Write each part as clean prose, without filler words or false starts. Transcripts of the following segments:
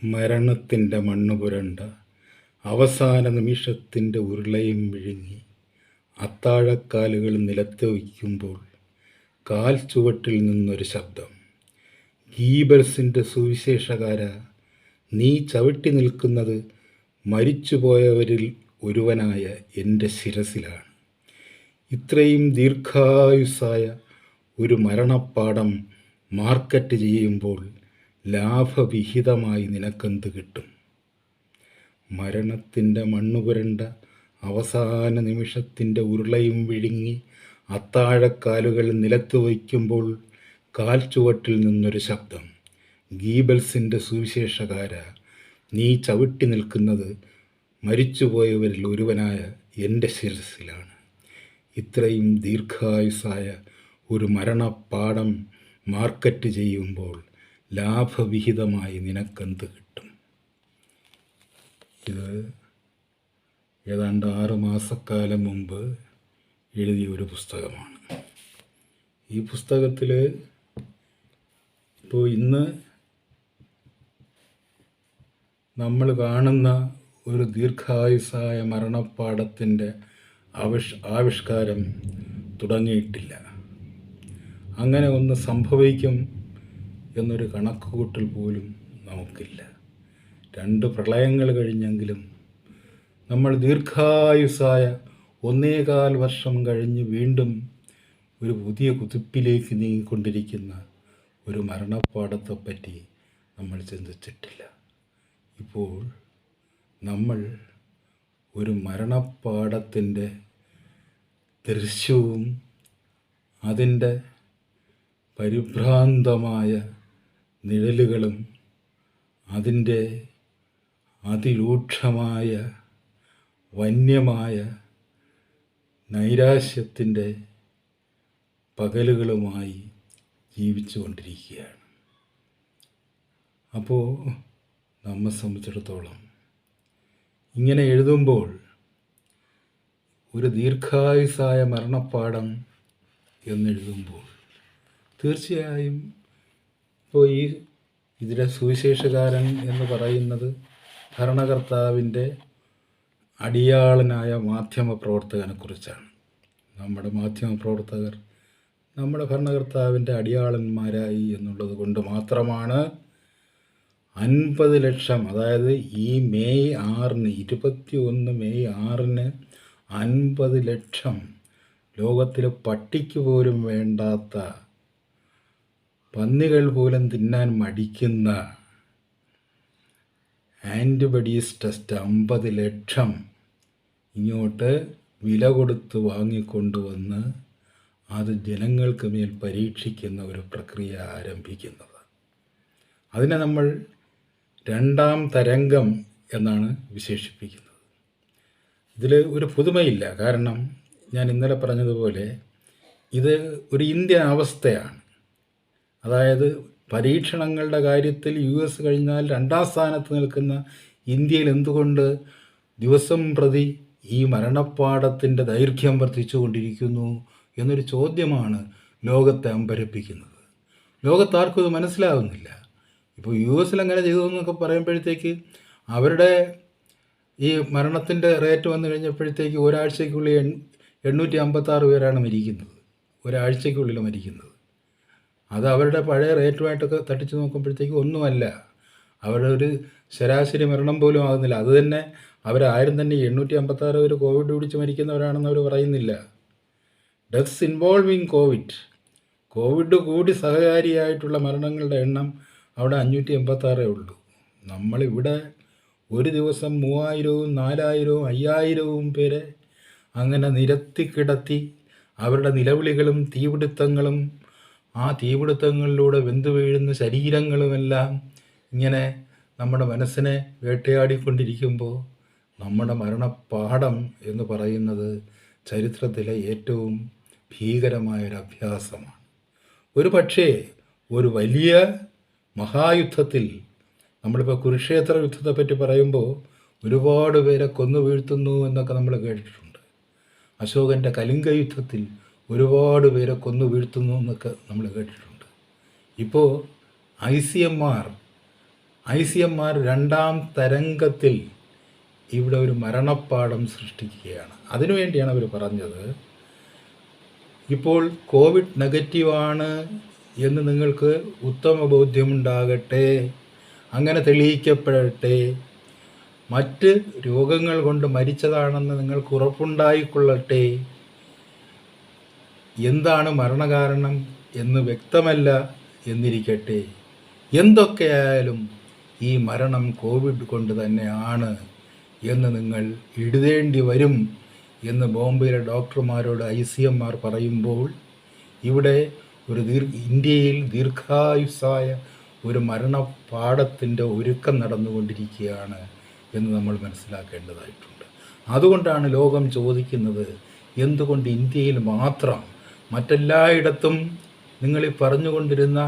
മരണത്തിൻ്റെ മണ്ണുപുരണ്ട അവസാന നിമിഷത്തിൻ്റെ ഉരുളയും വിഴുങ്ങി അത്താഴക്കാലുകൾ നിലത്ത് വയ്ക്കുമ്പോൾ കാൽ ചുവട്ടിൽ നിന്നൊരു ശബ്ദം. ഗീബൽസിൻ്റെ സുവിശേഷകാര, നീ ചവിട്ടി നിൽക്കുന്നത് മരിച്ചുപോയവരിൽ ഒരുവനായ എൻ്റെ ശിരസിലാണ്. ഇത്രയും ദീർഘായുസ്സായ ഒരു മരണപ്പാടം മാർക്കറ്റ് ചെയ്യുമ്പോൾ ലാഭവിഹിതമായി നിനക്കെന്ത് കിട്ടും? മരണത്തിൻ്റെ മണ്ണുപുരണ്ട അവസാന നിമിഷത്തിൻ്റെ ഉരുളയും വിഴുങ്ങി അത്താഴക്കാലുകൾ നിലത്ത് വയ്ക്കുമ്പോൾ കാൽ ചുവട്ടിൽ നിന്നൊരു ശബ്ദം. ഗീബൽസിൻ്റെ സുവിശേഷകാര, നീ ചവിട്ടി നിൽക്കുന്നത് മരിച്ചുപോയവരിൽ ഒരുവനായ എൻ്റെ ശിരസിലാണ്. ഇത്രയും ദീർഘായുസ്സായ ഒരു മരണപ്പാടം മാർക്കറ്റ് ചെയ്യുമ്പോൾ ലാഭവിഹിതമായി നിനക്കെന്ത് കിട്ടും? ഇത് ഏതാണ്ട് 6 മാസക്കാലം മുമ്പ് എഴുതിയ ഒരു പുസ്തകമാണ്. ഈ പുസ്തകത്തിൽ ഇപ്പോൾ ഇന്ന് നമ്മൾ കാണുന്ന ഒരു ദീർഘായുസ്സായ മരണപ്പാടത്തിൻ്റെ ആവിഷ്കാരം തുടങ്ങിയിട്ടില്ല. അങ്ങനെ ഒന്ന് സംഭവിക്കും എന്നൊരു കണക്കുകൂട്ടൽ പോലും നമുക്കില്ല. 2 പ്രളയങ്ങൾ കഴിഞ്ഞെങ്കിലും നമ്മൾ ദീർഘായുസ്സായ 1.25 വർഷം കഴിഞ്ഞ് വീണ്ടും ഒരു പുതിയ കുതിപ്പിലേക്ക് നീങ്ങിക്കൊണ്ടിരിക്കുന്ന ഒരു മരണപ്പാടത്തെപ്പറ്റി നമ്മൾ ചിന്തിച്ചിട്ടില്ല. ഇപ്പോൾ നമ്മൾ ഒരു മരണപ്പാടത്തിൻ്റെ ദൃശ്യവും അതിൻ്റെ പരിഭ്രാന്തമായ നിഴലുകളും അതിൻ്റെ അതിരൂക്ഷമായ വന്യമായ നൈരാശ്യത്തിൻ്റെ പകലുകളുമായി ജീവിച്ചു കൊണ്ടിരിക്കുകയാണ്. അപ്പോൾ നമ്മെ സംബന്ധിച്ചിടത്തോളം ഇങ്ങനെ എഴുതുമ്പോൾ ഒരു ദീർഘായുസ്സായ മരണപ്പാടം എന്നെഴുതുമ്പോൾ തീർച്ചയായും ഇപ്പോൾ ഇതിലെ സുവിശേഷകാരൻ എന്ന് പറയുന്നത് ഭരണകർത്താവിൻ്റെ അടിയാളനായ മാധ്യമപ്രവർത്തകനെക്കുറിച്ചാണ്. നമ്മുടെ മാധ്യമപ്രവർത്തകർ നമ്മുടെ ഭരണകർത്താവിൻ്റെ അടിയാളന്മാരായി എന്നുള്ളത് കൊണ്ട് മാത്രമാണ് 50 ലക്ഷം, അതായത് ഈ മെയ് 6-ന് 21 മെയ് 6-ന് 50 ലക്ഷം ലോകത്തിലെ പട്ടിക്ക് പോലും വേണ്ടാത്ത, പന്നികൾ പോലും തിന്നാൻ മടിക്കുന്ന ആൻറ്റിബഡീസ് ടെസ്റ്റ് 50 ലക്ഷം ഇങ്ങോട്ട് വില കൊടുത്ത് വാങ്ങിക്കൊണ്ടുവന്ന് അത് ജനങ്ങൾക്ക് മേൽ പരീക്ഷിക്കുന്ന ഒരു പ്രക്രിയ ആരംഭിക്കുന്നത്. അതിനെ നമ്മൾ 2ാം തരംഗം എന്നാണ് വിശേഷിപ്പിക്കുന്നത്. ഇതിൽ ഒരു പുതുമയില്ല. കാരണം ഞാൻ ഇന്നലെ പറഞ്ഞതുപോലെ ഇത് ഒരു ഇന്ത്യൻ അവസ്ഥയാണ്. അതായത് പരീക്ഷണങ്ങളുടെ കാര്യത്തിൽ US കഴിഞ്ഞാൽ 2ാം സ്ഥാനത്ത് നിൽക്കുന്ന ഇന്ത്യയിൽ എന്തുകൊണ്ട് ദിവസം പ്രതി ഈ മരണപ്പാടത്തിൻ്റെ ദൈർഘ്യം വർദ്ധിച്ചു കൊണ്ടിരിക്കുന്നു എന്നൊരു ചോദ്യമാണ് ലോകത്തെ അമ്പരപ്പിക്കുന്നത്. ലോകത്താർക്കും ഇത് മനസ്സിലാകുന്നില്ല. ഇപ്പോൾ US അങ്ങനെ ചെയ്തു എന്നൊക്കെ പറയുമ്പോഴത്തേക്ക് അവരുടെ ഈ മരണത്തിൻ്റെ റേറ്റ് വന്നു കഴിഞ്ഞപ്പോഴത്തേക്ക് ഒരാഴ്ചയ്ക്കുള്ളിൽ 856 പേരാണ് മരിക്കുന്നത്. ഒരാഴ്ചയ്ക്കുള്ളിൽ മരിക്കുന്നത്. അത് അവരുടെ പഴയ റേറ്റുമായിട്ടൊക്കെ തട്ടിച്ച് നോക്കുമ്പോഴത്തേക്ക് ഒന്നുമല്ല. അവരുടെ ഒരു ശരാശരി മരണം പോലും ആകുന്നില്ല. അത് തന്നെ അവരാരും തന്നെ 856 പേര് കോവിഡ് പിടിച്ച് മരിക്കുന്നവരാണെന്ന് അവർ പറയുന്നില്ല. ഡെത്ത്സ് ഇൻവോൾവിങ് കോവിഡ് കൂടി സഹകാരിയായിട്ടുള്ള മരണങ്ങളുടെ എണ്ണം അവിടെ 586 ഉള്ളൂ. നമ്മളിവിടെ ഒരു ദിവസം 3000-ഉം 4000-ഉം 5000-ഉം പേരെ അങ്ങനെ നിരത്തി കിടത്തി അവരുടെ നിലവിളികളും തീപിടുത്തങ്ങളും ആ തീപിടുത്തങ്ങളിലൂടെ വെന്തു വീഴുന്ന ശരീരങ്ങളുമെല്ലാം ഇങ്ങനെ നമ്മുടെ മനസ്സിനെ വേട്ടയാടിക്കൊണ്ടിരിക്കുമ്പോൾ നമ്മുടെ മരണപ്പാടം എന്ന് പറയുന്നത് ചരിത്രത്തിലെ ഏറ്റവും ഭീകരമായൊരു അഭ്യാസമാണ്. ഒരു പക്ഷേ ഒരു വലിയ മഹായുദ്ധത്തിൽ, നമ്മളിപ്പോൾ കുരുക്ഷേത്ര യുദ്ധത്തെപ്പറ്റി പറയുമ്പോൾ ഒരുപാട് പേരെ കൊന്നു വീഴ്ത്തുന്നു എന്നൊക്കെ നമ്മൾ കേട്ടിട്ടുണ്ട്. അശോകൻ്റെ കലിംഗ യുദ്ധത്തിൽ ഒരുപാട് പേരെ കൊന്നു വീഴ്ത്തുന്നു എന്നൊക്കെ നമ്മൾ കേട്ടിട്ടുണ്ട്. ഇപ്പോൾ ഐ സി എം ആർ രണ്ടാം തരംഗത്തിൽ ഇവിടെ ഒരു മരണപ്പാടം സൃഷ്ടിക്കുകയാണ്. അതിനുവേണ്ടിയാണ് അവർ പറഞ്ഞത്, ഇപ്പോൾ കോവിഡ് നെഗറ്റീവാണ് എന്ന് നിങ്ങൾക്ക് ഉത്തമ ബോധ്യമുണ്ടാകട്ടെ, അങ്ങനെ തെളിയിക്കപ്പെടട്ടെ, മറ്റ് രോഗങ്ങൾ കൊണ്ട് മരിച്ചതാണെന്ന് നിങ്ങൾക്ക് ഉറപ്പുണ്ടായിക്കൊള്ളട്ടെ, എന്താണ് മരണകാരണം എന്ന് വ്യക്തമല്ല എന്നിരിക്കട്ടെ, എന്തൊക്കെയായാലും ഈ മരണം കോവിഡ് കൊണ്ട് തന്നെയാണ് എന്ന് നിങ്ങൾ എഴുതേണ്ടി വരും എന്ന് ബോംബെയിലെ ഡോക്ടർമാരോട് ICMR പറയുമ്പോൾ, ഇവിടെ ഒരു ഇന്ത്യയിൽ ദീർഘായുസ്സായ ഒരു മരണപ്പാടത്തിൻ്റെ ഒരുക്കം നടന്നുകൊണ്ടിരിക്കുകയാണ് എന്ന് നമ്മൾ മനസ്സിലാക്കേണ്ടതായിട്ടുണ്ട്. അതുകൊണ്ടാണ് ലോകം ചോദിക്കുന്നത്, എന്തുകൊണ്ട് ഇന്ത്യയിൽ മാത്രം, മറ്റെല്ലായിടത്തും നിങ്ങളീ പറഞ്ഞുകൊണ്ടിരുന്ന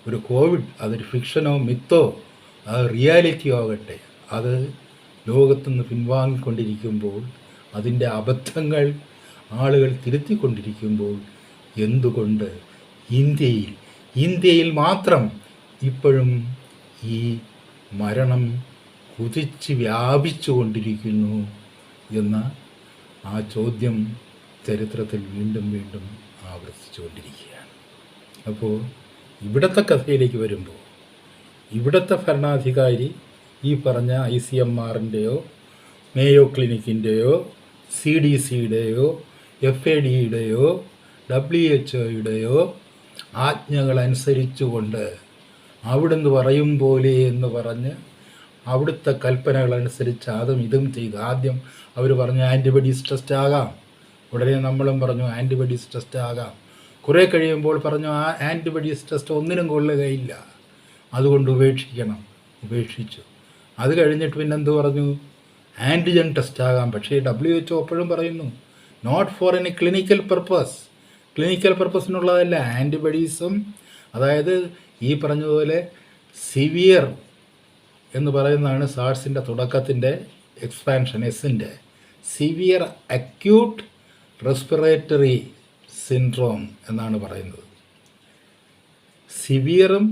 ഒരു കോവിഡ്, അതൊരു ഫിക്ഷനോ മിത്തോ അത് റിയാലിറ്റിയോ ആകട്ടെ, അത് ലോകത്തുനിന്ന് പിൻവാങ്ങിക്കൊണ്ടിരിക്കുമ്പോൾ, അതിൻ്റെ അബദ്ധങ്ങൾ ആളുകൾ തിരുത്തിക്കൊണ്ടിരിക്കുമ്പോൾ, എന്തുകൊണ്ട് ഇന്ത്യയിൽ മാത്രം ഇപ്പോഴും ഈ മരണം കുതിച്ച് വ്യാപിച്ചു കൊണ്ടിരിക്കുന്നു എന്ന ആ ചോദ്യം ചരിത്രത്തിൽ വീണ്ടും വീണ്ടും ആവർത്തിച്ചു കൊണ്ടിരിക്കുകയാണ്. അപ്പോൾ ഇവിടുത്തെ കഥയിലേക്ക് വരുമ്പോൾ, ഇവിടുത്തെ ഭരണാധികാരി ഈ പറഞ്ഞ ICMRൻ്റെയോ മേയോ ക്ലിനിക്കിൻ്റെയോ CDCയുടെയോ FADയുടെയോ WHO ആജ്ഞകളനുസരിച്ചുകൊണ്ട് അവിടുന്ന് പറയും പോലെ എന്ന് പറഞ്ഞ് അവിടുത്തെ കൽപ്പനകളനുസരിച്ച് അതും ഇതും ചെയ്ത്, ആദ്യം അവർ പറഞ്ഞു ആൻറ്റിബോഡീസ് ടെസ്റ്റ് ആകാം, ഉടനെ നമ്മളും പറഞ്ഞു ആൻറ്റിബോഡീസ് ടെസ്റ്റ് ആകാം, കുറേ കഴിയുമ്പോൾ പറഞ്ഞു ആ ആൻറ്റിബോഡീസ് ടെസ്റ്റ് ഒന്നിനും കൊള്ളുകയില്ല, അതുകൊണ്ട് ഉപേക്ഷിച്ചു. അത് കഴിഞ്ഞിട്ട് പിന്നെന്ത് പറഞ്ഞു, ആൻറ്റിജൻ ടെസ്റ്റ് ആകാം, പക്ഷേ WHO എപ്പോഴും പറയുന്നു നോട്ട് ഫോർ എനി ക്ലിനിക്കൽ പർപ്പസിനുള്ളതല്ല. ആൻറ്റിബോഡീസും, അതായത് ഈ പറഞ്ഞതുപോലെ സിവിയർ എന്ന് പറയുന്നതാണ് സാർസിൻ്റെ തുടക്കത്തിൻ്റെ എക്സ്പാൻഷൻ, എസിൻ്റെ സിവിയർ അക്യൂട്ട് റെസ്പിറേറ്ററി സിൻഡ്രോം എന്നാണ് പറയുന്നത്. സിവിയറും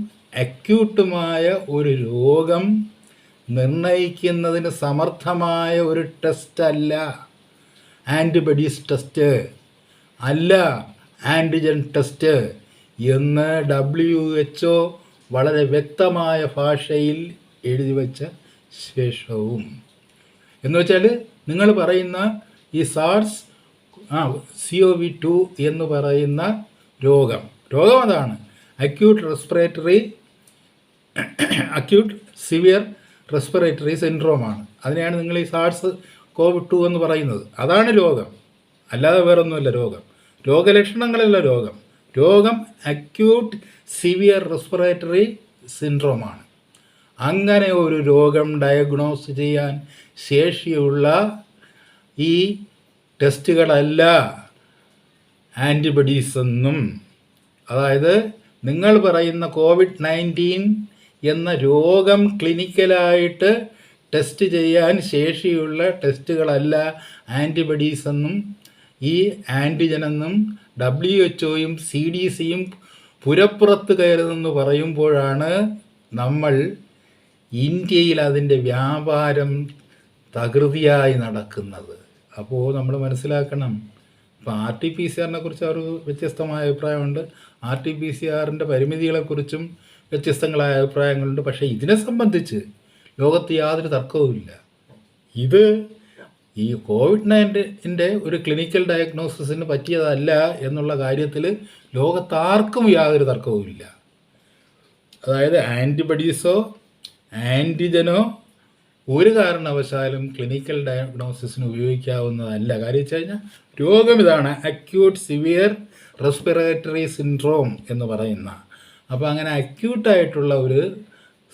അക്യൂട്ടുമായ ഒരു രോഗം നിർണയിക്കുന്നതിന് സമർത്ഥമായ ഒരു ടെസ്റ്റ് അല്ല ആൻറ്റിബോഡീസ് ടെസ്റ്റ്, അല്ല ആൻറ്റിജൻ ടെസ്റ്റ് എന്ന് WHO വളരെ വ്യക്തമായ ഭാഷയിൽ എഴുതി വച്ച ശേഷവും, എന്ന് വെച്ചാൽ നിങ്ങൾ പറയുന്ന ഈ സാർസ് CoV-2 എന്ന് പറയുന്ന രോഗം അതാണ് അക്യൂട്ട് സിവിയർ റെസ്പിറേറ്ററി സിൻഡ്രോമാണ്. അതിനെയാണ് നിങ്ങൾ ഈ സാർസ് COVID-2 എന്ന് പറയുന്നത്. അതാണ് രോഗം, അല്ലാതെ വേറൊന്നുമല്ല രോഗലക്ഷണങ്ങളല്ല രോഗം അക്യൂട്ട് സിവിയർ റെസ്പിറേറ്ററി സിൻഡ്രോമാണ്. അങ്ങനെ ഒരു രോഗം ഡയഗ്നോസ് ചെയ്യാൻ ശേഷിയുള്ള ഈ ടെസ്റ്റുകളല്ല ആൻറ്റിബോഡീസ് എന്നും, അതായത് നിങ്ങൾ പറയുന്ന COVID-19 എന്ന രോഗം ക്ലിനിക്കലായിട്ട് ടെസ്റ്റ് ചെയ്യാൻ ശേഷിയുള്ള ടെസ്റ്റുകളല്ല ആൻറ്റിബോഡീസ് എന്നും ഈ ആൻറ്റിജനെന്നും WHO-യും CDCയും പുരപ്പുറത്ത് കയറുന്നെന്ന് പറയുമ്പോഴാണ് നമ്മൾ ഇന്ത്യയിൽ അതിൻ്റെ വ്യാപാരം തകൃതിയായി നടക്കുന്നത്. അപ്പോൾ നമ്മൾ മനസ്സിലാക്കണം, ഇപ്പോൾ RT-PCR കുറിച്ച് ഒരു വ്യത്യസ്തമായ അഭിപ്രായമുണ്ട്, RT-PCRൻ്റെ പരിമിതികളെക്കുറിച്ചും വ്യത്യസ്തങ്ങളായ അഭിപ്രായങ്ങളുണ്ട്. പക്ഷേ ഇതിനെ സംബന്ധിച്ച് ലോകത്ത് യാതൊരു തർക്കവുമില്ല. ഇത് ഈ COVID-19 ഒരു ക്ലിനിക്കൽ ഡയഗ്നോസിസിന് പറ്റിയതല്ല എന്നുള്ള കാര്യത്തിൽ ലോകത്താർക്കും യാതൊരു തർക്കവുമില്ല. അതായത് ആൻറ്റിബോഡീസോ ആൻറ്റിജനോ ഒരു കാരണവശാലും ക്ലിനിക്കൽ ഡയഗ്നോസിസിന് ഉപയോഗിക്കാവുന്നതല്ല. കാര്യം വെച്ച് കഴിഞ്ഞാൽ രോഗം ഇതാണ് അക്യൂട്ട് സിവിയർ റെസ്പിറേറ്ററി സിൻഡ്രോം എന്ന് പറയുന്ന. അപ്പോൾ അങ്ങനെ അക്യൂട്ടായിട്ടുള്ള ഒരു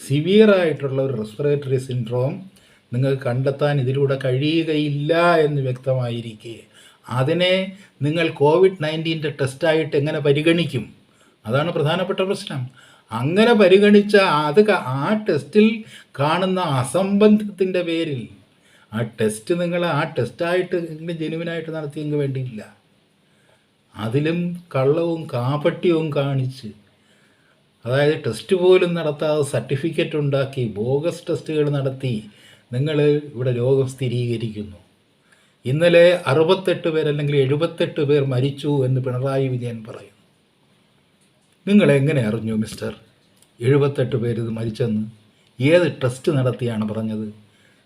സിവിയറായിട്ടുള്ള ഒരു റെസ്പിറേറ്ററി സിൻഡ്രോം നിങ്ങൾക്ക് കണ്ടെത്താൻ ഇതിലൂടെ കഴിയുകയില്ല എന്ന് വ്യക്തമായിരിക്കെ അതിനെ നിങ്ങൾ COVID-19 ടെസ്റ്റായിട്ട് എങ്ങനെ പരിഗണിക്കും? അതാണ് പ്രധാനപ്പെട്ട പ്രശ്നം. അങ്ങനെ പരിഗണിച്ച ആ ടെസ്റ്റിൽ കാണുന്ന അസംബന്ധത്തിൻ്റെ പേരിൽ ആ ടെസ്റ്റ് നിങ്ങൾ ആ ടെസ്റ്റായിട്ട് ജെനുവിനായിട്ട് നടത്തിയെങ്കിൽ വേണ്ടിയില്ല, അതിലും കള്ളവും കാപട്യവും കാണിച്ച് അതായത് ടെസ്റ്റ് പോലും നടത്താതെ സർട്ടിഫിക്കറ്റ് ഉണ്ടാക്കി ബോഗസ് ടെസ്റ്റുകൾ നടത്തി നിങ്ങൾ ഇവിടെ രോഗം സ്ഥിരീകരിക്കുന്നു. ഇന്നലെ 68 പേർ അല്ലെങ്കിൽ 78 പേർ മരിച്ചു എന്ന് പിണറായി വിജയൻ പറയുന്നു. നിങ്ങൾ എങ്ങനെ അറിഞ്ഞു മിസ്റ്റർ 78 പേര് ഇത് മരിച്ചെന്ന്? ഏത് ടെസ്റ്റ് നടത്തിയാണ് പറഞ്ഞത്?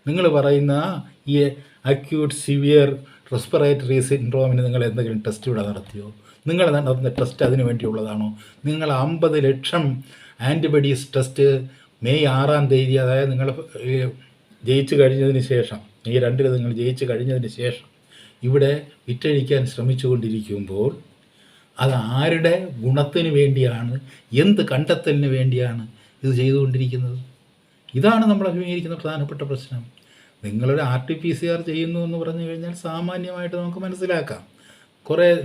നിങ്ങൾ പറയുന്ന ഈ അക്യൂട്ട് സിവിയർ റെസ്പിറേറ്ററി സിൻഡ്രോമിന് നിങ്ങൾ എന്തെങ്കിലും ടെസ്റ്റ് ഇവിടെ നടത്തിയോ? നിങ്ങൾ നടത്തുന്ന ടെസ്റ്റ് അതിന് വേണ്ടിയുള്ളതാണോ? നിങ്ങൾ 50 ലക്ഷം ആൻറ്റിബോഡീസ് ടെസ്റ്റ് മെയ് 6-ാം തീയതി, അതായത് നിങ്ങൾ ജയിച്ചു കഴിഞ്ഞതിന് ശേഷം, ഈ 2 നിങ്ങൾ ജയിച്ചു കഴിഞ്ഞതിന് ശേഷം ഇവിടെ വിറ്റഴിക്കാൻ ശ്രമിച്ചുകൊണ്ടിരിക്കുമ്പോൾ അത് ആരുടെ ഗുണത്തിന് വേണ്ടിയാണ്, എന്ത് കണ്ടെത്തലിന് വേണ്ടിയാണ് ഇത് ചെയ്തുകൊണ്ടിരിക്കുന്നത്? ഇതാണ് നമ്മൾ അഭിമുഖീകരിക്കുന്ന പ്രധാനപ്പെട്ട പ്രശ്നം. നിങ്ങളൊരു RT-PCR ചെയ്യുന്നു എന്ന് പറഞ്ഞു കഴിഞ്ഞാൽ സാമാന്യമായിട്ട് നമുക്ക് മനസ്സിലാക്കാം.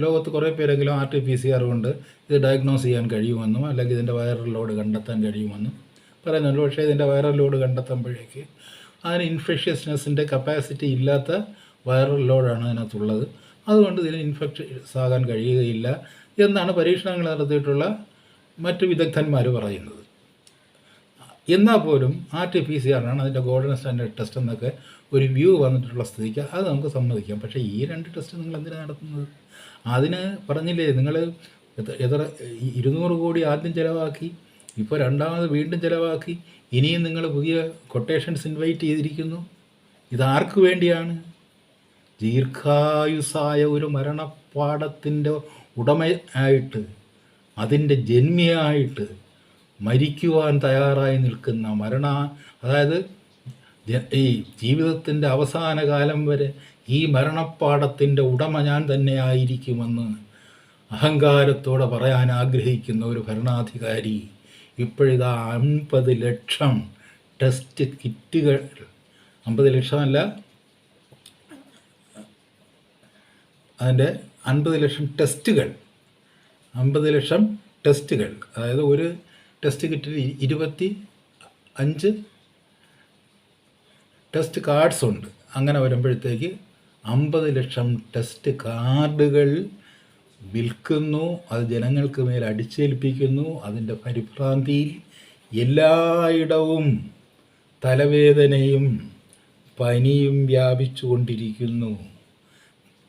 ലോകത്ത് കുറേ പേരെങ്കിലും RT-PCR കൊണ്ട് ഇത് ഡയഗ്നോസ് ചെയ്യാൻ കഴിയുമെന്നും അല്ലെങ്കിൽ ഇതിൻ്റെ വൈറൽ ലോഡ് കണ്ടെത്താൻ കഴിയുമെന്നും പറയുന്നുണ്ട്. പക്ഷേ ഇതിൻ്റെ വൈറൽ ലോഡ് കണ്ടെത്തുമ്പോഴേക്ക് അതിന് ഇൻഫെഷ്യസ്നെസ്സിൻ്റെ കപ്പാസിറ്റി ഇല്ലാത്ത വൈറൽ ലോഡാണ് അതിനകത്തുള്ളത്. അതുകൊണ്ട് ഇതിന് ഇൻഫെക്ഷ്യസ് ആകാൻ കഴിയുകയില്ല എന്നാണ് പരീക്ഷണങ്ങൾ നടത്തിയിട്ടുള്ള മറ്റ് വിദഗ്ധന്മാർ പറയുന്നത്. എന്നാൽ പോലും RT-PCR ആണ് അതിൻ്റെ ഗോൾഡൻ സ്റ്റാൻഡേർഡ് ടെസ്റ്റ് എന്നൊക്കെ ഒരു വ്യൂ വന്നിട്ടുള്ള സ്ഥിതിക്ക് അത് നമുക്ക് സമ്മതിക്കാം. പക്ഷേ ഈ 2 ടെസ്റ്റ് നിങ്ങൾ എന്തിനാണ് നടത്തുന്നത്? അതിന് പറഞ്ഞില്ലേ, നിങ്ങൾ എത്ര 200 കോടി ആദ്യം ചിലവാക്കി, ഇപ്പോൾ രണ്ടാമത് വീണ്ടും ചിലവാക്കി, ഇനിയും നിങ്ങൾ പുതിയ കൊട്ടേഷൻസ് ഇൻവൈറ്റ് ചെയ്തിരിക്കുന്നു. ഇതാർക്ക് വേണ്ടിയാണ്? ദീർഘായുസായ ഒരു മരണപ്പാടത്തിൻ്റെ ഉടമയായിട്ട്, അതിൻ്റെ ജന്മിയായിട്ട് മരിക്കുവാൻ തയ്യാറായി നിൽക്കുന്ന അതായത് ഈ ജീവിതത്തിൻ്റെ അവസാന കാലം വരെ ഈ മരണപ്പാടത്തിൻ്റെ ഉടമ ഞാൻ തന്നെ ആയിരിക്കുമെന്ന് അഹങ്കാരത്തോടെ പറയാൻ ആഗ്രഹിക്കുന്ന ഒരു ഭരണാധികാരി ഇപ്പോഴിതാ 50 ലക്ഷം ടെസ്റ്റ് കിറ്റുകൾ, 50 ലക്ഷമല്ല, അതിൻ്റെ 50 ലക്ഷം ടെസ്റ്റുകൾ, 50 ലക്ഷം ടെസ്റ്റുകൾ, അതായത് ഒരു ടെസ്റ്റ് കിറ്റിൽ 25 ടെസ്റ്റ് കാർഡ്സ് ഉണ്ട്. അങ്ങനെ വരുമ്പോഴത്തേക്ക് 50 ലക്ഷം ടെസ്റ്റ് കാർഡുകൾ വിൽക്കുന്നു. അത് ജനങ്ങൾക്ക് മേൽ അടിച്ചേൽപ്പിക്കുന്നു. അതിൻ്റെ പരിഭ്രാന്തിയിൽ എല്ലായിടവും തലവേദനയും പനിയും വ്യാപിച്ചു കൊണ്ടിരിക്കുന്നു.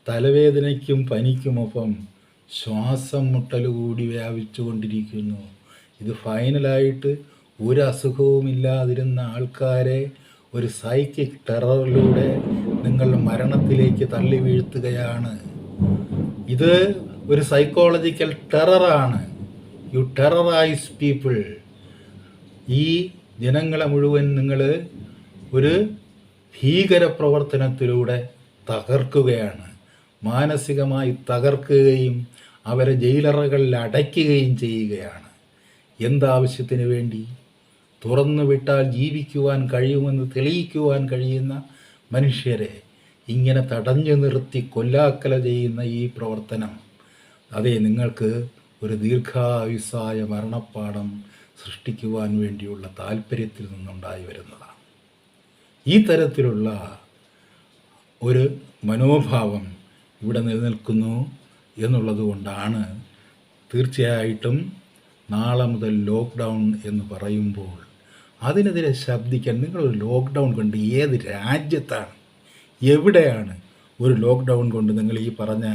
തലവേദനയ്ക്കും പനിക്കുമൊപ്പം ശ്വാസം മുട്ടൽ കൂടി വ്യാപിച്ചു കൊണ്ടിരിക്കുന്നു. ഇത് ഫൈനലായിട്ട് ഒരു അസുഖവുമില്ലാതിരുന്ന ആൾക്കാരെ ഒരു സൈക്കിക് ടെററിലൂടെ നിങ്ങൾ മരണത്തിലേക്ക് തള്ളി വീഴ്ത്തുകയാണ്. ഇത് ഒരു സൈക്കോളജിക്കൽ ടെററാണ്. You terrorize people. ഈ ജനങ്ങളെ മുഴുവൻ നിങ്ങൾ ഒരു ഭീകരപ്രവർത്തനത്തിലൂടെ തകർക്കുകയാണ്. മാനസികമായി തകർക്കുകയും അവരെ ജയിലറകളിൽ അടയ്ക്കുകയും ചെയ്യുകയാണ്. എന്താവശ്യത്തിന് വേണ്ടി? തുറന്നു വിട്ടാൽ ജീവിക്കുവാൻ കഴിയുമെന്ന് തെളിയിക്കുവാൻ കഴിയുന്ന മനുഷ്യരെ ഇങ്ങനെ തടഞ്ഞു നിർത്തി കൊല്ലാക്കല ചെയ്യുന്ന ഈ പ്രവർത്തനം, അതേ നിങ്ങൾക്ക് ഒരു ദീർഘായുസ്സായ മരണപ്പാടം സൃഷ്ടിക്കുവാൻ വേണ്ടിയുള്ള താല്പര്യത്തിൽ നിന്നുണ്ടായി വരുന്നതാണ്. ഈ തരത്തിലുള്ള ഒരു മനോഭാവം ഇവിടെ നിലനിൽക്കുന്നു എന്നുള്ളത് കൊണ്ടാണ് തീർച്ചയായിട്ടും നാളെ മുതൽ ലോക്ക്ഡൗൺ എന്ന് പറയുമ്പോൾ അതിനെതിരെ ശബ്ദിക്കാൻ നിങ്ങളൊരു ലോക്ക്ഡൗൺ കൊണ്ട് ഏത് രാജ്യത്താണ്, എവിടെയാണ് ഒരു ലോക്ക്ഡൗൺ കൊണ്ട് നിങ്ങൾ ഈ പറഞ്ഞ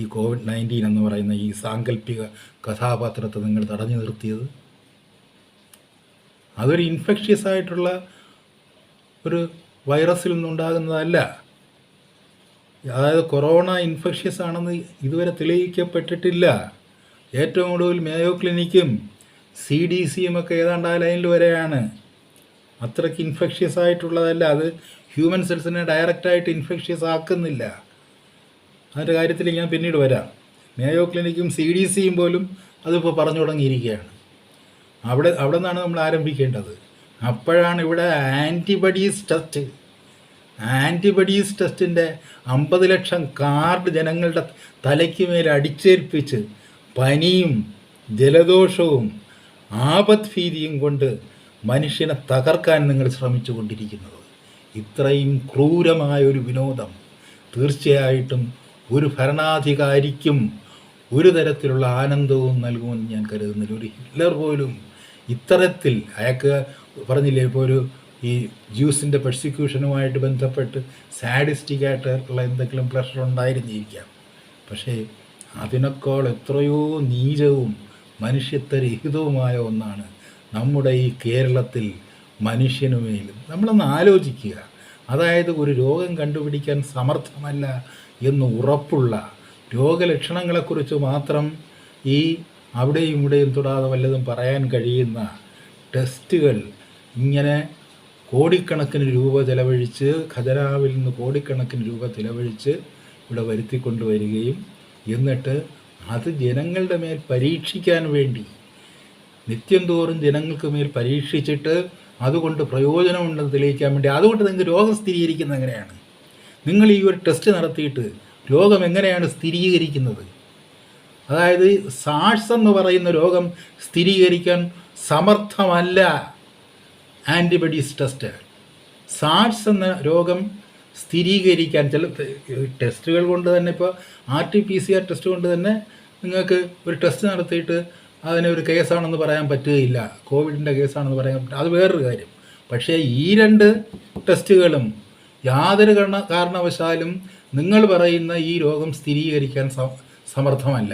ഈ COVID-19 എന്ന് പറയുന്ന ഈ സാങ്കല്പിക കഥാപാത്രത്തെ നിങ്ങൾ തടഞ്ഞു നിർത്തിയത്? അതൊരു ഇൻഫെക്ഷ്യസ് ആയിട്ടുള്ള ഒരു വൈറസിൽ നിന്നുണ്ടാകുന്നതല്ല. അതായത് കൊറോണ ഇൻഫെക്ഷ്യസ് ആണെന്ന് ഇതുവരെ തെളിയിക്കപ്പെട്ടിട്ടില്ല. ഏറ്റവും കൂടുതൽ മേയോ ക്ലിനിക്കും CDCയും ഒക്കെ ഏതാണ്ട് ആ ലൈനിൽ വരെയാണ്. അത്രയ്ക്ക് ഇൻഫെക്ഷ്യസ് ആയിട്ടുള്ളതല്ല. അത് ഹ്യൂമൻ സെൽസിനെ ഡയറക്റ്റായിട്ട് ഇൻഫെക്ഷ്യസ് ആക്കുന്നില്ല. അതിൻ്റെ കാര്യത്തിൽ ഞാൻ പിന്നീട് വരാം. മേയോ ക്ലിനിക്കും CDCയും പോലും അതിപ്പോൾ പറഞ്ഞു തുടങ്ങിയിരിക്കുകയാണ്. അവിടെ നിന്നാണ് നമ്മൾ ആരംഭിക്കേണ്ടത്. അപ്പോഴാണ് ഇവിടെ ആൻറ്റിബോഡീസ് ടെസ്റ്റിൻ്റെ 50 ലക്ഷം കാർഡ് ജനങ്ങളുടെ തലയ്ക്ക് മേൽ അടിച്ചേൽപ്പിച്ച് പനിയും ജലദോഷവും ആപത്ഭീതിയും കൊണ്ട് മനുഷ്യനെ തകർക്കാൻ നിങ്ങൾ ശ്രമിച്ചു കൊണ്ടിരിക്കുന്നത്. ഇത്രയും ക്രൂരമായൊരു വിനോദം തീർച്ചയായിട്ടും ഒരു ഭരണാധികാരിക്കും ഒരു തരത്തിലുള്ള ആനന്ദവും നൽകുമെന്ന് ഞാൻ കരുതുന്നില്ല. ഒരു ഹിറ്റ്ലർ പോലും ഇത്തരത്തിൽ അയാൾക്ക് പറഞ്ഞില്ലേ, ഇപ്പോൾ ഒരു ഈ ജ്യൂസിൻ്റെ പെർസിക്യൂഷനുമായിട്ട് ബന്ധപ്പെട്ട് സാഡിസ്റ്റിക്കായിട്ടുള്ള എന്തെങ്കിലും പ്രഷർ ഉണ്ടായിരുന്നിരിക്കാം. പക്ഷേ അതിനേക്കാൾ എത്രയോ നീചവും മനുഷ്യത്വരഹിതവുമായ ഒന്നാണ് നമ്മുടെ ഈ കേരളത്തിൽ മനുഷ്യനുമേൽ. നമ്മളൊന്ന് ആലോചിക്കുക. അതായത് ഒരു രോഗം കണ്ടുപിടിക്കാൻ സമർത്ഥമല്ല എന്ന് ഉറപ്പുള്ള, രോഗലക്ഷണങ്ങളെക്കുറിച്ച് മാത്രം ഈ അവിടെയും ഇവിടെയും തൊടാതെ വല്ലതും പറയാൻ കഴിയുന്ന ടെസ്റ്റുകൾ ഇങ്ങനെ കോടിക്കണക്കിന് രൂപ ചെലവഴിച്ച്, ഖജനാവിൽ നിന്ന് കോടിക്കണക്കിന് രൂപ ചെലവഴിച്ച് ഇവിടെ വരുത്തിക്കൊണ്ടുവരികയും എന്നിട്ട് അത് ജനങ്ങളുടെ മേൽ പരീക്ഷിക്കാൻ വേണ്ടി നിത്യം തോറും ജനങ്ങൾക്ക് മേൽ പരീക്ഷിച്ചിട്ട് അതുകൊണ്ട് പ്രയോജനമുണ്ടെന്ന് തെളിയിക്കാൻ വേണ്ടി, അതുകൊണ്ട് നിങ്ങൾക്ക് രോഗം സ്ഥിരീകരിക്കുന്നത് എങ്ങനെയാണ്? നിങ്ങൾ ഈ ഒരു ടെസ്റ്റ് നടത്തിയിട്ട് രോഗം എങ്ങനെയാണ് സ്ഥിരീകരിക്കുന്നത്? അതായത് സാഴ്സ് എന്ന് പറയുന്ന രോഗം സ്ഥിരീകരിക്കാൻ സമർത്ഥമല്ല ആൻറ്റിബഡീസ് ടെസ്റ്റ്. സാഴ്സ് എന്ന രോഗം സ്ഥിരീകരിക്കാൻ ചില ടെസ്റ്റുകൾ കൊണ്ട് തന്നെ, ഇപ്പോൾ RT-PCR ടെസ്റ്റ് കൊണ്ട് തന്നെ നിങ്ങൾക്ക് ഒരു ടെസ്റ്റ് നടത്തിയിട്ട് അതിനെ ഒരു കേസാണെന്ന് പറയാൻ പറ്റുകയില്ല, കോവിഡിൻ്റെ കേസാണെന്ന് പറയാൻ പറ്റില്ല, അത് വേറൊരു കാര്യം. പക്ഷേ ഈ രണ്ട് ടെസ്റ്റുകളും യാതൊരു കാരണവശാലും നിങ്ങൾ പറയുന്ന ഈ രോഗം സ്ഥിരീകരിക്കാൻ സമർത്ഥമല്ല.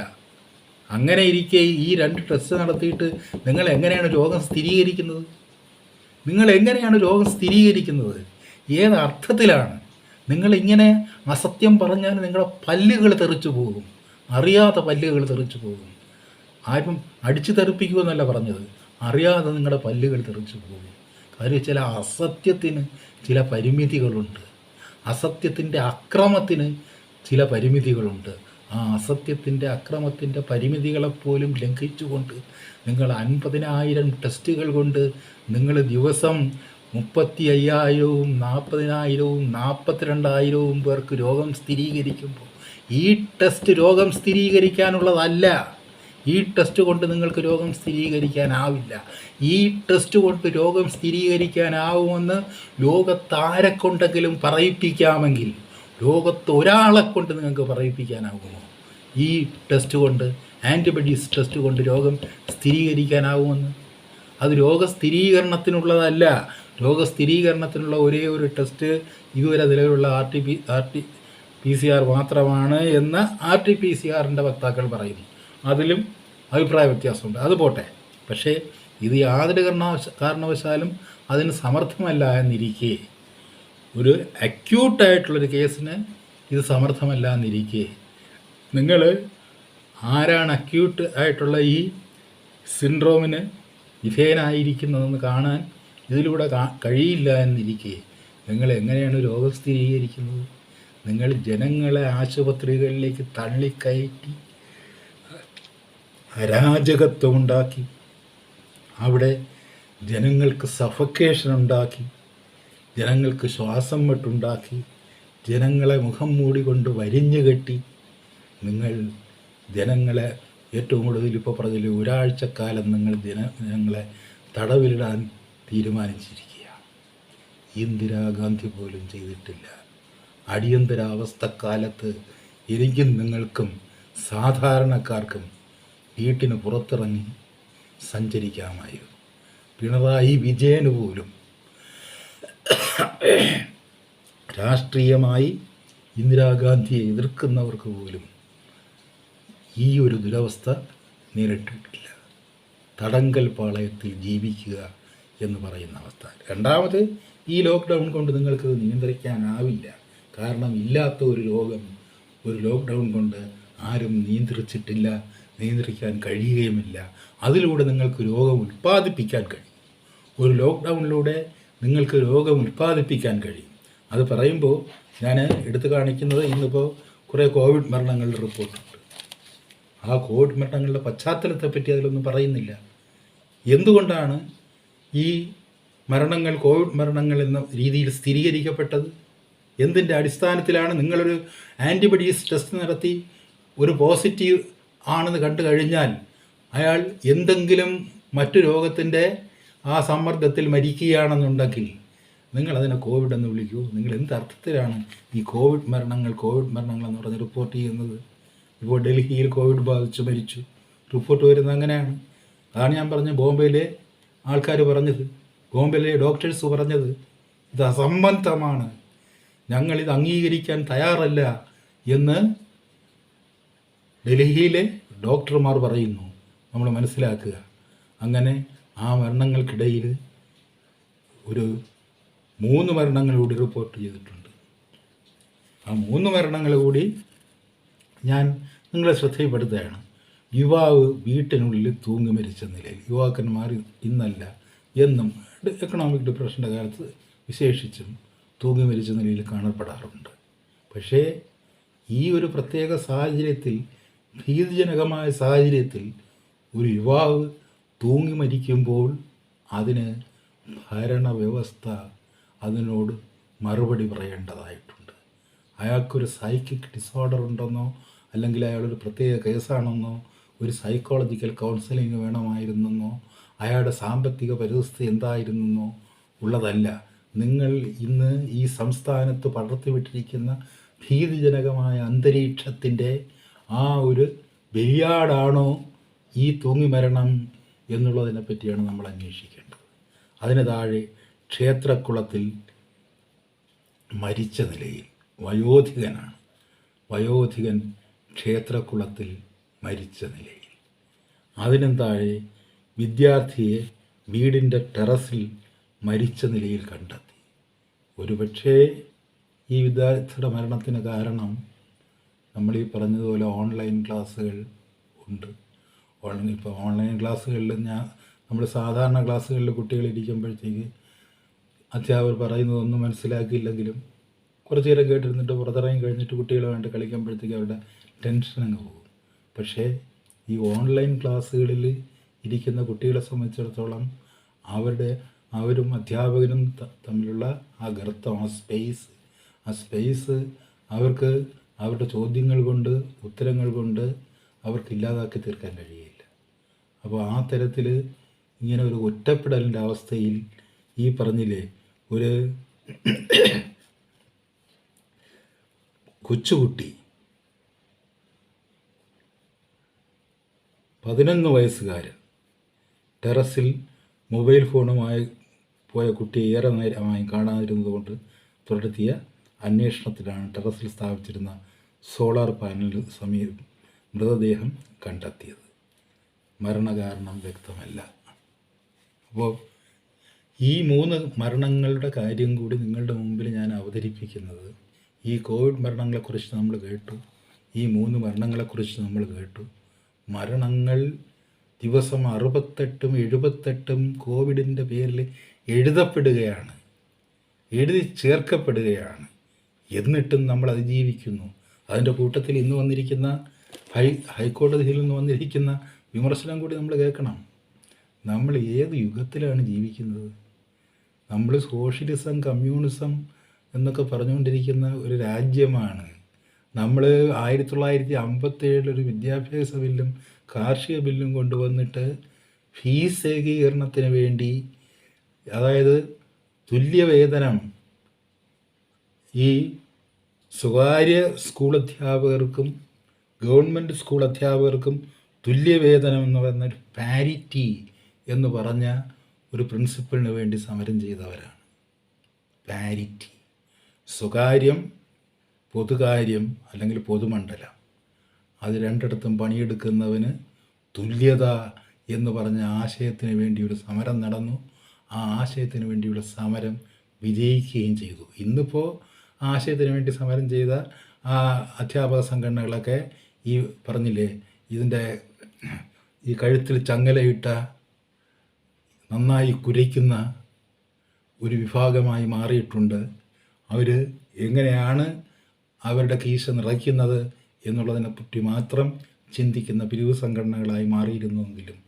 അങ്ങനെ ഇരിക്കെ ഈ രണ്ട് ടെസ്റ്റ് നടത്തിയിട്ട് നിങ്ങൾ എങ്ങനെയാണ് രോഗം സ്ഥിരീകരിക്കുന്നത്? നിങ്ങൾ എങ്ങനെയാണ് രോഗം സ്ഥിരീകരിക്കുന്നത്? ഏത് അർത്ഥത്തിലാണ്? നിങ്ങളിങ്ങനെ അസത്യം പറഞ്ഞാൽ നിങ്ങളുടെ പല്ലുകൾ തെറിച്ചു പോകും, അറിയാതെ പല്ലുകൾ തെറിച്ചു പോകും. ആരും അടിച്ചു തെറിപ്പിക്കുമെന്നല്ല പറഞ്ഞത്, അറിയാതെ നിങ്ങളുടെ പല്ലുകൾ തെറിച്ചു പോകും. കാര്യം ചില അസത്യത്തിന് ചില പരിമിതികളുണ്ട്, അസത്യത്തിൻ്റെ അക്രമത്തിന് ചില പരിമിതികളുണ്ട്. ആ അസത്യത്തിൻ്റെ അക്രമത്തിൻ്റെ പരിമിതികളെപ്പോലും ലംഘിച്ചുകൊണ്ട് നിങ്ങൾ 50,000 ടെസ്റ്റുകൾ കൊണ്ട് നിങ്ങൾ ദിവസം 35,000-വും 40,000-വും 42,000-വും പേർക്ക് രോഗം സ്ഥിരീകരിക്കുമ്പോൾ ഈ ടെസ്റ്റ് രോഗം സ്ഥിരീകരിക്കാനുള്ളതല്ല. ഈ ടെസ്റ്റ് കൊണ്ട് നിങ്ങൾക്ക് രോഗം സ്ഥിരീകരിക്കാനാവില്ല. ഈ ടെസ്റ്റ് കൊണ്ട് രോഗം സ്ഥിരീകരിക്കാനാവുമെന്ന് ലോകത്താരെക്കൊണ്ടെങ്കിലും പറയിപ്പിക്കാമെങ്കിൽ ലോകത്ത് ഒരാളെ കൊണ്ട് നിങ്ങൾക്ക് പറയിപ്പിക്കാനാകുമോ? ഈ ടെസ്റ്റ് കൊണ്ട്, ആൻറ്റിബഡീസ് ടെസ്റ്റ് കൊണ്ട് രോഗം സ്ഥിരീകരിക്കാനാവുമെന്ന്? അത് രോഗസ്ഥിരീകരണത്തിനുള്ളതല്ല. രോഗസ്ഥിരീകരണത്തിനുള്ള ഒരേ ഒരു ടെസ്റ്റ് ഇതുവരെ നിലവിലുള്ള RT-PCR മാത്രമാണ് എന്ന് RT-PCRൻ്റെ വക്താക്കൾ പറയുന്നു. അതിലും അഭിപ്രായ വ്യത്യാസമുണ്ട്, അത് പോട്ടെ. പക്ഷേ ഇത് യാതൊരു കാരണവശാലും അതിന് സമർത്ഥമല്ല എന്നിരിക്കെ, ഒരു അക്യൂട്ടായിട്ടുള്ളൊരു കേസിന് ഇത് സമർത്ഥമല്ല എന്നിരിക്കെ, നിങ്ങൾ ആരാണ് അക്യൂട്ട് ആയിട്ടുള്ള ഈ സിൻഡ്രോമിന് വിധേയനായിരിക്കുന്നതെന്ന് കാണാൻ ഇതിലൂടെ കഴിയില്ല എന്നിരിക്കെ നിങ്ങൾ എങ്ങനെയാണ് രോഗം സ്ഥിരീകരിക്കുന്നത്? നിങ്ങൾ ജനങ്ങളെ ആശുപത്രികളിലേക്ക് തള്ളിക്കയറ്റി അരാജകത്വമുണ്ടാക്കി, അവിടെ ജനങ്ങൾക്ക് സഫക്കേഷൻ ഉണ്ടാക്കി, ജനങ്ങൾക്ക് ശ്വാസം മുട്ടുണ്ടാക്കി, ജനങ്ങളെ മുഖം മൂടിക്കൊണ്ട് വരിഞ്ഞു കെട്ടി നിങ്ങൾ ജനങ്ങളെ ഏറ്റവും കൂടുതൽ ഇപ്പോൾ പറഞ്ഞില്ല, ഒരാഴ്ചക്കാലം നിങ്ങൾ ജനങ്ങളെ തടവിലിടാൻ തീരുമാനിച്ചിരിക്കുകയാണ്. ഇന്ദിരാഗാന്ധി പോലും ചെയ്തിട്ടില്ല. അടിയന്തരാവസ്ഥക്കാലത്ത് എനിക്കും നിങ്ങൾക്കും സാധാരണക്കാർക്കും വീട്ടിന് പുറത്തിറങ്ങി സഞ്ചരിക്കാമായിരുന്നു. പിണറായി വിജയന് പോലും രാഷ്ട്രീയമായി ഇന്ദിരാഗാന്ധിയെ എതിർക്കുന്നവർക്ക് പോലും ഈ ഒരു ദുരവസ്ഥ നേരിട്ടിട്ടില്ല. തടങ്കൽ പാളയത്തിൽ ജീവിക്കുക എന്ന് പറയുന്ന അവസ്ഥ. രണ്ടാമത്, ഈ ലോക്ക്ഡൗൺ കൊണ്ട് നിങ്ങൾക്കത് നിയന്ത്രിക്കാനാവില്ല. കാരണം ഇല്ലാത്ത ഒരു രോഗം ഒരു ലോക്ക്ഡൗൺ കൊണ്ട് ആരും നിയന്ത്രിച്ചിട്ടില്ല, നിയന്ത്രിക്കാൻ കഴിയുകയുമില്ല. അതിലൂടെ നിങ്ങൾക്ക് രോഗം ഉൽപ്പാദിപ്പിക്കാൻ കഴിയും. ഒരു ലോക്ക്ഡൗണിലൂടെ നിങ്ങൾക്ക് രോഗം ഉൽപ്പാദിപ്പിക്കാൻ കഴിയും. അത് പറയുമ്പോൾ ഞാൻ എടുത്തു കാണിക്കുന്നത്, ഇന്നിപ്പോൾ കുറേ കോവിഡ് മരണങ്ങളുടെ റിപ്പോർട്ടുണ്ട്. ആ കോവിഡ് മരണങ്ങളുടെ പശ്ചാത്തലത്തെപ്പറ്റി അതിലൊന്നും പറയുന്നില്ല. എന്തുകൊണ്ടാണ് ഈ മരണങ്ങൾ കോവിഡ് മരണങ്ങൾ എന്ന രീതിയിൽ സ്ഥിരീകരിക്കപ്പെട്ടത്? എന്തിൻ്റെ അടിസ്ഥാനത്തിലാണ്? നിങ്ങളൊരു ആൻറ്റിബഡീസ് ടെസ്റ്റ് നടത്തി ഒരു പോസിറ്റീവ് ആണെന്ന് കണ്ടു കഴിഞ്ഞാൽ അയാൾ എന്തെങ്കിലും മറ്റു രോഗത്തിൻ്റെ ആ സമ്മർദ്ദത്തിൽ മരിക്കുകയാണെന്നുണ്ടെങ്കിൽ നിങ്ങളതിനെ കോവിഡ് എന്ന് വിളിക്കൂ? നിങ്ങൾ എന്തർത്ഥത്തിലാണ് ഈ കോവിഡ് മരണങ്ങൾ എന്ന് പറഞ്ഞ് റിപ്പോർട്ട് ചെയ്യുന്നത്? ഇപ്പോൾ ഡൽഹിയിൽ കോവിഡ് ബാധിച്ച് മരിച്ചു റിപ്പോർട്ട് വരുന്നത് അങ്ങനെയാണ്. അതാണ് ഞാൻ പറഞ്ഞ ബോംബെയിലെ ആൾക്കാർ പറഞ്ഞത്, ബോംബെയിലെ ഡോക്ടേഴ്സ് പറഞ്ഞത് ഇത് അസംബന്ധമാണ്, ഞങ്ങളിത് അംഗീകരിക്കാൻ തയ്യാറല്ല എന്ന് ഡൽഹിയിലെ ഡോക്ടർമാർ പറയുന്നു. നമ്മൾ മനസ്സിലാക്കുക. അങ്ങനെ ആ മരണങ്ങൾക്കിടയിൽ ഒരു 3 മരണങ്ങൾ കൂടി റിപ്പോർട്ട് ചെയ്തിട്ടുണ്ട്. ആ 3 മരണങ്ങൾ കൂടി ഞാൻ നിങ്ങളെ ശ്രദ്ധയിൽപ്പെടുത്തുകയാണ്. യുവാവ് വീട്ടിനുള്ളിൽ തൂങ്ങി മരിച്ച നിലയിൽ, യുവാക്കന്മാർ ഇന്നല്ല എന്നും എക്കണോമിക് ഡിപ്രഷൻ്റെ കാലത്ത് വിശേഷിച്ചും തൂങ്ങി മരിച്ച നിലയിൽ കാണപ്പെടാറുണ്ട്. പക്ഷേ ഈ ഒരു പ്രത്യേക സാഹചര്യത്തിൽ, ഭീതിജനകമായ സാഹചര്യത്തിൽ ഒരു യുവാവ് തൂങ്ങി മരിക്കുമ്പോൾ അതിന് ഭരണവ്യവസ്ഥ അതിനോട് മറുപടി പറയേണ്ടതായിട്ടുണ്ട്. അയാൾക്കൊരു സൈക്കിക് ഡിസോർഡർ ഉണ്ടെന്നോ അല്ലെങ്കിൽ അയാളൊരു പ്രത്യേക കേസാണെന്നോ ഒരു സൈക്കോളജിക്കൽ കൗൺസിലിംഗ് വേണമായിരുന്നെന്നോ അയാളുടെ സാമ്പത്തിക പരിസ്ഥിതി എന്തായിരുന്നെന്നോ ഉള്ളതല്ല. നിങ്ങൾ ഇന്ന് ഈ സംസ്ഥാനത്ത് പടർത്തിവിട്ടിരിക്കുന്ന ഭീതിജനകമായ അന്തരീക്ഷത്തിൻ്റെ ആ ഒരു ബലിയാടാണോ ഈ തൂങ്ങിമരണം എന്നുള്ളതിനെ പറ്റിയാണ് നമ്മൾ അന്വേഷിക്കേണ്ടത്. അതിന് താഴെ ക്ഷേത്രക്കുളത്തിൽ മരിച്ച നിലയിൽ, വയോധികനാണ്, വയോധികൻ ക്ഷേത്രക്കുളത്തിൽ മരിച്ച നിലയിൽ. അതിനും താഴെ വിദ്യാർത്ഥിയെ വീടിൻ്റെ ടെറസിൽ മരിച്ച നിലയിൽ കണ്ടെത്തി. ഒരുപക്ഷേ ഈ വിദ്യാർത്ഥിയുടെ മരണത്തിന് കാരണം നമ്മൾ ഈ പറഞ്ഞതുപോലെ ഓൺലൈൻ ക്ലാസ്സുകൾ ഉണ്ട്. ഇപ്പോൾ ഓൺലൈൻ ക്ലാസ്സുകളിൽ നമ്മൾ സാധാരണ ക്ലാസ്സുകളിൽ കുട്ടികളിരിക്കുമ്പോഴത്തേക്ക് അധ്യാപകർ പറയുന്നതൊന്നും മനസ്സിലാക്കിയില്ലെങ്കിലും കുറച്ച് നേരം കേട്ടിരുന്നിട്ട് പുറത്തിറങ്ങി കഴിഞ്ഞിട്ട് കുട്ടികളുമായിട്ട് കളിക്കുമ്പോഴത്തേക്ക് അവരുടെ ടെൻഷൻ അങ്ങ് പോകും. പക്ഷേ ഈ ഓൺലൈൻ ക്ലാസ്സുകളിൽ ഇരിക്കുന്ന കുട്ടികളെ സംബന്ധിച്ചിടത്തോളം അവരും അധ്യാപകരും തമ്മിലുള്ള ആ ഗർത്തം, ആ സ്പേസ് അവർക്ക് അവരുടെ ചോദ്യങ്ങൾ കൊണ്ട്, ഉത്തരങ്ങൾ കൊണ്ട് അവർക്ക് ഇല്ലാതാക്കി തീർക്കാൻ കഴിയില്ല. അപ്പോൾ ആ തരത്തിൽ ഇങ്ങനെ ഒരു ഒറ്റപ്പെടലിൻ്റെ അവസ്ഥയിൽ ഈ പറഞ്ഞില്ലേ, ഒരു കൊച്ചുകുട്ടി 11 വയസ്സുകാരൻ ടെറസിൽ മൊബൈൽ ഫോണുമായി പോയ കുട്ടിയെ ഏറെ നേരമായി കാണാതിരുന്നത് കൊണ്ട് തുടർത്തിയ അന്വേഷണത്തിലാണ് ടെറസിൽ സ്ഥാപിച്ചിരുന്ന സോളാർ പാനലിന് സമീപം മൃതദേഹം കണ്ടെത്തിയത്. മരണകാരണം വ്യക്തമല്ല. അപ്പോൾ ഈ 3 മരണങ്ങളുടെ കാര്യം കൂടി നിങ്ങളുടെ മുമ്പിൽ ഞാൻ അവതരിപ്പിക്കുന്നത്, ഈ കോവിഡ് മരണങ്ങളെക്കുറിച്ച് നമ്മൾ കേട്ടു, ഈ 3 മരണങ്ങളെക്കുറിച്ച് നമ്മൾ കേട്ടു. മരണങ്ങൾ ദിവസം 68ഉം 78ഉം കോവിഡിൻ്റെ പേരിൽ എഴുതപ്പെടുകയാണ്, എഴുതി ചേർക്കപ്പെടുകയാണ്. എന്നിട്ടും നമ്മൾ അതിജീവിക്കുന്നു. അതിൻ്റെ കൂട്ടത്തിൽ ഇന്ന് വന്നിരിക്കുന്ന ഹൈക്കോടതിയിൽ നിന്ന് വന്നിരിക്കുന്ന വിമർശനം കൂടി നമ്മൾ കേൾക്കണം. നമ്മൾ ഏത് യുഗത്തിലാണ് ജീവിക്കുന്നത്? നമ്മൾ സോഷ്യലിസം, കമ്മ്യൂണിസം എന്നൊക്കെ പറഞ്ഞുകൊണ്ടിരിക്കുന്ന ഒരു രാജ്യമാണ്. നമ്മൾ 1957 ഒരു വിദ്യാഭ്യാസ ബില്ലും കാർഷിക ബില്ലും കൊണ്ടുവന്നിട്ട് ഫീസ് ഏകീകരണത്തിന് വേണ്ടി, അതായത് തുല്യവേതനം ഈ സ്വകാര്യ സ്കൂൾ അധ്യാപകർക്കും ഗവൺമെൻറ് സ്കൂൾ അധ്യാപകർക്കും തുല്യവേതനം എന്ന് പറയുന്ന പാരിറ്റി എന്ന് പറഞ്ഞ ഒരു പ്രിൻസിപ്പിളിന് വേണ്ടി സമരം ചെയ്തവരാണ്. പാരിറ്റി, സ്വകാര്യം, പൊതുകാര്യം അല്ലെങ്കിൽ പൊതുമണ്ഡലം, അത് രണ്ടിടത്തും പണിയെടുക്കുന്നവന് തുല്യത എന്ന് പറഞ്ഞ ആശയത്തിന് വേണ്ടി ഒരു സമരം നടന്നു. ആ ആശയത്തിന് വേണ്ടിയുള്ള സമരം വിജയിക്കുകയും ചെയ്തു. ഇന്നിപ്പോൾ ആശയത്തിന് വേണ്ടി സമരം ചെയ്ത ആ അധ്യാപക സംഘടനകളൊക്കെ ഈ പറഞ്ഞില്ലേ, ഇതിൻ്റെ ഈ കഴുത്തിൽ ചങ്ങലയിട്ട നന്നായി കുരയ്ക്കുന്ന ഒരു വിഭാഗമായി മാറിയിട്ടുണ്ട്. അവർ എങ്ങനെയാണ് അവരുടെ കീശ നിറയ്ക്കുന്നത് എന്നുള്ളതിനെപ്പറ്റി മാത്രം ചിന്തിക്കുന്ന പിരിവ് സംഘടനകളായി മാറിയിരുന്നുവെങ്കിലും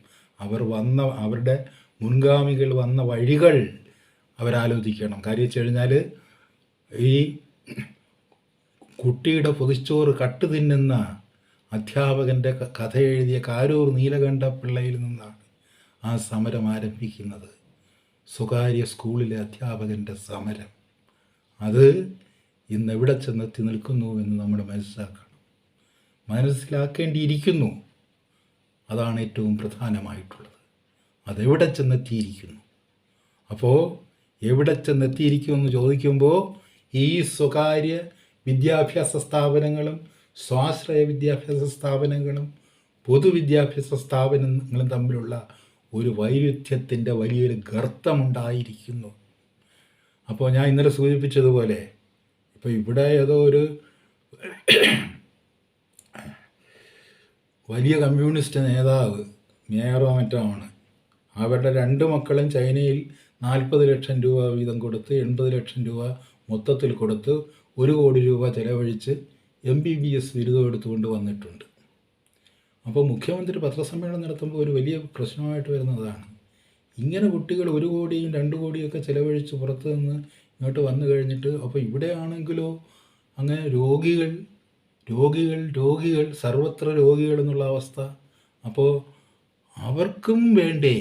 അവരുടെ മുൻഗാമികൾ വന്ന വഴികൾ അവരാലോചിക്കണം. കാര്യം വെച്ച് കഴിഞ്ഞാൽ ഈ കുട്ടിയുടെ പൊതിച്ചോറ് കട്ട് തിന്നുന്ന അധ്യാപകൻ്റെ കഥ എഴുതിയ കാരൂർ നീലകണ്ഠപിള്ളയിൽ നിന്നാണ് ആ സമരം ആരംഭിക്കുന്നത്. സ്വകാര്യ സ്കൂളിലെ അധ്യാപകൻ്റെ സമരം. അത് ഇന്ന് എവിടെ ചെന്നെത്തി നിൽക്കുന്നു എന്ന് നമ്മൾ മനസ്സിലാക്കേണ്ടിയിരിക്കുന്നു. അതാണ് ഏറ്റവും പ്രധാനമായിട്ടുള്ളത്. അതെവിടെ ചെന്നെത്തിയിരിക്കുന്നു? അപ്പോൾ എവിടെ ചെന്നെത്തിയിരിക്കുമെന്ന് ചോദിക്കുമ്പോൾ ഈ സ്വകാര്യ വിദ്യാഭ്യാസ സ്ഥാപനങ്ങളും സ്വാശ്രയ വിദ്യാഭ്യാസ സ്ഥാപനങ്ങളും പൊതുവിദ്യാഭ്യാസ സ്ഥാപനങ്ങളും തമ്മിലുള്ള ഒരു വൈരുദ്ധ്യത്തിൻ്റെ വലിയൊരു ഗർത്തമുണ്ടായിരിക്കുന്നു. അപ്പോൾ ഞാൻ ഇന്നലെ സൂചിപ്പിച്ചതുപോലെ ഇപ്പോൾ ഇവിടെ ഏതോ ഒരു വലിയ കമ്മ്യൂണിസ്റ്റ് നേതാവ് മേയറോ മറ്റോ ആണ്. അവരുടെ 2 മക്കളും ചൈനയിൽ 40 ലക്ഷം രൂപ വീതം കൊടുത്ത് 80 ലക്ഷം രൂപ മൊത്തത്തിൽ കൊടുത്ത് 1 കോടി രൂപ ചെലവഴിച്ച് MBBS ബിരുദം എടുത്തുകൊണ്ട് വന്നിട്ടുണ്ട്. അപ്പോൾ മുഖ്യമന്ത്രി പത്രസമ്മേളനം നടത്തുമ്പോൾ ഒരു വലിയ പ്രശ്നമായിട്ട് വരുന്നതാണ്. ഇങ്ങനെ കുട്ടികൾ 1 കോടിയും 2 കോടിയൊക്കെ ചിലവഴിച്ച് പുറത്ത് നിന്ന് ഇങ്ങോട്ട് വന്നു കഴിഞ്ഞിട്ട് അപ്പോൾ ഇവിടെയാണെങ്കിലോ അങ്ങനെ രോഗികൾ സർവത്ര രോഗികൾ എന്നുള്ള അവസ്ഥ. അപ്പോൾ അവർക്കും വേണ്ടേ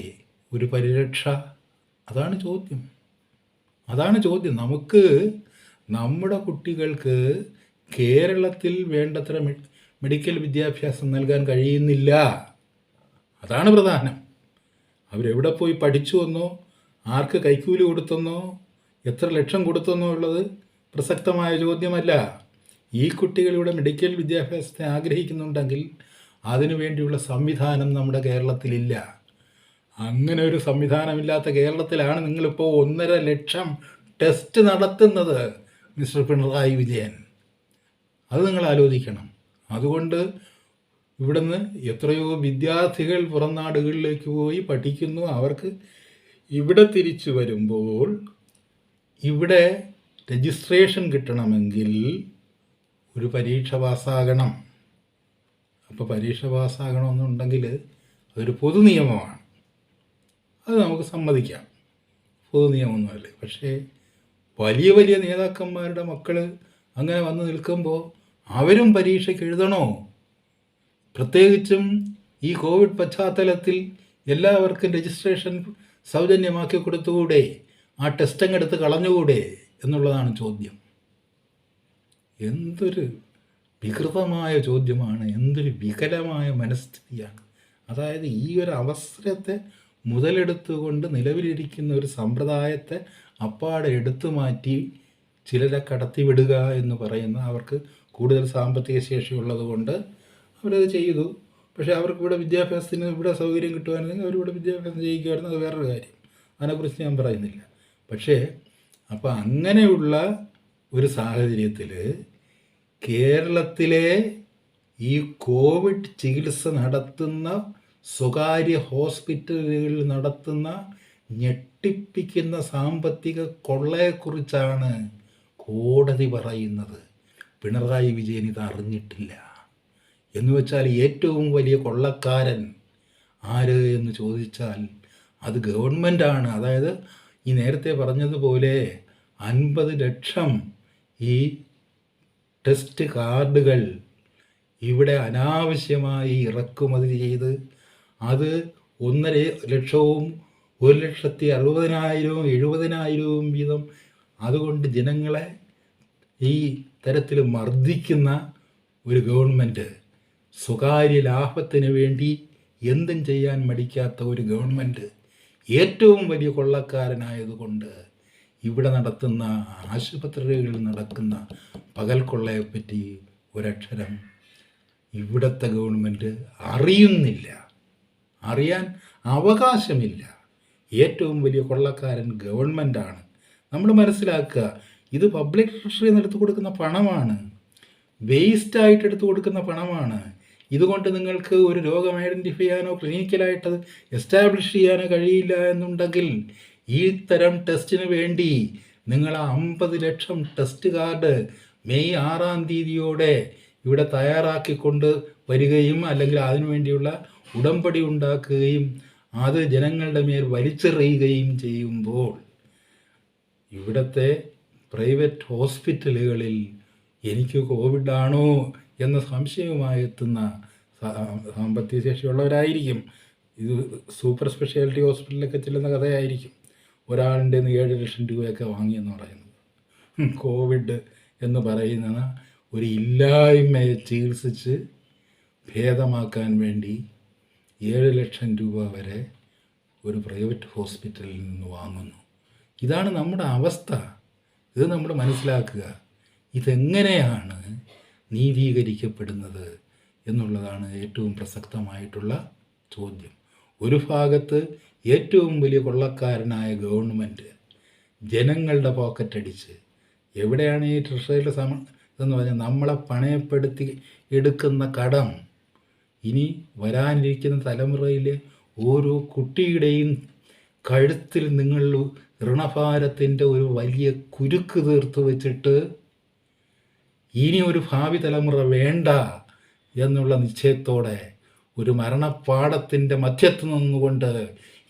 ഒരു പരിരക്ഷ? അതാണ് ചോദ്യം. നമുക്ക് നമ്മുടെ കുട്ടികൾക്ക് കേരളത്തിൽ വേണ്ടത്ര മെഡിക്കൽ വിദ്യാഭ്യാസം നൽകാൻ കഴിയുന്നില്ല. അതാണ് പ്രധാനം. അവരെവിടെ പോയി പഠിച്ചുവെന്നോ, ആർക്ക് കൈക്കൂലി കൊടുത്തെന്നോ, എത്ര ലക്ഷം കൊടുത്തെന്നോ ഉള്ളത് പ്രസക്തമായ ചോദ്യമല്ല. ഈ കുട്ടികളിവിടെ മെഡിക്കൽ വിദ്യാഭ്യാസത്തെ ആഗ്രഹിക്കുന്നുണ്ടെങ്കിൽ അതിനു വേണ്ടിയുള്ള സംവിധാനം നമ്മുടെ കേരളത്തിലില്ല. അങ്ങനെ ഒരു സംവിധാനമില്ലാത്ത കേരളത്തിലാണ് നിങ്ങളിപ്പോൾ 1.5 ലക്ഷം ടെസ്റ്റ് നടത്തുന്നത് മിസ്റ്റർ പിണറായി വിജയൻ. അത് നിങ്ങൾ ആലോചിക്കണം. അതുകൊണ്ട് ഇവിടുന്ന് എത്രയോ വിദ്യാർത്ഥികൾ പുറം നാടുകളിലേക്ക് പോയി പഠിക്കുന്നു. അവർക്ക് ഇവിടെ തിരിച്ചു വരുമ്പോൾ ഇവിടെ രജിസ്ട്രേഷൻ കിട്ടണമെങ്കിൽ ഒരു പരീക്ഷ പാസ്സാകണം. അപ്പോൾ പരീക്ഷ പാസ്സാകണമെന്നുണ്ടെങ്കിൽ അതൊരു പൊതു നിയമമാണ്. അത് നമുക്ക് സമ്മതിക്കാം, പൊതു നിയമമൊന്നുമല്ല. പക്ഷേ വലിയ നേതാക്കന്മാരുടെ മക്കൾ അങ്ങനെ വന്ന് നിൽക്കുമ്പോൾ അവരും പരീക്ഷയ്ക്ക് എഴുതണോ? പ്രത്യേകിച്ചും ഈ കോവിഡ് പശ്ചാത്തലത്തിൽ എല്ലാവർക്കും രജിസ്ട്രേഷൻ സൗജന്യമാക്കി കൊടുത്തുകൂടെ? ആ ടെസ്റ്റ് എടുത്ത് കളഞ്ഞുകൂടെ എന്നുള്ളതാണ് ചോദ്യം. എന്തൊരു വികൃതമായ ചോദ്യമാണ്, എന്തൊരു വികലമായ മനസ്ഥിതിയാണ്. അതായത് ഈ ഒരു അവസരത്തെ മുതലെടുത്തുകൊണ്ട് നിലവിലിരിക്കുന്ന ഒരു സമ്പ്രദായത്തെ അപ്പാടെ എടുത്തു മാറ്റി ചിലരെ കടത്തിവിടുക എന്ന് പറയുന്ന, അവർക്ക് കൂടുതൽ സാമ്പത്തിക ശേഷിയുള്ളത് കൊണ്ട് അവരത് ചെയ്തു. പക്ഷേ അവർക്ക് ഇവിടെ വിദ്യാഭ്യാസത്തിന് ഇവിടെ സൗകര്യം കിട്ടുവാണെങ്കിൽ അവരിവിടെ വിദ്യാഭ്യാസം ചെയ്യിക്കുമായിരുന്നു. അത് വേറൊരു കാര്യം, അതിനെക്കുറിച്ച് ഞാൻ പറയുന്നില്ല. പക്ഷേ അപ്പോൾ അങ്ങനെയുള്ള ഒരു സാഹചര്യത്തിൽ കേരളത്തിലെ ഈ കോവിഡ് ചികിത്സ നടത്തുന്ന സ്വകാര്യ ഹോസ്പിറ്റലുകളിൽ നടത്തുന്ന ഞെട്ടിപ്പിക്കുന്ന സാമ്പത്തിക കൊള്ളയെക്കുറിച്ചാണ് കോടതി പറയുന്നത്. പിണറായി വിജയൻ ഇത് അറിഞ്ഞിട്ടില്ല എന്ന് വെച്ചാൽ ഏറ്റവും വലിയ കൊള്ളക്കാരൻ ആര് എന്ന് ചോദിച്ചാൽ അത് ഗവൺമെൻറ്റാണ്. അതായത് ഈ നേരത്തെ പറഞ്ഞതുപോലെ 50 ലക്ഷം ഈ ടെസ്റ്റ് കാർഡുകൾ ഇവിടെ അനാവശ്യമായി ഇറക്കുമതി ചെയ്ത് അത് 1.5 ലക്ഷവും 1,60,60,000 70,000 വീതം അതുകൊണ്ട് ജനങ്ങളെ ഈ തരത്തിൽ മർദ്ദിക്കുന്ന ഒരു ഗവൺമെൻറ്, സ്വകാര്യ ലാഭത്തിന് വേണ്ടി എന്തും ചെയ്യാൻ മടിക്കാത്ത ഒരു ഗവൺമെൻറ്, ഏറ്റവും വലിയ കൊള്ളക്കാരനായതുകൊണ്ട് ഇവിടെ നടത്തുന്ന ആശുപത്രികളിൽ നടക്കുന്ന പകൽ കൊള്ളയെപ്പറ്റി ഒരക്ഷരം ഇവിടുത്തെ ഗവൺമെൻറ് അറിയുന്നില്ല, അറിയാൻ അവകാശമില്ല. ഏറ്റവും വലിയ കൊള്ളക്കാരൻ ഗവൺമെൻറ്റാണ്. നമ്മൾ മനസ്സിലാക്കുക, ഇത് പബ്ലിക് ട്രഷറിയിൽ നിന്ന് എടുത്തു കൊടുക്കുന്ന പണമാണ്, വേസ്റ്റായിട്ട് എടുത്തു കൊടുക്കുന്ന പണമാണ്. ഇതുകൊണ്ട് നിങ്ങൾക്ക് ഒരു രോഗം ഐഡൻറ്റിഫൈ ചെയ്യാനോ ക്ലിനിക്കലായിട്ട് എസ്റ്റാബ്ലിഷ് ചെയ്യാനോ കഴിയില്ല എന്നുണ്ടെങ്കിൽ ഈ തരം ടെസ്റ്റിന് വേണ്ടി നിങ്ങൾ 50 ലക്ഷം ടെസ്റ്റ് കാർഡ് മെയ് 6-ാം തീയതിയോടെ ഇവിടെ തയ്യാറാക്കിക്കൊണ്ട് വരികയും അല്ലെങ്കിൽ അതിനുവേണ്ടിയുള്ള ഉടമ്പടി ഉണ്ടാക്കുകയും അത് ജനങ്ങളുടെ മേൽ വലിച്ചെറിയുകയും ചെയ്യുമ്പോൾ ഇവിടുത്തെ പ്രൈവറ്റ് ഹോസ്പിറ്റലുകളിൽ എനിക്ക് കോവിഡാണോ എന്ന സംശയവുമായി എത്തുന്ന സാമ്പത്തിക ശേഷിയുള്ളവരായിരിക്കും. ഇത് സൂപ്പർ സ്പെഷ്യാലിറ്റി ഹോസ്പിറ്റലിലൊക്കെ ചെല്ലുന്ന കഥയായിരിക്കും. ഒരാളുടെ 7 ലക്ഷം രൂപയൊക്കെ വാങ്ങിയെന്ന് പറയുന്നത്. കോവിഡ് എന്ന് പറയുന്ന ഒരു ഇല്ലായ്മയെ ചികിത്സിച്ച് ഭേദമാക്കാൻ വേണ്ടി 7 ലക്ഷം രൂപ വരെ ഒരു പ്രൈവറ്റ് ഹോസ്പിറ്റലിൽ നിന്ന് വാങ്ങുന്നു. ഇതാണ് നമ്മുടെ അവസ്ഥ. ഇത് നമ്മൾ മനസ്സിലാക്കുക. ഇതെങ്ങനെയാണ് നീതീകരിക്കപ്പെടുന്നത് എന്നുള്ളതാണ് ഏറ്റവും പ്രസക്തമായിട്ടുള്ള ചോദ്യം. ഒരു ഭാഗത്ത് ഏറ്റവും വലിയ കൊള്ളക്കാരനായ ഗവൺമെൻറ് ജനങ്ങളുടെ പോക്കറ്റടിച്ച്, എവിടെയാണ് ഈ ട്രഷറിയുടെ ഇതെന്ന് പറഞ്ഞാൽ നമ്മളെ പണയപ്പെടുത്തി എടുക്കുന്ന കടം ഇനി വരാനിരിക്കുന്ന തലമുറയിലെ ഓരോ കുട്ടിയുടെയും കഴുത്തിൽ നിങ്ങൾ ഋണഭാരത്തിൻ്റെ ഒരു വലിയ കുരുക്ക് തീർത്ത് വെച്ചിട്ട് ഇനി ഒരു ഭാവി തലമുറ വേണ്ട എന്നുള്ള നിശ്ചയത്തോടെ ഒരു മരണപ്പാടത്തിൻ്റെ മധ്യത്ത് നിന്നുകൊണ്ട്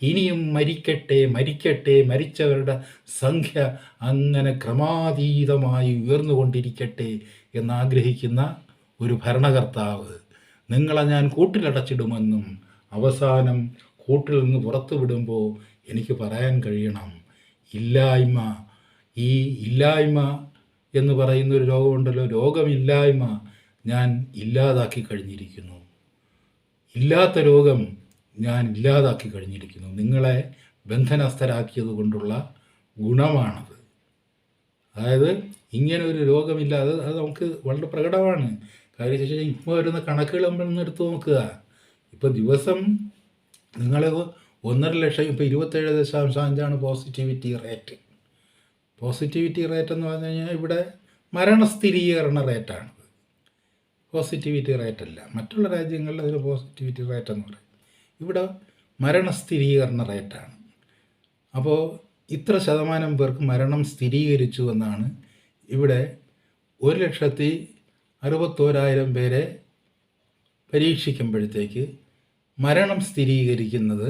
ഇനിയും മരിക്കട്ടെ മരിക്കട്ടെ, മരിച്ചവരുടെ സംഖ്യ അങ്ങനെ ക്രമാതീതമായി ഉയർന്നുകൊണ്ടിരിക്കട്ടെ എന്നാഗ്രഹിക്കുന്ന ഒരു ഭരണകർത്താവ് നിങ്ങളെ ഞാൻ കൂട്ടിലടച്ചിടുമെന്നും അവസാനം കൂട്ടിൽ നിന്ന് പുറത്തു വിടുമ്പോൾ എനിക്ക് പറയാൻ കഴിയണം, ഇല്ലായ്മ, ഈ ഇല്ലായ്മ എന്ന് പറയുന്നൊരു രോഗമുണ്ടല്ലോ, രോഗമില്ലായ്മ ഞാൻ ഇല്ലാതാക്കി കഴിഞ്ഞിരിക്കുന്നു, ഇല്ലാത്ത രോഗം ഞാൻ ഇല്ലാതാക്കി കഴിഞ്ഞിരിക്കുന്നു. നിങ്ങളെ ബന്ധനസ്ഥരാക്കിയത് കൊണ്ടുള്ള ഗുണമാണത്. അതായത് ഇങ്ങനെ ഒരു രോഗമില്ല, അത് നമുക്ക് വളരെ പ്രകടമാണ്. കാര്യം വെച്ചാൽ ഇപ്പോൾ വരുന്ന കണക്കുകൾ നമ്മളൊന്ന് എടുത്ത് നോക്കുക. ഇപ്പോൾ ദിവസം നിങ്ങൾ 1.5 ലക്ഷം, ഇപ്പോൾ 27.5 പോസിറ്റിവിറ്റി റേറ്റ്. പോസിറ്റിവിറ്റി റേറ്റ് എന്ന് പറഞ്ഞു കഴിഞ്ഞാൽ ഇവിടെ മരണസ്ഥിരീകരണ റേറ്റാണ്, പോസിറ്റിവിറ്റി റേറ്റല്ല. മറ്റുള്ള രാജ്യങ്ങളിൽ അതിന് പോസിറ്റിവിറ്റി റേറ്റ് എന്ന് പറയും, ഇവിടെ മരണസ്ഥിരീകരണ റേറ്റാണ്. അപ്പോൾ ഇത്ര ശതമാനം പേർക്ക് മരണം സ്ഥിരീകരിച്ചു എന്നാണ് ഇവിടെ 1,61,000 പേരെ പരീക്ഷിക്കുമ്പോഴത്തേക്ക് മരണം സ്ഥിരീകരിക്കുന്നത്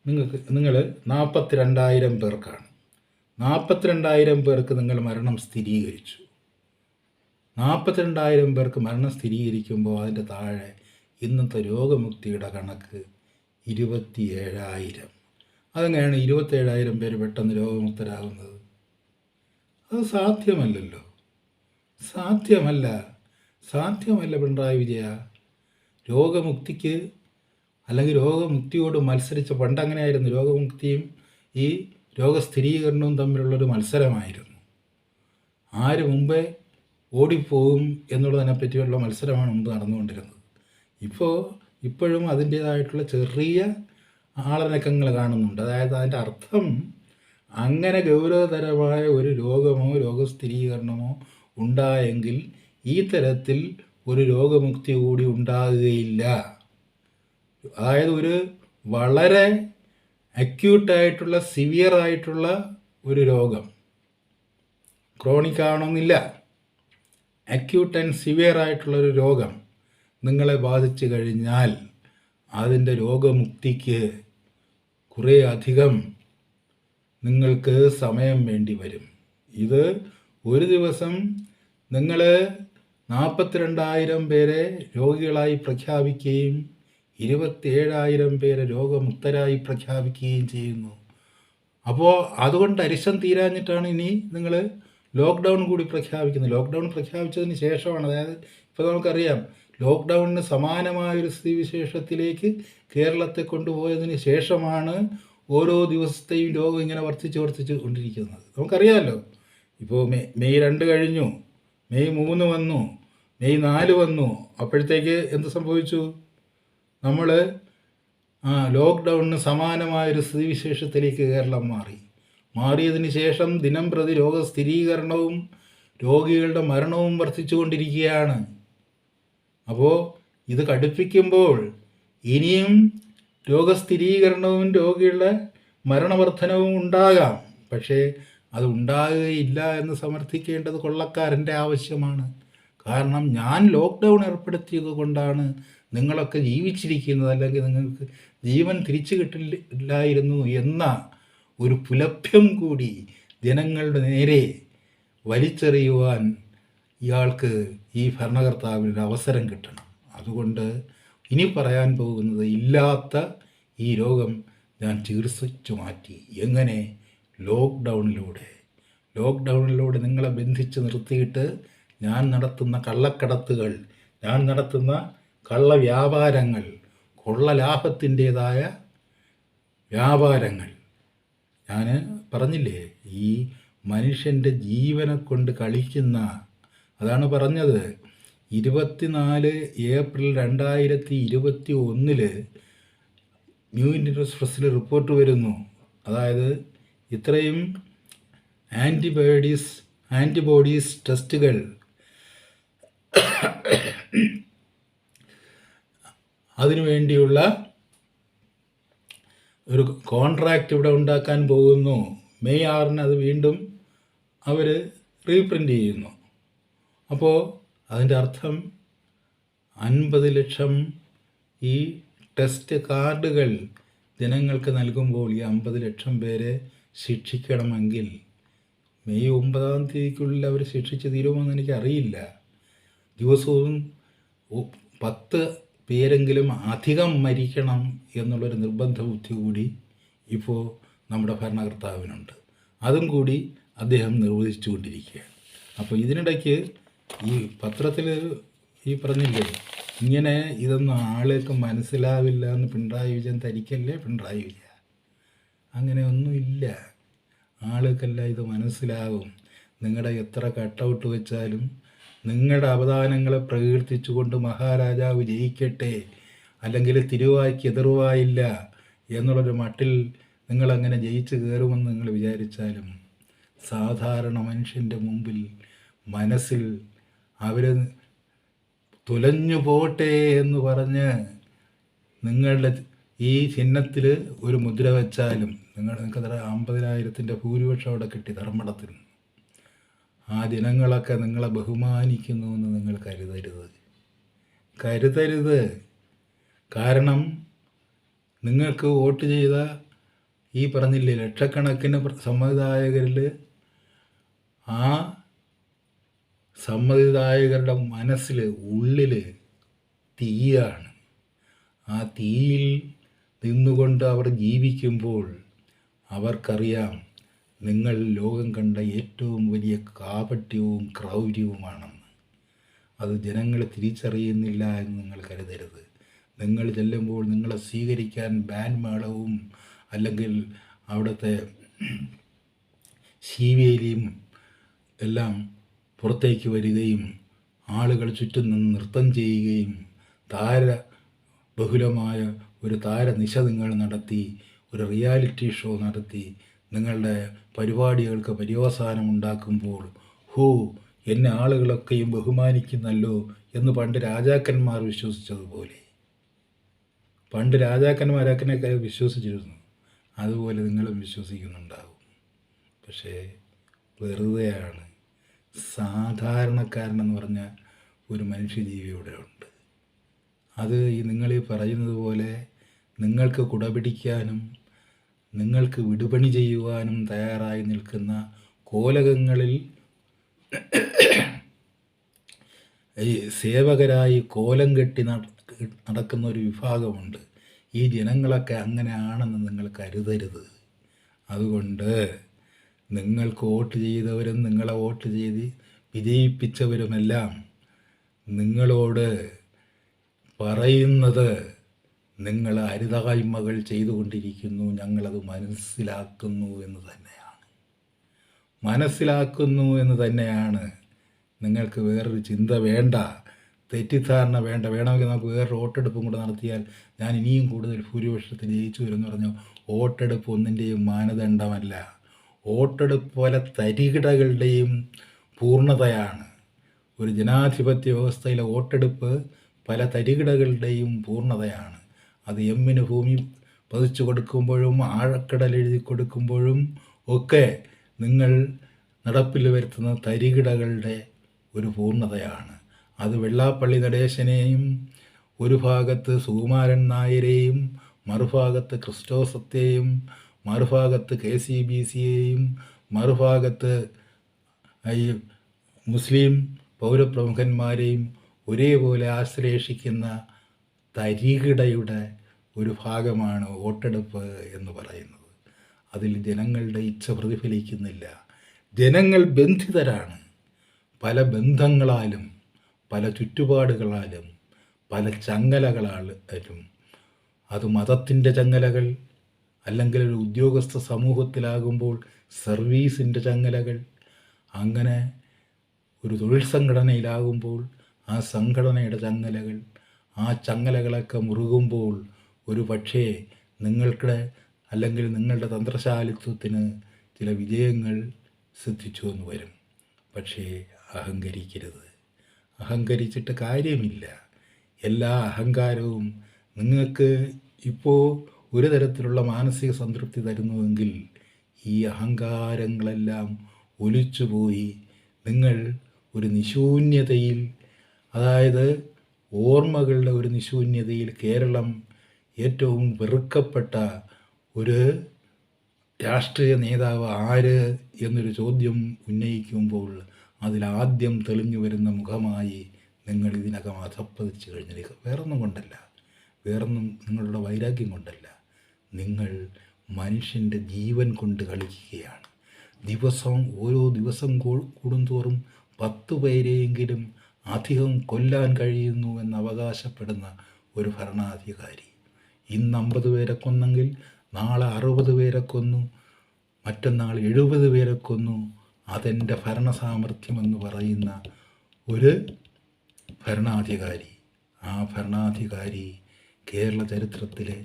നിങ്ങൾ 42,000 പേർക്കാണ്. 42,000 പേർക്ക് നിങ്ങൾ മരണം സ്ഥിരീകരിച്ചു. 42,000 പേർക്ക് മരണം സ്ഥിരീകരിക്കുമ്പോൾ അതിൻ്റെ താഴെ ഇന്നത്തെ രോഗമുക്തിയുടെ കണക്ക് 27,000. അതെങ്ങനെയാണ് 27,000 പേര് പെട്ടെന്ന് രോഗമുക്തരാകുന്നത്? അത് സാധ്യമല്ലല്ലോ, സാധ്യമല്ല പിണറായി വിജയ. രോഗമുക്തിക്ക് അല്ലെങ്കിൽ രോഗമുക്തിയോട് മത്സരിച്ച പണ്ടങ്ങനെയായിരുന്നു. രോഗമുക്തിയും ഈ രോഗസ്ഥിരീകരണവും തമ്മിലുള്ളൊരു മത്സരമായിരുന്നു. ആര് മുമ്പേ ഓടിപ്പോകും എന്നുള്ളതിനെ പറ്റിയുള്ള മത്സരമാണ് മുമ്പ് നടന്നുകൊണ്ടിരുന്നത്. ഇപ്പോഴും അതിൻ്റേതായിട്ടുള്ള ചെറിയ ആളനക്കങ്ങൾ കാണുന്നുണ്ട്. അതായത് അതിൻ്റെ അർത്ഥം അങ്ങനെ ഗൗരവതരമായ ഒരു രോഗമോ രോഗസ്ഥിരീകരണമോ ഉണ്ടായെങ്കിൽ ഈ തരത്തിൽ ഒരു രോഗമുക്തി കൂടി ഉണ്ടാകുകയില്ല. അതായത് ഒരു വളരെ അക്യൂട്ടായിട്ടുള്ള സിവിയറായിട്ടുള്ള ഒരു രോഗം, ക്രോണിക് ആവണമെന്നില്ല, അക്യൂട്ട് ആൻഡ് സിവിയർ ആയിട്ടുള്ളൊരു രോഗം നിങ്ങളെ ബാധിച്ചു കഴിഞ്ഞാൽ അതിൻ്റെ രോഗമുക്തിക്ക് കുറേ അധികം നിങ്ങൾക്ക് സമയം വേണ്ടി വരും. ഇത് ഒരു ദിവസം നിങ്ങൾ 42,000 പേരെ രോഗികളായി പ്രഖ്യാപിക്കുകയും 27,000 പേരെ രോഗമുക്തരായി പ്രഖ്യാപിക്കുകയും ചെയ്യുന്നു. അപ്പോൾ അതുകൊണ്ട് അരിശം തീരാഞ്ഞിട്ടാണ് ഇനി നിങ്ങൾ ലോക്ക്ഡൗൺ കൂടി പ്രഖ്യാപിക്കുന്നത്. ലോക്ക്ഡൗൺ പ്രഖ്യാപിച്ചതിന് ശേഷമാണ്, അതായത് ഇപ്പോൾ നമുക്കറിയാം ലോക്ക്ഡൗണിന് സമാനമായൊരു സ്ഥിതിവിശേഷത്തിലേക്ക് കേരളത്തെ കൊണ്ടുപോയതിന് ശേഷമാണ് ഓരോ ദിവസത്തെയും രോഗം ഇങ്ങനെ വർദ്ധിച്ച് കൊണ്ടിരിക്കുന്നത്. നമുക്കറിയാമല്ലോ. ഇപ്പോൾ മെയ് 2 കഴിഞ്ഞു, മെയ് 3 വന്നു, മെയ് 4 വന്നു. അപ്പോഴത്തേക്ക് എന്ത് സംഭവിച്ചു? നമ്മൾ ലോക്ക്ഡൗണിന് സമാനമായൊരു സ്ഥിതിവിശേഷത്തിലേക്ക് കേരളം മാറിയതിന് ശേഷം ദിനം പ്രതി രോഗസ്ഥിരീകരണവും രോഗികളുടെ മരണവും വർദ്ധിച്ചുകൊണ്ടിരിക്കുകയാണ്. അപ്പോൾ ഇത് കടുപ്പിക്കുമ്പോൾ ഇനിയും രോഗസ്ഥിരീകരണവും രോഗികളുടെ മരണവർദ്ധനവും ഉണ്ടാകാം. പക്ഷേ അത് ഉണ്ടാകുകയില്ല എന്ന് സമർത്ഥിക്കേണ്ടത് കൊള്ളക്കാരൻ്റെ ആവശ്യമാണ്. കാരണം ഞാൻ ലോക്ക്ഡൗൺ ഏർപ്പെടുത്തിയത് കൊണ്ടാണ് നിങ്ങളൊക്കെ ജീവിച്ചിരിക്കുന്നത്, അല്ലെങ്കിൽ നിങ്ങൾക്ക് ജീവൻ തിരിച്ചു കിട്ടില്ലായിരുന്നു എന്ന ഒരു പുലഭ്യം കൂടി ജനങ്ങളുടെ നേരെ വലിച്ചെറിയുവാൻ ഇയാൾക്ക്, ഈ ഭരണകർത്താവിനൊരു അവസരം കിട്ടണം. അതുകൊണ്ട് ഇനി പറയാൻ പോകുന്നത്, ഇല്ലാത്ത ഈ രോഗം ഞാൻ ചികിത്സിച്ചു മാറ്റി. എങ്ങനെ? ലോക്ക്ഡൗണിലൂടെ നിങ്ങളെ ബന്ധിച്ച് നിർത്തിയിട്ട് ഞാൻ നടത്തുന്ന കള്ളക്കടത്തുകൾ, ഞാൻ നടത്തുന്ന കള്ളവ്യാപാരങ്ങൾ, കൊള്ള ലാഭത്തിൻ്റേതായ വ്യാപാരങ്ങൾ. ഞാൻ പറഞ്ഞില്ലേ, ഈ മനുഷ്യൻ്റെ ജീവനെ കൊണ്ട് കളിക്കുന്ന, അതാണ് പറഞ്ഞത്. 24 ഏപ്രിൽ 2021 ന്യൂ ഇന്ത്യൻ എക്സ്പ്രസ്സിൽ റിപ്പോർട്ട് വരുന്നു. അതായത് ഇത്രയും ആൻറ്റിബോഡീസ് ടെസ്റ്റുകൾ അതിനു വേണ്ടിയുള്ള ഒരു കോൺട്രാക്റ്റ് ഇവിടെ ഉണ്ടാക്കാൻ പോകുന്നു. മെയ് 6 അത് വീണ്ടും അവർ റീപ്രിൻ്റ് ചെയ്യുന്നു. അപ്പോൾ അതിൻ്റെ അർത്ഥം 50 ലക്ഷം ഈ ടെസ്റ്റ് കാർഡുകൾ ജനങ്ങൾക്ക് നൽകുമ്പോൾ ഈ 50 ലക്ഷം പേരെ ശിക്ഷിക്കണമെങ്കിൽ മെയ് 9 അവർ ശിക്ഷിച്ച് തീരുമെന്ന് എനിക്കറിയില്ല. ദിവസവും 10 പേരെങ്കിലും അധികം മരിക്കണം എന്നുള്ളൊരു നിർബന്ധ ബുദ്ധി കൂടി ഇപ്പോൾ നമ്മുടെ ഭരണകർത്താവിനുണ്ട്. അതും കൂടി അദ്ദേഹം നിർവഹിച്ചു കൊണ്ടിരിക്കുകയാണ്. അപ്പോൾ ഇതിനിടയ്ക്ക് ഈ പത്രത്തിൽ ഈ പറഞ്ഞില്ലേ, ഇങ്ങനെ ഇതൊന്നും ആൾക്ക് മനസ്സിലാവില്ല എന്ന് പിണറായി വിജയൻ ധരിക്കല്ലേ. പിണറായി വിജയൻ അങ്ങനെ ഒന്നുമില്ല, ആൾക്കെല്ലാം ഇത് മനസ്സിലാകും. നിങ്ങളുടെ എത്ര കട്ടൗട്ട് വെച്ചാലും നിങ്ങളുടെ അവദാനങ്ങളെ പ്രകീർത്തിച്ചുകൊണ്ട് മഹാരാജാവ് ജയിക്കട്ടെ, അല്ലെങ്കിൽ തിരുവായ്ക്ക് എതിർവായില്ല എന്നുള്ളൊരു മട്ടിൽ നിങ്ങളങ്ങനെ ജയിച്ച് കയറുമെന്ന് നിങ്ങൾ വിചാരിച്ചാലും സാധാരണ മനുഷ്യൻ്റെ മുമ്പിൽ മനസ്സിൽ അവർ തുലഞ്ഞു പോട്ടെ എന്ന് പറഞ്ഞ് നിങ്ങളുടെ ഈ ചിഹ്നത്തിൽ ഒരു മുദ്ര വെച്ചാലും നിങ്ങൾക്ക് 50,000 ഭൂരിപക്ഷം അവിടെ കിട്ടി ധർമ്മടത്തിന്. ആ ജനങ്ങളൊക്കെ നിങ്ങളെ ബഹുമാനിക്കുന്നുവെന്ന് നിങ്ങൾ കരുതരുത്. കാരണം നിങ്ങൾക്ക് വോട്ട് ചെയ്ത ഈ പറഞ്ഞില്ലേ ലക്ഷക്കണക്കിന് സമ്മതിദായകരിൽ ആ സമ്മതിദായകരുടെ മനസ്സിൽ ഉള്ളിൽ തീയാണ്. ആ തീയിൽ നിന്നുകൊണ്ട് അവർ ജീവിക്കുമ്പോൾ അവർക്കറിയാം നിങ്ങൾ ലോകം കണ്ട ഏറ്റവും വലിയ കാപട്യവും ക്രൗര്യവുമാണെന്ന്. അത് ജനങ്ങൾ തിരിച്ചറിയുന്നില്ല എന്ന് നിങ്ങൾ കരുതരുത്. നിങ്ങൾ ചെല്ലുമ്പോൾ നിങ്ങളെ സ്വീകരിക്കാൻ ബാൻഡ് മേളവും അല്ലെങ്കിൽ അവിടുത്തെ ശീവേലിയും എല്ലാം പുറത്തേക്ക് വരികയും ആളുകൾ ചുറ്റും നിന്ന് നൃത്തം ചെയ്യുകയും ബഹുലമായ ഒരു താരനിശ നിങ്ങൾ നടത്തി, ഒരു റിയാലിറ്റി ഷോ നടത്തി നിങ്ങളുടെ പരിപാടികൾക്ക് പര്യവസാനം ഉണ്ടാക്കുമ്പോൾ എന്നെ ആളുകളൊക്കെയും ബഹുമാനിക്കുന്നല്ലോ എന്ന് പണ്ട് രാജാക്കന്മാർ വിശ്വസിച്ചതുപോലെ, പണ്ട് രാജാക്കന്മാരൊക്കെ വിശ്വസിച്ചിരുന്നു, അതുപോലെ നിങ്ങളും വിശ്വസിക്കുന്നുണ്ടാകും. പക്ഷേ വെറുതെയാണ്. സാധാരണക്കാരനെന്ന് പറഞ്ഞ ഒരു മനുഷ്യജീവി ഇവിടെ ഉണ്ട്. അത് നിങ്ങളീ പറയുന്നത് പോലെ നിങ്ങൾക്ക് കുടപിടിക്കാനും നിങ്ങൾക്ക് വിടുപണി ചെയ്യുവാനും തയ്യാറായി നിൽക്കുന്ന കോലകങ്ങളിൽ ഈ സേവകരായി കോലം കെട്ടി നടക്കുന്ന ഒരു വിഭാഗമുണ്ട്. ഈ ജനങ്ങളൊക്കെ അങ്ങനെയാണെന്ന് നിങ്ങൾ കരുതരുത്. അതുകൊണ്ട് നിങ്ങൾക്ക് വോട്ട് ചെയ്തവരും നിങ്ങളെ വോട്ട് ചെയ്ത് വിജയിപ്പിച്ചവരുമെല്ലാം നിങ്ങളോട് പറയുന്നത് നിങ്ങൾ അരുതായ്മകൾ ചെയ്തുകൊണ്ടിരിക്കുന്നു, ഞങ്ങളത് മനസ്സിലാക്കുന്നു എന്ന് തന്നെയാണ്. നിങ്ങൾക്ക് വേറൊരു ചിന്ത വേണ്ട, തെറ്റിദ്ധാരണ വേണ്ട. വേണമെങ്കിൽ നമുക്ക് വേറൊരു വോട്ടെടുപ്പും കൂടെ നടത്തിയാൽ ഞാൻ ഇനിയും കൂടുതൽ ഭൂരിപക്ഷത്തിന് ജയിച്ചു വരുമെന്ന് പറഞ്ഞു. വോട്ടെടുപ്പ് ഒന്നിൻ്റെയും മാനദണ്ഡമല്ല. വോട്ടെടുപ്പ് പോലെ തരികിടകളുടെയും പൂർണ്ണതയാണ്. ഒരു ജനാധിപത്യ വ്യവസ്ഥയിലെ വോട്ടെടുപ്പ് പല തരികിടകളുടെയും പൂർണ്ണതയാണ്. അത് എമ്മിന് ഭൂമി പതിച്ചു കൊടുക്കുമ്പോഴും ആഴക്കടൽ എഴുതി കൊടുക്കുമ്പോഴും ഒക്കെ നിങ്ങൾ നടപ്പിൽ വരുത്തുന്ന തരികിടകളുടെ ഒരു പൂർണ്ണതയാണ്. അത് വെള്ളാപ്പള്ളി നടേശനെയും ഒരു ഭാഗത്ത് സുകുമാരൻ നായരെയും മറുഭാഗത്ത് ക്രിസ്റ്റോസത്തെയും മറുഭാഗത്ത് KCBCയെയും മറുഭാഗത്ത് ഈ മുസ്ലിം പൗരപ്രമുഖന്മാരെയും ഒരേപോലെ ആശ്ലേഷിക്കുന്ന തരികിടയുടെ ഒരു ഭാഗമാണ് വോട്ടെടുപ്പ് എന്ന് പറയുന്നത്. അതിൽ ജനങ്ങളുടെ ഇച്ഛ പ്രതിഫലിക്കുന്നില്ല. ജനങ്ങൾ ബന്ധിതരാണ്. പല ബന്ധങ്ങളാലും പല ചുറ്റുപാടുകളാലും പല ചങ്ങലകളാലും. അത് മതത്തിൻ്റെ ചങ്ങലകൾ, അല്ലെങ്കിൽ ഒരു ഉദ്യോഗസ്ഥ സമൂഹത്തിലാകുമ്പോൾ സർവീസിൻ്റെ ചങ്ങലകൾ, അങ്ങനെ ഒരു തൊഴിൽ സംഘടനയിലാകുമ്പോൾ ആ സംഘടനയുടെ ചങ്ങലകൾ, ആ ചങ്ങലകളൊക്കെ മുറുകുമ്പോൾ ഒരു പക്ഷേ നിങ്ങൾക്ക് അല്ലെങ്കിൽ നിങ്ങളുടെ തന്ത്രശാലിത്വത്തിന് ചില വിജയങ്ങൾ സിദ്ധിച്ചു എന്ന് വരും. പക്ഷേ അഹങ്കരിക്കരുത്. അഹങ്കരിച്ചിട്ട് കാര്യമില്ല. എല്ലാ അഹങ്കാരവും നിങ്ങൾക്ക് ഇപ്പോൾ ഒരു തരത്തിലുള്ള മാനസിക സംതൃപ്തി തരുന്നുവെങ്കിൽ ഈ അഹങ്കാരങ്ങളെല്ലാം ഒലിച്ചുപോയി നിങ്ങൾ ഒരു നിശൂന്യതയിൽ, അതായത് ഓർമ്മകളുടെ ഒരു നിശൂന്യതയിൽ, കേരളം ഏറ്റവും വെറുക്കപ്പെട്ട ഒരു രാഷ്ട്രീയ നേതാവ് ആര് എന്നൊരു ചോദ്യം ഉന്നയിക്കുമ്പോൾ അതിലാദ്യം തെളിഞ്ഞു വരുന്ന മുഖമായി നിങ്ങൾ ഇതിനകം അധപ്പതിച്ച് കഴിഞ്ഞിരിക്കുക. വേറൊന്നും കൊണ്ടല്ല, വേറൊന്നും നിങ്ങളുടെ വൈരാഗ്യം കൊണ്ടല്ല. നിങ്ങൾ മനുഷ്യൻ്റെ ജീവൻ കൊണ്ട് കളിക്കുകയാണ്. ഓരോ ദിവസം കൂടുന്തോറും 10 പേരെയെങ്കിലും അധികം കൊല്ലാൻ കഴിയുന്നു എന്ന് അവകാശപ്പെടുന്ന ഒരു ഭരണാധികാരി. ഇന്ന് 50 പേരെ കൊന്നെങ്കിൽ നാളെ 60 പേരെ കൊന്നു, മറ്റന്നാൾ 70 പേരെ കൊന്നു. അതെൻ്റെ ഭരണസാമർഥ്യമെന്ന് പറയുന്ന ഒരു ഭരണാധികാരി. ആ ഭരണാധികാരി കേരള ചരിത്രത്തിലെ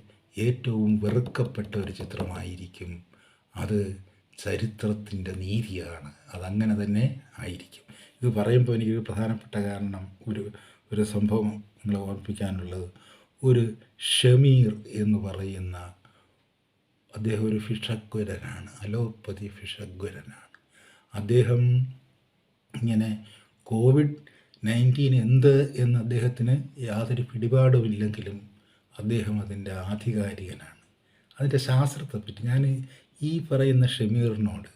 ഏറ്റവും വെറുക്കപ്പെട്ട ഒരു ചിത്രമായിരിക്കും. അത് ചരിത്രത്തിൻ്റെ നീതിയാണ്. അതങ്ങനെ തന്നെ ആയിരിക്കും. ഇത് പറയുമ്പോൾ എനിക്ക് പ്രധാനപ്പെട്ട കാരണം ഒരു സംഭവം നിങ്ങളെ ഓർമ്മിപ്പിക്കാനുള്ളത്, ഒരു ഷമീർ എന്ന് പറയുന്ന അദ്ദേഹം ഒരു ഭിഷഗ്വരനാണ്, അലോപ്പതി ഭിഷഗ്വരനാണ്. അദ്ദേഹം ഇങ്ങനെ COVID-19 എന്ത് എന്ന് അദ്ദേഹത്തിന് യാതൊരു പിടിപാടുമില്ലെങ്കിലും അദ്ദേഹം അതിൻ്റെ ആധികാരികനാണ്. അതിൻ്റെ ശാസ്ത്രത്തെപ്പറ്റി ഞാൻ ഈ പറയുന്ന ഷമീറിനോട്,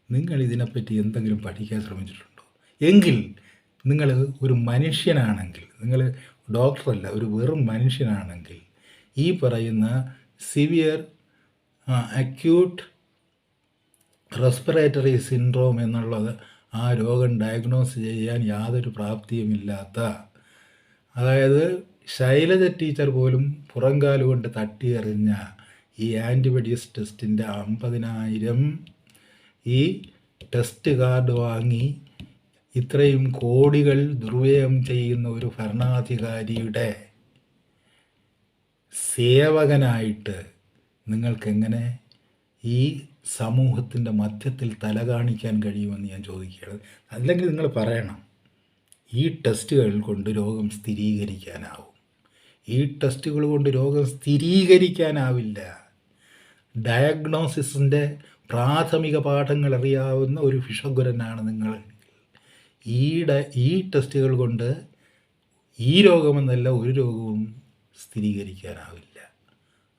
നിങ്ങൾ ഇതിനെപ്പറ്റി എന്തെങ്കിലും പഠിക്കാൻ ശ്രമിച്ചിട്ടുണ്ടോ? എങ്കിൽ നിങ്ങൾ ഒരു മനുഷ്യനാണെങ്കിൽ, നിങ്ങൾ ഡോക്ടറല്ല, ഒരു വെറും മനുഷ്യനാണെങ്കിൽ ഈ പറയുന്ന സിവിയർ അക്യൂട്ട് റെസ്പിറേറ്ററി സിൻഡ്രോം എന്നുള്ളത്, ആ രോഗം ഡയഗ്നോസ് ചെയ്യാൻ യാതൊരു പ്രാപ്തിയുമില്ലാത്ത, അതായത് ശൈലജ ടീച്ചർ പോലും പുറംകാല് കൊണ്ട് തട്ടിയെറിഞ്ഞ ഈ ആൻറ്റിബോഡീസ് ടെസ്റ്റിൻ്റെ 50,000 ഈ ടെസ്റ്റ് കാർഡ് വാങ്ങി ഇത്രയും കോടികൾ ദുർവ്യയം ചെയ്യുന്ന ഒരു ഭരണാധികാരിയുടെ സേവകനായിട്ട് നിങ്ങൾക്കെങ്ങനെ ഈ സമൂഹത്തിൻ്റെ മധ്യത്തിൽ തല കാണിക്കാൻ കഴിയുമെന്ന് ഞാൻ ചോദിക്കുകയാണ്. അല്ലെങ്കിൽ നിങ്ങൾ പറയണം, ഈ ടെസ്റ്റുകൾ കൊണ്ട് രോഗം സ്ഥിരീകരിക്കാനാവും. ഈ ടെസ്റ്റുകൾ കൊണ്ട് രോഗം സ്ഥിരീകരിക്കാനാവില്ല. ഡയഗ്നോസിസിൻ്റെ പ്രാഥമിക പാഠങ്ങൾ അറിയാവുന്ന ഒരു ഭിഷഗ്വരനാണ് നിങ്ങൾ. ഈ ടെസ്റ്റുകൾ കൊണ്ട് ഈ രോഗമെന്നല്ല ഒരു രോഗവും സ്ഥിരീകരിക്കാനാവില്ല.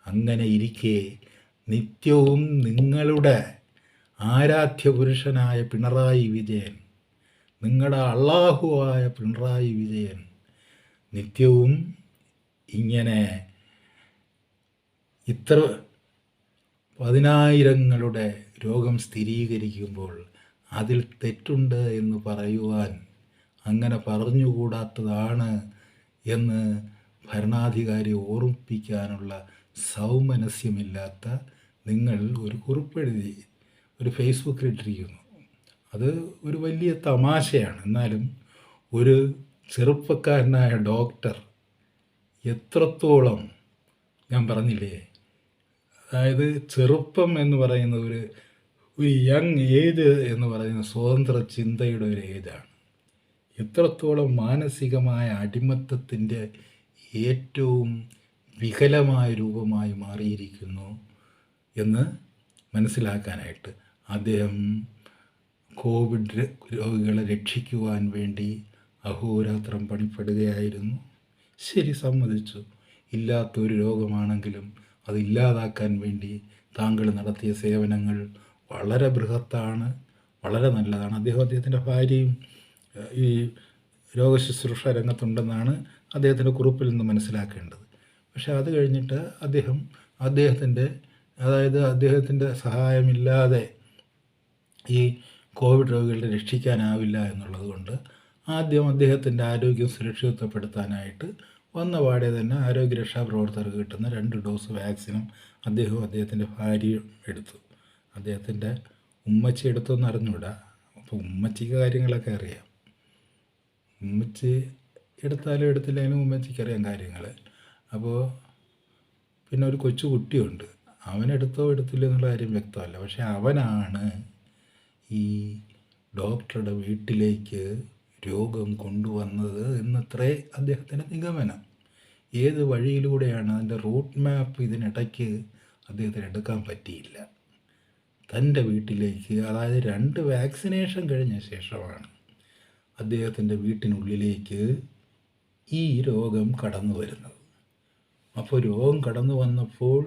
അങ്ങനെ ഇരിക്കെ നിത്യവും നിങ്ങളുടെ ആരാധ്യ പുരുഷനായ പിണറായി വിജയൻ, നിങ്ങളുടെ അള്ളാഹുവായ പിണറായി വിജയൻ നിത്യവും ഇങ്ങനെ ഇത്ര 10,000ങ്ങളുടെ രോഗം സ്ഥിരീകരിക്കുമ്പോൾ അതിൽ തെറ്റുണ്ട് എന്ന് പറയുവാൻ, അങ്ങനെ പറഞ്ഞുകൂടാത്തതാണ് എന്ന് ഭരണാധികാരി ഓർമ്മിപ്പിക്കാനുള്ള സൗമനസ്യമില്ലാത്ത നിങ്ങൾ ഒരു കുറിപ്പെഴുതി ഒരു ഫേസ്ബുക്കിലിട്ടിരിക്കുന്നു. അത് ഒരു വലിയ തമാശയാണ്. എന്നാലും ഒരു ചെറുപ്പക്കാരനായ ഡോക്ടർ എത്രത്തോളം, ഞാൻ പറഞ്ഞില്ലേ, അതായത് ചെറുപ്പം എന്ന് പറയുന്ന ഒരു യങ് ഏജ് എന്ന് പറയുന്ന സ്വതന്ത്ര ചിന്തയുടെ ഒരു ഏജാണ്. എത്രത്തോളം മാനസികമായ അടിമത്തത്തിൻ്റെ ഏറ്റവും വികലമായ രൂപമായി മാറിയിരിക്കുന്നു എന്ന് മനസ്സിലാക്കാനായിട്ട് അദ്ദേഹം കോവിഡ് രോഗികളെ രക്ഷിക്കുവാൻ വേണ്ടി അഹോരാത്രം പണിപ്പെടുകയായിരുന്നു. ശരി, സമ്മതിച്ചു. ഇല്ലാത്തൊരു രോഗമാണെങ്കിലും അതില്ലാതാക്കാൻ വേണ്ടി താങ്കൾ നടത്തിയ സേവനങ്ങൾ വളരെ ബൃഹത്താണ്, വളരെ നല്ലതാണ്. അദ്ദേഹത്തിൻ്റെ ഭാര്യയും ഈ രോഗശുശ്രൂഷ രംഗത്തുണ്ടെന്നാണ് അദ്ദേഹത്തിൻ്റെ കുറിപ്പിൽ നിന്ന് മനസ്സിലാക്കേണ്ടത്. പക്ഷേ അത് കഴിഞ്ഞിട്ട് അദ്ദേഹത്തിൻ്റെ സഹായമില്ലാതെ ഈ കോവിഡ് രോഗികളെ രക്ഷിക്കാനാവില്ല എന്നുള്ളത് കൊണ്ട് ആദ്യം അദ്ദേഹത്തിൻ്റെ ആരോഗ്യം സുരക്ഷിതപ്പെടുത്താനായിട്ട് വന്ന പാടെ തന്നെ ആരോഗ്യരക്ഷാ പ്രവർത്തകർക്ക് കിട്ടുന്ന 2 ഡോസ് വാക്സിനും അദ്ദേഹവും അദ്ദേഹത്തിൻ്റെ ഭാര്യയും എടുത്തു. അദ്ദേഹത്തിൻ്റെ ഉമ്മച്ചി എടുത്തൊന്നും അറിഞ്ഞൂടാ. അപ്പോൾ ഉമ്മച്ചിക്ക് കാര്യങ്ങളൊക്കെ അറിയാം. ഉമ്മച്ചി എടുത്താലും എടുത്തില്ലെങ്കിലും ഉമ്മച്ചിക്ക് അറിയാം കാര്യങ്ങൾ. അപ്പോൾ പിന്നെ ഒരു കൊച്ചു കുട്ടിയുണ്ട്. അവനെടുത്തോ എടുത്തില്ലോ എന്നുള്ള കാര്യം വ്യക്തമല്ല. പക്ഷെ അവനാണ് ഈ ഡോക്ടറുടെ വീട്ടിലേക്ക് രോഗം കൊണ്ടുവന്നത് എന്നത്രേ അദ്ദേഹത്തിൻ്റെ നിഗമനം. ഏത് വഴിയിലൂടെയാണ് അതിൻ്റെ റൂട്ട് മാപ്പ് ഇതിനിടയ്ക്ക് അദ്ദേഹത്തിന് എടുക്കാൻ പറ്റിയില്ല. തൻ്റെ വീട്ടിലേക്ക്, അതായത് 2 വാക്സിനേഷൻ കഴിഞ്ഞ ശേഷമാണ് അദ്ദേഹത്തിൻ്റെ വീട്ടിനുള്ളിലേക്ക് ഈ രോഗം കടന്നു വരുന്നത്. അപ്പോൾ രോഗം കടന്നു വന്നപ്പോൾ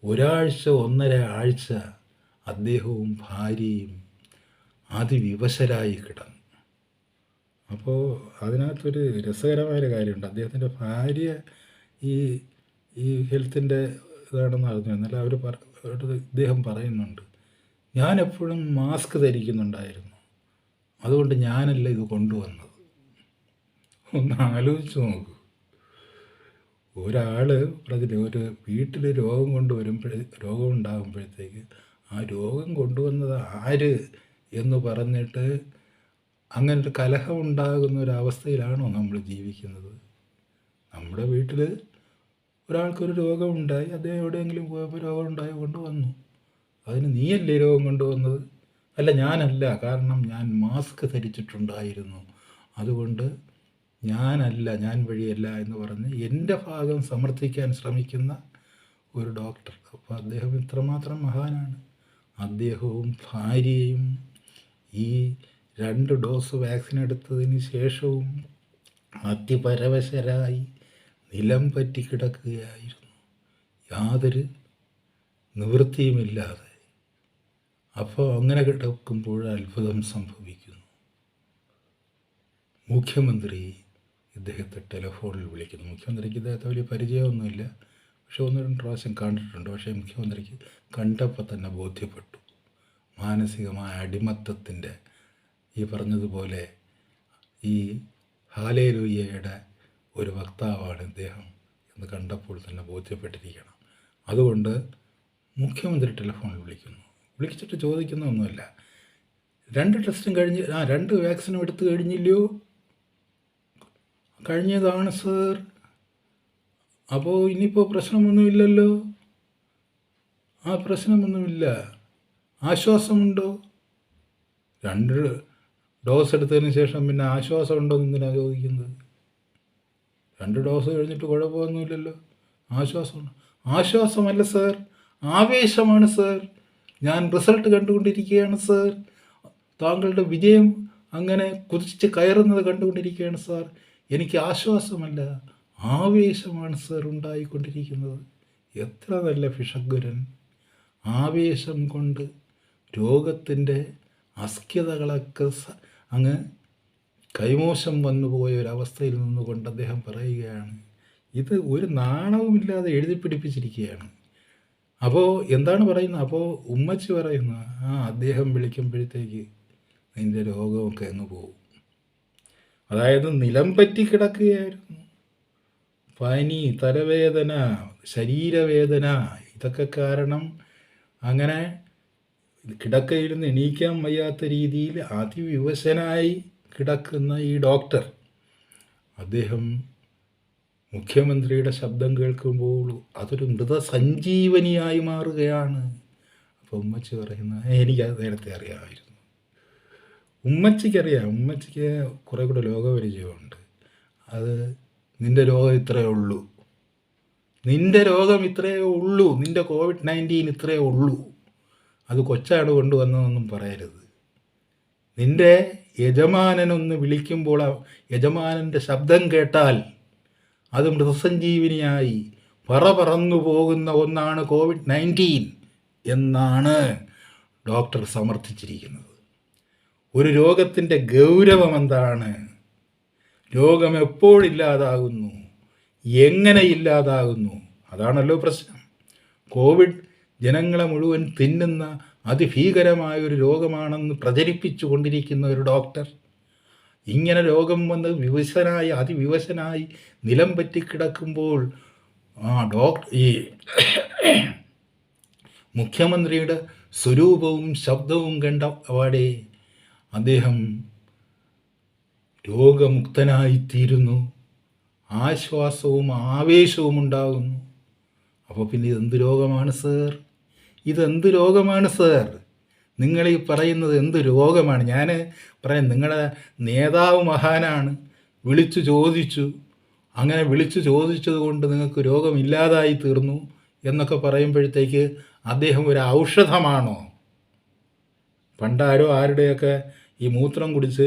1.5 ആഴ്ച അദ്ദേഹവും ഭാര്യയും അതിവിവശരായി കിടന്നു. അപ്പോൾ അതിനകത്തൊരു രസകരമായൊരു കാര്യമുണ്ട്. അദ്ദേഹത്തിൻ്റെ ഭാര്യ ഈ ഈ ഹെൽത്തിൻ്റെ ഇതാണെന്ന് അറിഞ്ഞു. എന്നാൽ ഇദ്ദേഹം പറയുന്നുണ്ട്, ഞാൻ എപ്പോഴും മാസ്ക് ധരിക്കുന്നുണ്ടായിരുന്നു, അതുകൊണ്ട് ഞാനല്ല ഇത് കൊണ്ടുവന്നത്. ഒന്ന് ആലോചിച്ച് നോക്കൂ. ഒരാൾ ഒരു വീട്ടിൽ രോഗം ഉണ്ടാകുമ്പോഴത്തേക്ക് ആ രോഗം കൊണ്ടുവന്നത് ആര് എന്ന് പറഞ്ഞിട്ട് അങ്ങനൊരു കലഹം ഉണ്ടാകുന്ന ഒരവസ്ഥയിലാണോ നമ്മൾ ജീവിക്കുന്നത്? നമ്മുടെ വീട്ടിൽ ഒരാൾക്കൊരു രോഗമുണ്ടായി, അദ്ദേഹം എവിടെയെങ്കിലും പോയപ്പോൾ രോഗം ഉണ്ടായി കൊണ്ടുവന്നു. അതിന് നീയല്ലേ രോഗം കൊണ്ടുവന്നത്? അല്ല, ഞാനല്ല, കാരണം ഞാൻ മാസ്ക് ധരിച്ചിട്ടുണ്ടായിരുന്നു, അതുകൊണ്ട് ഞാനല്ല, ഞാൻ വഴിയല്ല എന്ന് പറഞ്ഞ് എൻ്റെ ഭാഗം സമർത്ഥിക്കാൻ ശ്രമിക്കുന്ന ഒരു ഡോക്ടർ. അപ്പോൾ അദ്ദേഹം ഇത്രമാത്രം മഹാനാണ്. അദ്ദേഹവും ഭാര്യയും ഈ 2 ഡോസ് വാക്സിൻ എടുത്തതിന് ശേഷവും അതിപരവശരായി നിലം പറ്റി കിടക്കുകയായിരുന്നു, യാതൊരു നിവൃത്തിയുമില്ലാതെ. അപ്പോൾ അങ്ങനെ കിടക്കുമ്പോൾ അത്ഭുതം സംഭവിക്കുന്നു. മുഖ്യമന്ത്രി ഇദ്ദേഹത്തെ ടെലിഫോണിൽ വിളിക്കുന്നു. മുഖ്യമന്ത്രിക്ക് ഇദ്ദേഹത്തെ വലിയ പരിചയമൊന്നുമില്ല, പക്ഷെ 1-2 പ്രാവശ്യം കണ്ടിട്ടുണ്ട്. പക്ഷേ മുഖ്യമന്ത്രിക്ക് കണ്ടപ്പോൾ തന്നെ ബോധ്യപ്പെട്ടു, മാനസികമായ അടിമത്തത്തിൻ്റെ ഈ പറഞ്ഞതുപോലെ ഈ ഹല്ലേലൂയയുടെ ഒരു വക്താവാണ് ഇദ്ദേഹം എന്ന് കണ്ടപ്പോൾ തന്നെ ബോധ്യപ്പെട്ടിരിക്കണം. അതുകൊണ്ട് മുഖ്യമന്ത്രി ടെലിഫോണിൽ വിളിച്ചിട്ട് ചോദിക്കുന്ന ഒന്നുമില്ല, 2 ടെസ്റ്റും കഴിഞ്ഞ് 2 വാക്സിനും എടുത്തു കഴിഞ്ഞില്ലയോ? കഴിഞ്ഞതാണ് സർ. അപ്പോൾ ഇനിയിപ്പോൾ പ്രശ്നമൊന്നുമില്ലല്ലോ? ആ പ്രശ്നമൊന്നുമില്ല. ആശ്വാസമുണ്ടോ? 2 ഡോസ് എടുത്തതിന് ശേഷം പിന്നെ ആശ്വാസം ഉണ്ടോ എന്തിനാണ് ചോദിക്കുന്നത്? 2 ഡോസ് കഴിഞ്ഞിട്ട് കുഴപ്പമൊന്നുമില്ലല്ലോ, ആശ്വാസമുണ്ടോ? ആശ്വാസമല്ല സർ, ആവേശമാണ് സർ. ഞാൻ റിസൾട്ട് കണ്ടുകൊണ്ടിരിക്കുകയാണ് സർ. താങ്കളുടെ വിജയം അങ്ങനെ കുതിച്ച് കയറുന്നത് കണ്ടുകൊണ്ടിരിക്കുകയാണ് സാർ. എനിക്ക് ആശ്വാസമല്ല, ആവേശമാണ് സർ ഉണ്ടായിക്കൊണ്ടിരിക്കുന്നത്. എത്ര നല്ല ഫിഷഗുരൻ! ആവേശം കൊണ്ട് രോഗത്തിൻ്റെ അസ്ഖ്യതകളൊക്കെ അങ്ങ് കൈമോശം വന്നുപോയ ഒരവസ്ഥയിൽ നിന്നുകൊണ്ട് അദ്ദേഹം പറയുകയാണ്, ഇത് ഒരു നാണവുമില്ലാതെ എഴുതി പിടിപ്പിച്ചിരിക്കുകയാണ്. അപ്പോൾ എന്താണ് പറയുന്നത്? അപ്പോൾ ഉമ്മച്ചി പറയുന്നു, അദ്ദേഹം വിളിക്കുമ്പോഴത്തേക്ക് നിൻ്റെ രോഗമൊക്കെ അങ്ങ് പോകും. അതായത് നിലം പറ്റി കിടക്കുകയായിരുന്നു, പനി, തലവേദന, ശരീരവേദന, ഇതൊക്കെ കാരണം അങ്ങനെ കിടക്കയിരുന്ന് എണീക്കാൻ വയ്യാത്ത രീതിയിൽ അതിവിവശനായി കിടക്കുന്ന ഈ ഡോക്ടർ, അദ്ദേഹം മുഖ്യമന്ത്രിയുടെ ശബ്ദം കേൾക്കുമ്പോൾ അതൊരു മൃതസഞ്ജീവനിയായി മാറുകയാണ്. അപ്പോൾ ഉമ്മച്ചി പറയുന്നത്, എനിക്കത് നേരത്തെ അറിയാമായിരുന്നു. ഉമ്മച്ചിക്കറിയാം, ഉമ്മച്ചിക്ക് കുറേ കൂടെ ലോകപരിചയമുണ്ട്. അത് നിൻ്റെ രോഗം ഇത്രയേ ഉള്ളൂ, നിൻ്റെ രോഗം ഇത്രയേ ഉള്ളൂ, നിൻ്റെ COVID-19 ഇത്രയേ ഉള്ളൂ, അത് കൊച്ചാണ് കൊണ്ടുവന്നതെന്നും പറയരുത്. നിൻ്റെ യജമാനനൊന്ന് വിളിക്കുമ്പോൾ യജമാനൻ്റെ ശബ്ദം കേട്ടാൽ അത് മൃതസഞ്ജീവിനിയായി പറന്നു പോകുന്ന ഒന്നാണ് COVID-19 എന്നാണ് ഡോക്ടർ സമർത്ഥിച്ചിരിക്കുന്നത്. ഒരു രോഗത്തിൻ്റെ ഗൗരവം എന്താണ്? രോഗം എപ്പോഴില്ലാതാകുന്നു, എങ്ങനെ ഇല്ലാതാകുന്നു, അതാണല്ലോ പ്രശ്നം. കോവിഡ് ജനങ്ങളെ മുഴുവൻ തിന്നുന്ന അതിഭീകരമായ ഒരു രോഗമാണെന്ന് പ്രചരിപ്പിച്ചു കൊണ്ടിരിക്കുന്ന ഒരു ഡോക്ടർ ഇങ്ങനെ രോഗം വന്ന് അതിവിവശനായി നിലം പറ്റിക്കിടക്കുമ്പോൾ ഈ മുഖ്യമന്ത്രിയുടെ സ്വരൂപവും ശബ്ദവും കണ്ട പാടെ അദ്ദേഹം രോഗമുക്തനായിത്തീരുന്നു, ആശ്വാസവും ആവേശവും ഉണ്ടാകുന്നു. അപ്പോൾ പിന്നെ ഇതെന്ത് രോഗമാണ് സർ? ഇതെന്ത് രോഗമാണ് സർ? നിങ്ങൾ ഈ പറയുന്നത് എന്ത് രോഗമാണ്? ഞാൻ പറയാം, നിങ്ങളുടെ നേതാവ് മഹാനാണ്, വിളിച്ചു ചോദിച്ചു, അങ്ങനെ വിളിച്ചു ചോദിച്ചത് കൊണ്ട് നിങ്ങൾക്ക് രോഗമില്ലാതായി തീർന്നു എന്നൊക്കെ അദ്ദേഹം ഒരു ഔഷധമാണോ? പണ്ടാരോ ആരുടെയൊക്കെ ഈ മൂത്രം കുടിച്ച്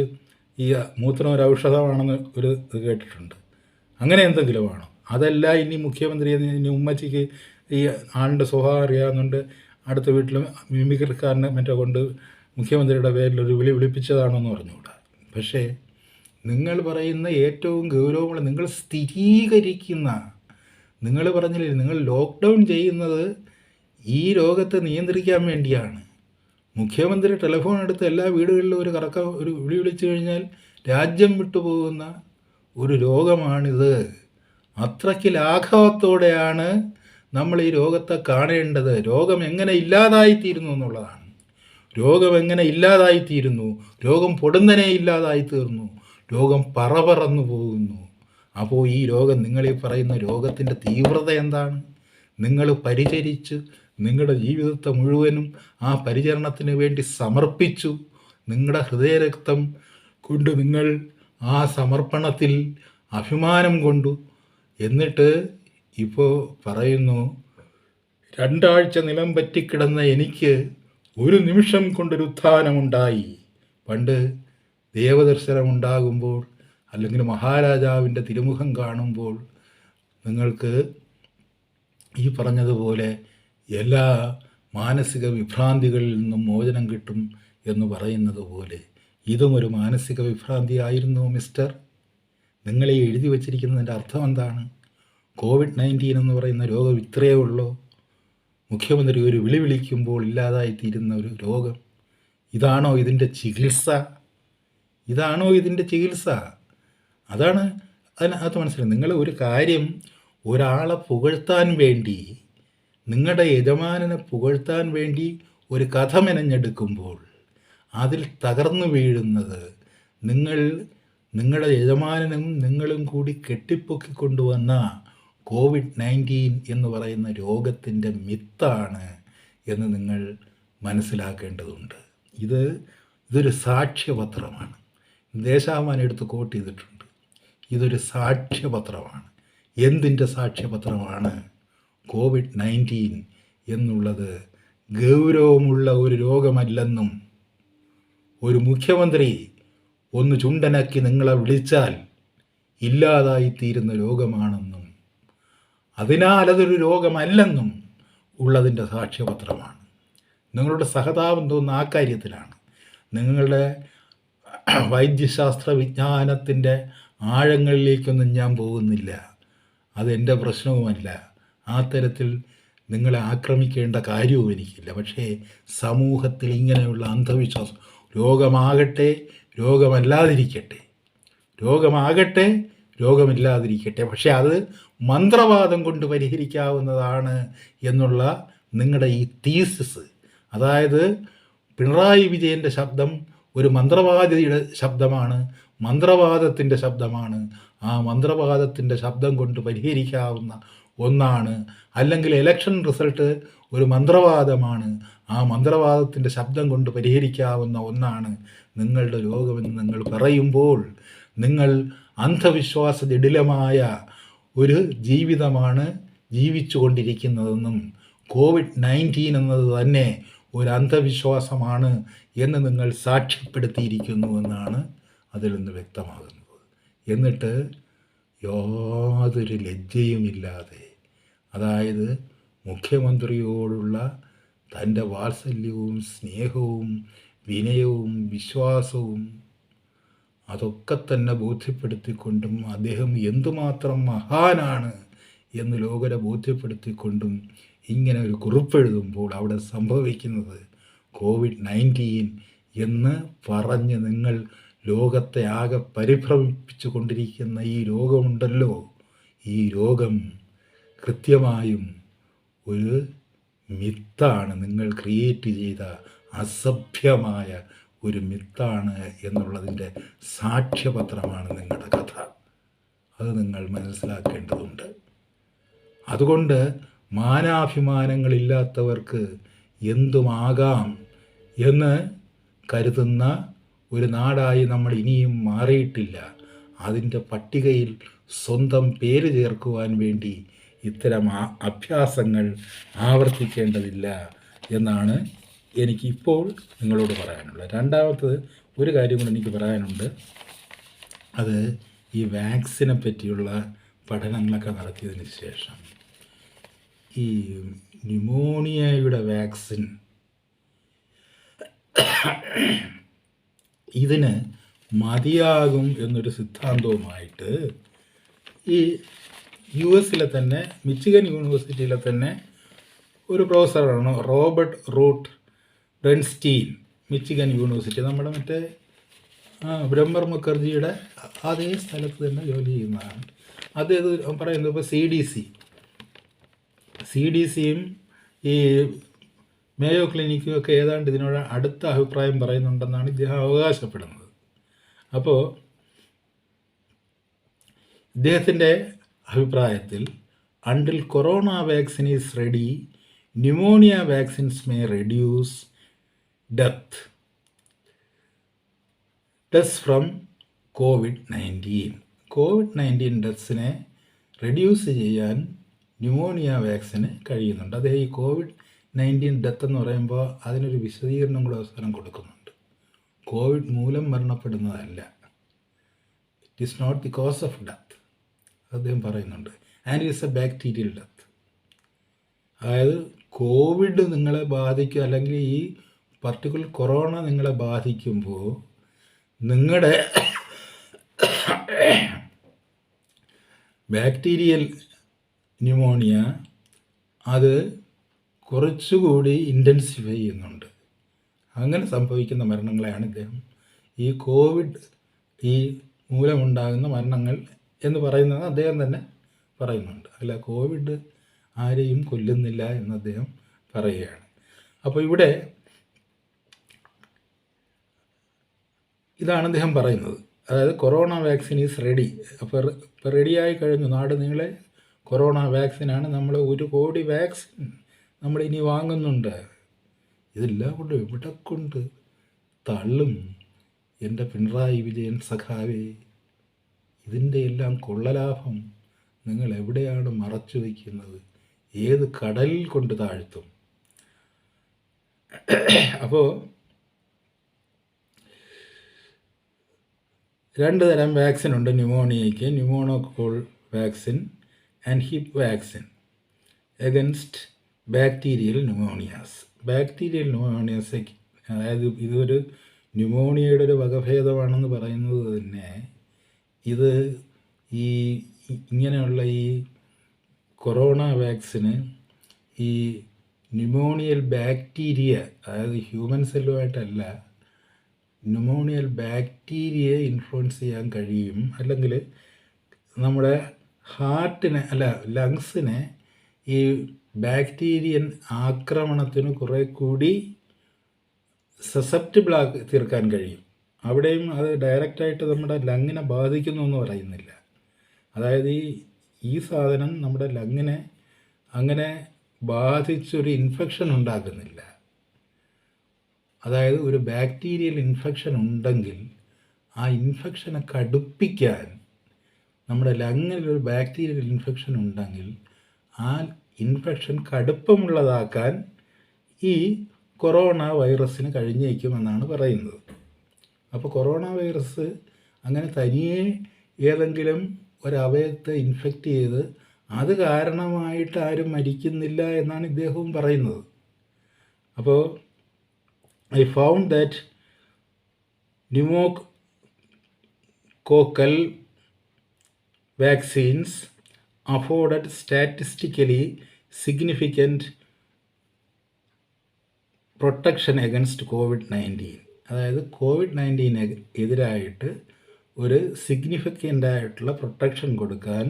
ഈ മൂത്രം ഒരു ഔഷധമാണെന്ന് ഒരു ഇത് കേട്ടിട്ടുണ്ട്. അങ്ങനെ എന്തെങ്കിലും ആണോ? അതല്ല ഇനി മുഖ്യമന്ത്രി ഇനി ഉമ്മച്ചിക്ക് ഈ ആളുടെ സ്വഭാവം അറിയാവുന്നുണ്ട് അടുത്ത വീട്ടിൽ മിമിക്രിക്കാരനെ കൊണ്ട് മുഖ്യമന്ത്രിയുടെ പേരിലൊരു വിളിപ്പിച്ചതാണോ എന്ന് പറഞ്ഞുകൂടാ. പക്ഷേ നിങ്ങൾ പറയുന്ന ഏറ്റവും ഗൗരവമുള്ള, നിങ്ങൾ സ്ഥിരീകരിക്കുന്ന, നിങ്ങൾ പറഞ്ഞില്ലേ, നിങ്ങൾ ലോക്ക്ഡൗൺ ചെയ്യുന്നത് ഈ രോഗത്തെ നിയന്ത്രിക്കാൻ വേണ്ടിയാണ്. മുഖ്യമന്ത്രി ടെലിഫോൺ എടുത്ത് എല്ലാ വീടുകളിലും ഒരു വിളിച്ചു കഴിഞ്ഞാൽ രാജ്യം വിട്ടുപോകുന്ന ഒരു രോഗമാണിത്. അത്രയ്ക്ക് ലാഘവത്തോടെയാണ് നമ്മൾ ഈ രോഗത്തെ കാണേണ്ടത്. രോഗം എങ്ങനെ ഇല്ലാതായിത്തീരുന്നു എന്നുള്ളതാണ്. രോഗം എങ്ങനെ ഇല്ലാതായിത്തീരുന്നു? രോഗം പൊടുന്നനെ ഇല്ലാതായിത്തീർന്നു, രോഗം പറന്നു പോകുന്നു. അപ്പോൾ ഈ രോഗം, നിങ്ങളീ പറയുന്ന രോഗത്തിൻ്റെ തീവ്രത എന്താണ്? നിങ്ങൾ പരിചരിച്ച് നിങ്ങളുടെ ജീവിതത്തെ മുഴുവനും ആ പരിചരണത്തിന് വേണ്ടി സമർപ്പിച്ചു. നിങ്ങളുടെ ഹൃദയരക്തം കൊണ്ട് നിങ്ങൾ ആ സമർപ്പണത്തിൽ അഭിമാനം കൊണ്ടു. എന്നിട്ട് ഇപ്പോൾ പറയുന്നു, 2 ആഴ്ച നിലം പറ്റിക്കിടന്ന എനിക്ക് ഒരു നിമിഷം കൊണ്ടൊരു ഉത്ഥാനമുണ്ടായി. പണ്ട് ദേവദർശനമുണ്ടാകുമ്പോൾ അല്ലെങ്കിൽ മഹാരാജാവിൻ്റെ തിരുമുഖം കാണുമ്പോൾ നിങ്ങൾക്ക് ഈ പറഞ്ഞതുപോലെ എല്ലാ മാനസിക വിഭ്രാന്തികളിൽ നിന്നും മോചനം കിട്ടും എന്ന് പറയുന്നത് പോലെ ഇതും ഒരു മാനസിക വിഭ്രാന്തി ആയിരുന്നു മിസ്റ്റർ. നിങ്ങളീ എഴുതി വച്ചിരിക്കുന്നതിൻ്റെ അർത്ഥം എന്താണ്? COVID-19 എന്ന് പറയുന്ന രോഗം ഇത്രയേ ഉള്ളൂ? മുഖ്യമന്ത്രി ഒരു വിളിക്കുമ്പോൾ ഇല്ലാതായിത്തീരുന്ന ഒരു രോഗം, ഇതാണോ ഇതിൻ്റെ ചികിത്സ? ഇതാണോ ഇതിൻ്റെ ചികിത്സ? അതാണ് അതിനകത്ത് മനസ്സിലായി. നിങ്ങൾ ഒരു കാര്യം, ഒരാളെ പുകഴ്ത്താൻ വേണ്ടി, നിങ്ങളുടെ യജമാനനെ പുകഴ്ത്താൻ വേണ്ടി ഒരു കഥ മെനഞ്ഞെടുക്കുമ്പോൾ അതിൽ തകർന്നു വീഴുന്നത് നിങ്ങളുടെ യജമാനനും നിങ്ങളും കൂടി കെട്ടിപ്പൊക്കിക്കൊണ്ടുവന്ന COVID-19 എന്ന് പറയുന്ന രോഗത്തിൻ്റെ മിത്താണ് എന്ന് നിങ്ങൾ മനസ്സിലാക്കേണ്ടതുണ്ട്. ഇതൊരു സാക്ഷ്യപത്രമാണ്. ദേശാഭിമാനി എടുത്ത് കോട്ട് ചെയ്തിട്ടുണ്ട്. ഇതൊരു സാക്ഷ്യപത്രമാണ്. എന്തിൻ്റെ സാക്ഷ്യപത്രമാണ്? COVID-19 എന്നുള്ളത് ഗൗരവമുള്ള ഒരു രോഗമല്ലെന്നും, ഒരു മുഖ്യമന്ത്രി ഒന്ന് ചുണ്ടനക്കി നിങ്ങളെ വിളിച്ചാൽ ഇല്ലാതായിത്തീരുന്ന രോഗമാണെന്നും, അതിനാൽ അതൊരു രോഗമല്ലെന്നും ഉള്ളതിൻ്റെ സാക്ഷ്യപത്രമാണ്. നിങ്ങളുടെ സഹതാപം തോന്നുന്ന ആ കാര്യത്തിലാണ്. നിങ്ങളുടെ വൈദ്യശാസ്ത്ര വിജ്ഞാനത്തിൻ്റെ ആഴങ്ങളിലേക്കൊന്നും ഞാൻ പോകുന്നില്ല, അതെൻ്റെ പ്രശ്നവുമല്ല. ആ തരത്തിൽ നിങ്ങളെ ആക്രമിക്കേണ്ട കാര്യവും എനിക്കില്ല. പക്ഷേ സമൂഹത്തിൽ ഇങ്ങനെയുള്ള അന്ധവിശ്വാസം, രോഗമാകട്ടെ രോഗമല്ലാതിരിക്കട്ടെ, രോഗമാകട്ടെ രോഗമില്ലാതിരിക്കട്ടെ, പക്ഷേ അത് മന്ത്രവാദം കൊണ്ട് പരിഹരിക്കാവുന്നതാണ് എന്നുള്ള നിങ്ങളുടെ ഈ തീസിസ്, അതായത് പിണറായി വിജയൻ്റെ ശബ്ദം ഒരു മന്ത്രവാദിയുടെ ശബ്ദമാണ്, മന്ത്രവാദത്തിൻ്റെ ശബ്ദമാണ്, ആ മന്ത്രവാദത്തിൻ്റെ ശബ്ദം കൊണ്ട് പരിഹരിക്കാവുന്ന ഒന്നാണ്, അല്ലെങ്കിൽ ഇലക്ഷൻ റിസൾട്ട് ഒരു മന്ത്രവാദമാണ്, ആ മന്ത്രവാദത്തിൻ്റെ ശബ്ദം കൊണ്ട് പരിഹരിക്കാവുന്ന ഒന്നാണ് നിങ്ങളുടെ രോഗമെന്ന് നിങ്ങൾ പറയുമ്പോൾ, നിങ്ങൾ അന്ധവിശ്വാസ ജടിലമായ ഒരു ജീവിതമാണ് ജീവിച്ചു കൊണ്ടിരിക്കുന്നതെന്നും COVID-19 എന്നത് തന്നെ ഒരു അന്ധവിശ്വാസമാണ് എന്ന് നിങ്ങൾ സാക്ഷ്യപ്പെടുത്തിയിരിക്കുന്നുവെന്നാണ് അതിൽ നിന്ന് വ്യക്തമാകുന്നത്. എന്നിട്ട് യാതൊരു ലജ്ജയുമില്ലാതെ, അതായത് മുഖ്യമന്ത്രിയോടുള്ള തൻ്റെ വാത്സല്യവും സ്നേഹവും വിനയവും വിശ്വാസവും അതൊക്കെ തന്നെ ബോധ്യപ്പെടുത്തിക്കൊണ്ടും അദ്ദേഹം എന്തുമാത്രം മഹാനാണ് എന്ന് ലോകരെ ബോധ്യപ്പെടുത്തിക്കൊണ്ടും ഇങ്ങനെ ഒരു കുറിപ്പെഴുതുമ്പോൾ അവിടെ സംഭവിക്കുന്നത് COVID-19 എന്ന് പറഞ്ഞ് നിങ്ങൾ ലോകത്തെ ആകെ പരിഭ്രമിപ്പിച്ചു കൊണ്ടിരിക്കുന്ന ഈ രോഗമുണ്ടല്ലോ, ഈ രോഗം കൃത്യമായും ഒരു മിത്താണ്, നിങ്ങൾ ക്രിയേറ്റ് ചെയ്ത അസഭ്യമായ ഒരു മിത്താണ് എന്നുള്ളതിൻ്റെ സാക്ഷ്യപത്രമാണ് നിങ്ങളുടെ കഥ. അത് നിങ്ങൾ മനസ്സിലാക്കേണ്ടതുണ്ട്. അതുകൊണ്ട് മാനാഭിമാനങ്ങളില്ലാത്തവർക്ക് എന്തുമാകാം എന്ന് കരുതുന്ന ഒരു നാടായി നമ്മൾ ഇനിയും മാറിയിട്ടില്ല. അതിൻ്റെ പട്ടികയിൽ സ്വന്തം പേര് ചേർക്കുവാൻ വേണ്ടി ഇത്തരം അഭ്യാസങ്ങൾ ആവർത്തിക്കേണ്ടതില്ല എന്നാണ് എനിക്കിപ്പോൾ നിങ്ങളോട് പറയാനുള്ളത്. രണ്ടാമത്തത് ഒരു കാര്യം കൂടി എനിക്ക് പറയാനുണ്ട്. അത് ഈ വാക്സിനെ പറ്റിയുള്ള പഠനങ്ങളൊക്കെ നടത്തിയതിന് ശേഷം ഈ ന്യൂമോണിയയുടെ വാക്സിൻ ഇതിന് മതിയാകും എന്നൊരു സിദ്ധാന്തവുമായിട്ട് ഈ US-ലെ തന്നെ മിച്ചിഗൻ യൂണിവേഴ്സിറ്റിയിലെ തന്നെ ഒരു പ്രൊഫസറാണ് റോബർട്ട് റൂട്ട് ബ്രെൻസ്റ്റീൻ, മിച്ചിഗൻ യൂണിവേഴ്സിറ്റി, നമ്മുടെ മറ്റേ ബ്രഹ്മർ മുഖർജിയുടെ അതേ സ്ഥലത്ത് തന്നെ ജോലി ചെയ്യുന്നതാണ്. അദ്ദേഹം പറയുന്നത് ഇപ്പോൾ CDCയും ഈ മേയോ ക്ലിനിക്കും ഒക്കെ ഏതാണ്ട് ഇതിനോട് അടുത്ത അഭിപ്രായം പറയുന്നുണ്ടെന്നാണ് ഇദ്ദേഹം അവകാശപ്പെടുന്നത്. അപ്പോൾ ഇദ്ദേഹത്തിൻ്റെ അഭിപ്രായത്തിൽ until corona vaccine is ready, pneumonia vaccines may reduce death from COVID-19 ഡെത്ത്സിനെ റെഡ്യൂസ് ചെയ്യാൻ ന്യൂമോണിയ വാക്സിന് കഴിയുന്നുണ്ട്. അദ്ദേഹം ഈ COVID-19 ഡെത്ത് എന്ന് പറയുമ്പോൾ അതിനൊരു വിശദീകരണം കൂടെ അവസരം കൊടുക്കുന്നുണ്ട്. കോവിഡ് മൂലം മരണപ്പെടുന്നതല്ല, it is not the cause of death അദ്ദേഹം പറയുന്നുണ്ട്. And it's a bacterial death. അതായത് കോവിഡ് നിങ്ങളെ ബാധിക്കുക, അല്ലെങ്കിൽ ഈ പർട്ടിക്കുലർ കൊറോണ നിങ്ങളെ ബാധിക്കുമ്പോൾ നിങ്ങളുടെ ബാക്ടീരിയൽ ന്യൂമോണിയ അത് കുറച്ചുകൂടി ഇൻറ്റൻസിഫൈ ചെയ്യുന്നുണ്ട്. അങ്ങനെ സംഭവിക്കുന്ന മരണങ്ങളെയാണ് ഇദ്ദേഹം ഈ കോവിഡ് ഈ മൂലമുണ്ടാകുന്ന മരണങ്ങൾ എന്ന് പറയുന്നത് അദ്ദേഹം തന്നെ പറയുന്നുണ്ട്. അല്ല, കോവിഡ് ആരെയും കൊല്ലുന്നില്ല എന്ന് അദ്ദേഹം പറയുകയാണ്. അപ്പോൾ ഇവിടെ ഇതാണ് അദ്ദേഹം പറയുന്നത്. അതായത് കൊറോണ വാക്സിൻ ഈസ് റെഡി. അപ്പോൾ റെഡിയായി കഴിഞ്ഞു, നാട് നീളെ കൊറോണ വാക്സിനാണ്. നമ്മൾ 1 കോടി വാക്സിൻ നമ്മൾ ഇനി വാങ്ങുന്നുണ്ട്. ഇതെല്ലാം കൊണ്ട് ഇവിടെ കൊണ്ട് തള്ളും എൻ്റെ പിണറായി വിജയൻ സഖാവേ. ഇതിൻ്റെ എല്ലാം കൊള്ളലാഭം നിങ്ങൾ എവിടെയാണ് മറച്ചു വയ്ക്കുന്നത്? ഏത് കടലിൽ കൊണ്ട് താഴ്ത്തും? അപ്പോൾ 2 തരം വാക്സിൻ ഉണ്ട് ന്യൂമോണിയയ്ക്ക്: pneumococcal vaccine and Hib vaccine against bacterial pneumonias. Bacterial pneumonias, അതായത് ഇതൊരു ന്യൂമോണിയയുടെ ഒരു വകഭേദമാണെന്ന് പറയുന്നത് തന്നെ ഇത് ഈ ഇങ്ങനെയുള്ള ഈ കൊറോണ വാക്സിന് ഈ ന്യൂമോണിയൽ ബാക്ടീരിയ, അതായത് ഹ്യൂമൻ സെല്ലുമായിട്ടല്ല, ന്യൂമോണിയൽ ബാക്ടീരിയയെ ഇൻഫ്ലുവൻസ് ചെയ്യാൻ കഴിയും. അല്ലെങ്കിൽ നമ്മുടെ ഹാർട്ടിനെ ലങ്സിനെ ഈ ബാക്ടീരിയൻ ആക്രമണത്തിന് കുറേ കൂടി സസെപ്റ്റബിളാക്കി തീർക്കാൻ കഴിയും. അവിടെയും അത് ഡയറക്റ്റായിട്ട് നമ്മുടെ ലങ്ങിനെ ബാധിക്കുന്നു എന്ന് പറയുന്നില്ല. അതായത് ഈ സാധനം നമ്മുടെ ലങ്ങിനെ അങ്ങനെ ബാധിച്ചൊരു ഇൻഫെക്ഷൻ ഉണ്ടാക്കുന്നില്ല. അതായത് ഒരു ബാക്ടീരിയൽ ഇൻഫെക്ഷൻ ഉണ്ടെങ്കിൽ ആ ഇൻഫെക്ഷനെ കടുപ്പിക്കാൻ, നമ്മുടെ ലങ്ങിൽ ഒരു ബാക്ടീരിയൽ ഇൻഫെക്ഷൻ ഉണ്ടെങ്കിൽ ആ ഇൻഫെക്ഷൻ കടുപ്പമുള്ളതാക്കാൻ ഈ കൊറോണ വൈറസിന് കഴിഞ്ഞേക്കുമെന്നാണ് പറയുന്നത്. അപ്പോൾ കൊറോണ വൈറസ് അങ്ങനെ തനിയെ ഏതെങ്കിലും ഒരവയവത്തെ ഇൻഫെക്റ്റ് ചെയ്ത് അത് കാരണമായിട്ട് ആരും മരിക്കുന്നില്ല എന്നാണ് ഇദ്ദേഹവും പറയുന്നത്. അപ്പോൾ I found that pneumococcal vaccines afforded statistically significant protection against COVID-19. അതായത് COVID-19 എതിരായിട്ട് ഒരു സിഗ്നിഫിക്കൻ്റ് ആയിട്ടുള്ള പ്രൊട്ടക്ഷൻ കൊടുക്കാൻ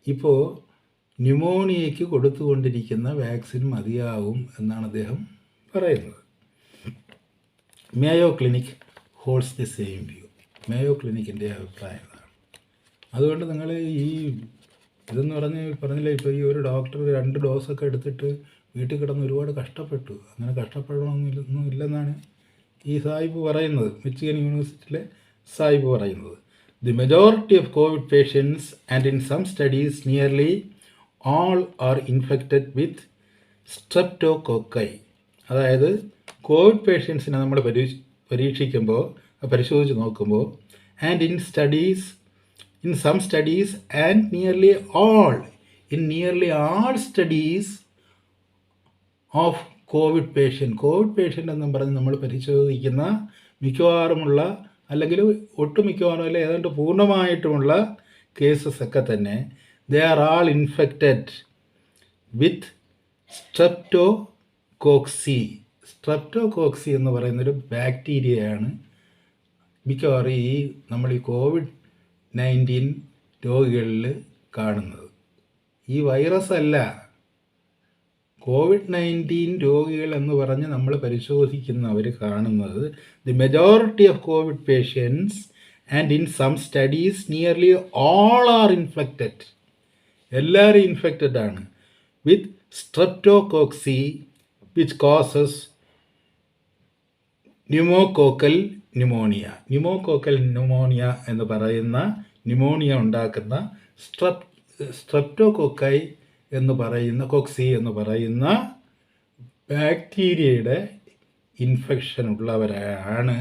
ഇപ്പോൾ ന്യൂമോണിയയ്ക്ക് കൊടുത്തുകൊണ്ടിരിക്കുന്ന വാക്സിൻ മതിയാവും എന്നാണ് അദ്ദേഹം പറയുന്നത്. Mayo clinic holds the same view. മേയോ ക്ലിനിക്കിൻ്റെ അഭിപ്രായം ഇതാണ്. അതുകൊണ്ട് നിങ്ങൾ ഈ ഇതെന്ന് പറഞ്ഞില്ല, ഇപ്പോൾ ഈ ഒരു ഡോക്ടർ 2 ഡോസൊക്കെ എടുത്തിട്ട് വീട്ടിൽ കിടന്ന് ഒരുപാട് കഷ്ടപ്പെട്ടു. അങ്ങനെ കഷ്ടപ്പെടണമെന്നൊന്നും ഇല്ലെന്നാണ് ഈ സാഹിബ് പറയുന്നത്, മിച്ചിഗൻ യൂണിവേഴ്സിറ്റിയിലെ സാഹിബ് പറയുന്നത്. The majority of Covid patients and in some studies nearly all are infected with streptococci. അതായത് കോവിഡ് പേഷ്യൻസിനെ നമ്മൾ പരിശോധിച്ച് നോക്കുമ്പോൾ and in some studies and nearly all studies of COVID patient എന്നും പറഞ്ഞ് നമ്മൾ പരിശോധിക്കുന്ന മിക്കവാറുമുള്ള, അല്ലെങ്കിൽ ഒട്ടുമിക്കവാറും അല്ല ഏതാണ്ട് പൂർണ്ണമായിട്ടുമുള്ള കേസസ് ഒക്കെ തന്നെ ദേ ആർ ആൾ ഇൻഫെക്റ്റഡ് വിത്ത് സ്ട്രെപ്റ്റോകോക്സി. സ്ട്രെപ്റ്റോകോക്സി എന്ന് പറയുന്നൊരു ബാക്ടീരിയയാണ് മിക്കവാറും നമ്മൾ ഈ COVID-19 രോഗികളിൽ കാണുന്നത്. ഈ വൈറസ് അല്ല. COVID-19 രോഗികൾ എന്ന് പറഞ്ഞ് നമ്മൾ പരിശോധിക്കുന്നവർ കാണുന്നത് the majority of Covid patients and in some studies nearly all are infected. എല്ലാവരും ഇൻഫെക്റ്റഡ് ആണ് with streptococci which causes pneumococcal pneumonia എന്ന് പറയുന്ന ന്യൂമോണിയ ഉണ്ടാക്കുന്ന സ്ട്രെപ്റ്റോകോക്കൈ എന്ന് പറയുന്ന ബാക്ടീരിയയുടെ ഇൻഫെക്ഷൻ ഉള്ളവരാണ്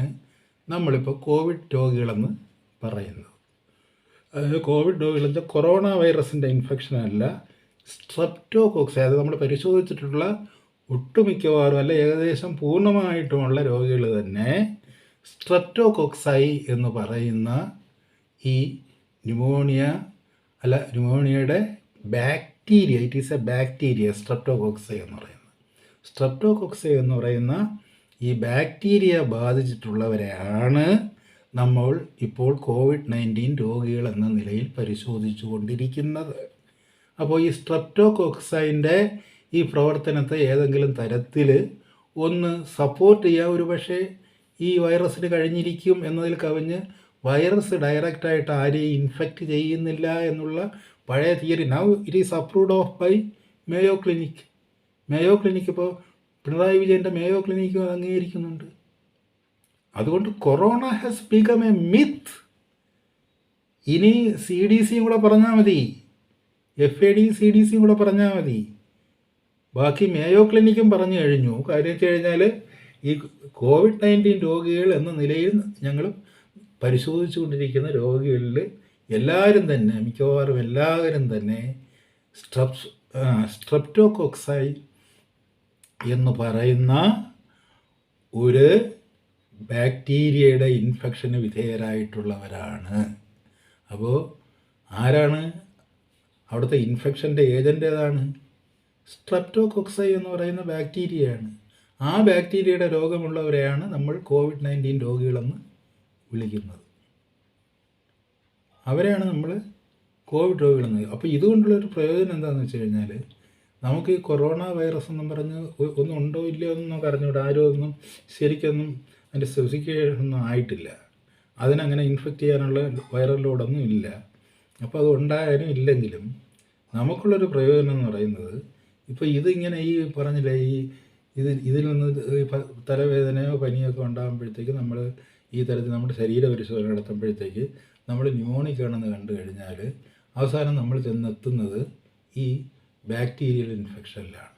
നമ്മളിപ്പോൾ കോവിഡ് രോഗികളെന്ന് പറയുന്നത്. അതായത് കോവിഡ് രോഗികളെന്ന് വെച്ചാൽ കൊറോണ വൈറസിൻ്റെ ഇൻഫെക്ഷനല്ല, സ്ട്രെപ്റ്റോകോക്സൈ. അത് നമ്മൾ പരിശോധിച്ചിട്ടുള്ള ഒട്ടുമിക്കവാറും അല്ല ഏകദേശം പൂർണ്ണമായിട്ടുമുള്ള രോഗികൾ തന്നെ സ്ട്രെപ്റ്റോകോക്സൈ എന്ന് പറയുന്ന ഈ ന്യൂമോണിയയുടെ bacteria, it is a bacteria, streptococci എന്ന് പറയുന്ന ഈ ബാക്ടീരിയ ബാധിച്ചിട്ടുള്ളവരെയാണ് നമ്മൾ ഇപ്പോൾ COVID-19 രോഗികൾ എന്ന നിലയിൽ പരിശോധിച്ചു കൊണ്ടിരിക്കുന്നത്. അപ്പോൾ ഈ സ്ട്രെപ്റ്റോകോക്സൈൻ്റെ ഈ പ്രവർത്തനത്തെ ഏതെങ്കിലും തരത്തിൽ ഒന്ന് സപ്പോർട്ട് ചെയ്യാൻ ഒരു പക്ഷേ ഈ വൈറസിന് കഴിഞ്ഞിരിക്കും എന്നതിൽ കവിഞ്ഞ് വൈറസ് ഡയറക്റ്റായിട്ട് ആരെയും ഇൻഫെക്റ്റ് ചെയ്യുന്നില്ല എന്നുള്ള പഴയ theory now it is approved of by Mayo Clinic. ഇപ്പോൾ പിണറായി വിജയൻ്റെ മേയോ ക്ലിനിക്കും അത് അംഗീകരിക്കുന്നുണ്ട്. അതുകൊണ്ട് corona has become a myth. ഇനി CDC കൂടെ പറഞ്ഞാൽ മതി, FAD CDC കൂടെ പറഞ്ഞാൽ മതി. ബാക്കി മേയോ ക്ലിനിക്കും പറഞ്ഞു കഴിഞ്ഞു. കാര്യം വെച്ച് കഴിഞ്ഞാൽ ഈ COVID-19 രോഗികൾ എന്ന നിലയിൽ ഞങ്ങൾ പരിശോധിച്ചു കൊണ്ടിരിക്കുന്ന രോഗികളിൽ മിക്കവാറും എല്ലാവരും തന്നെ സ്ട്രെപ്റ്റോകോക്സൈ എന്ന് പറയുന്ന ഒരു ബാക്ടീരിയയുടെ ഇൻഫെക്ഷന് വിധേയരായിട്ടുള്ളവരാണ്. അപ്പോൾ ആരാണ് അവിടുത്തെ ഇൻഫെക്ഷൻ്റെ ഏജൻ്റ്? ഏതാണ്? സ്ട്രെപ്റ്റോകോക്സൈ എന്ന് പറയുന്ന ബാക്ടീരിയയാണ്. ആ ബാക്ടീരിയയുടെ രോഗമുള്ളവരെയാണ് നമ്മൾ COVID-19 രോഗികളെന്ന് വിളിക്കുന്നത്. അവരെയാണ് നമ്മൾ കോവിഡ് രോഗികളെന്ന്. അപ്പോൾ ഇതുകൊണ്ടുള്ളൊരു പ്രയോജനം എന്താണെന്ന് വെച്ച് കഴിഞ്ഞാൽ നമുക്ക് ഈ കൊറോണ വൈറസ് എന്നും പറഞ്ഞ് ഒന്നും ഉണ്ടോ ഇല്ലയോ ഒന്നും നമുക്ക് അറിഞ്ഞുകൂടാ. ആരും ഒന്നും ശരിക്കൊന്നും അതിൻ്റെ സ്പെസിഫിക്കേഷനൊന്നും ആയിട്ടില്ല. അതിനങ്ങനെ ഇൻഫെക്റ്റ് ചെയ്യാനുള്ള വൈറൽ ലോഡൊന്നും ഇല്ല. അപ്പോൾ അത് ഉണ്ടായാലും ഇല്ലെങ്കിലും നമുക്കുള്ളൊരു പ്രയോജനം എന്ന് പറയുന്നത് ഇപ്പോൾ ഇതിങ്ങനെ ഈ പറഞ്ഞില്ലേ ഇതിൽ നിന്ന് തലവേദനയോ പനിയൊക്കെ ഉണ്ടാകുമ്പോഴത്തേക്ക് നമ്മൾ ഈ തരത്തിൽ നമ്മുടെ ശരീര പരിശോധന നടത്തുമ്പോഴത്തേക്ക് നമ്മൾ ന്യൂമോണിക് ആണെന്ന് കണ്ടു കഴിഞ്ഞാൽ അവസാനം നമ്മൾ ചെന്നെത്തുന്നത് ഈ ബാക്ടീരിയൽ ഇൻഫെക്ഷനിലാണ്.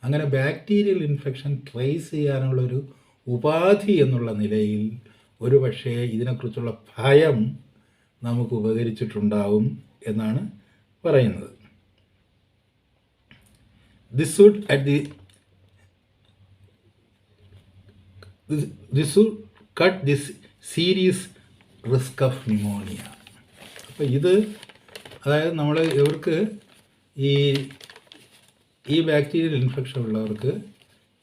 അങ്ങനെ ബാക്ടീരിയൽ ഇൻഫെക്ഷൻ ട്രേസ് ചെയ്യാനുള്ളൊരു ഉപാധി എന്നുള്ള നിലയിൽ ഒരു പക്ഷേ ഇതിനെക്കുറിച്ചുള്ള ഭയം നമുക്ക് ഉപകരിച്ചിട്ടുണ്ടാവും എന്നാണ് പറയുന്നത്. This would cut this serious risk of pneumonia. അപ്പോൾ അതായത് നമ്മൾ ഇവർക്ക് ഈ ബാക്ടീരിയൽ ഇൻഫെക്ഷൻ ഉള്ളവർക്ക്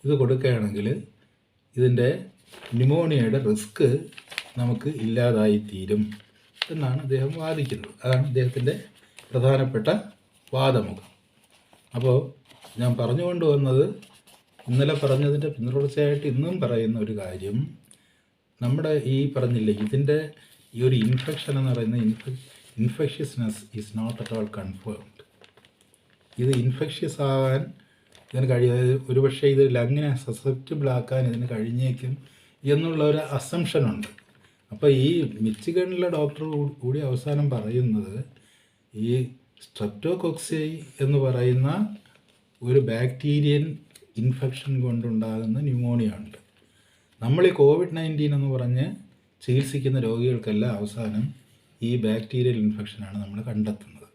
ഇത് കൊടുക്കുകയാണെങ്കിൽ ഇതിൻ്റെ ന്യൂമോണിയയുടെ റിസ്ക് നമുക്ക് ഇല്ലാതായിത്തീരും എന്നാണ് അദ്ദേഹം വാദിക്കുന്നത്. അതാണ് അദ്ദേഹത്തിൻ്റെ പ്രധാനപ്പെട്ട വാദമുഖം. അപ്പോൾ ഞാൻ പറഞ്ഞുകൊണ്ട് വന്നത്, ഇന്നലെ പറഞ്ഞതിൻ്റെ പിന്തുടർച്ചയായിട്ട് ഇന്നും പറയുന്ന ഒരു കാര്യം, നമ്മുടെ ഈ പറഞ്ഞില്ലേ, ഇതിൻ്റെ ഈ ഒരു ഇൻഫെക്ഷൻ എന്ന് പറയുന്ന infectiousness is not at all confirmed. ഇത് ഇൻഫെക്ഷ്യസ് ആകാൻ ഇതിന് ഒരുപക്ഷെ ഇത് ലങ്ങിനെ സസെപ്റ്റബിൾ ആക്കാൻ ഇതിന് കഴിഞ്ഞേക്കും എന്നുള്ള ഒരു അസംഷനുണ്ട്. അപ്പോൾ ഈ മിച്ചിഗണിലെ ഡോക്ടർ കൂടി അവസാനം പറയുന്നത്, ഈ സ്ട്രെപ്റ്റോകോക്സൈ എന്ന് പറയുന്ന ഒരു ബാക്ടീരിയൻ ഇൻഫെക്ഷൻ കൊണ്ടുണ്ടാകുന്ന ന്യൂമോണിയ ഉണ്ട്. നമ്മൾ ഈ COVID-19 എന്ന് പറഞ്ഞ് ചികിത്സിക്കുന്ന രോഗികൾക്കെല്ലാം അവസാനം ഈ ബാക്ടീരിയൽ ഇൻഫെക്ഷനാണ് നമ്മൾ കണ്ടെത്തുന്നത്.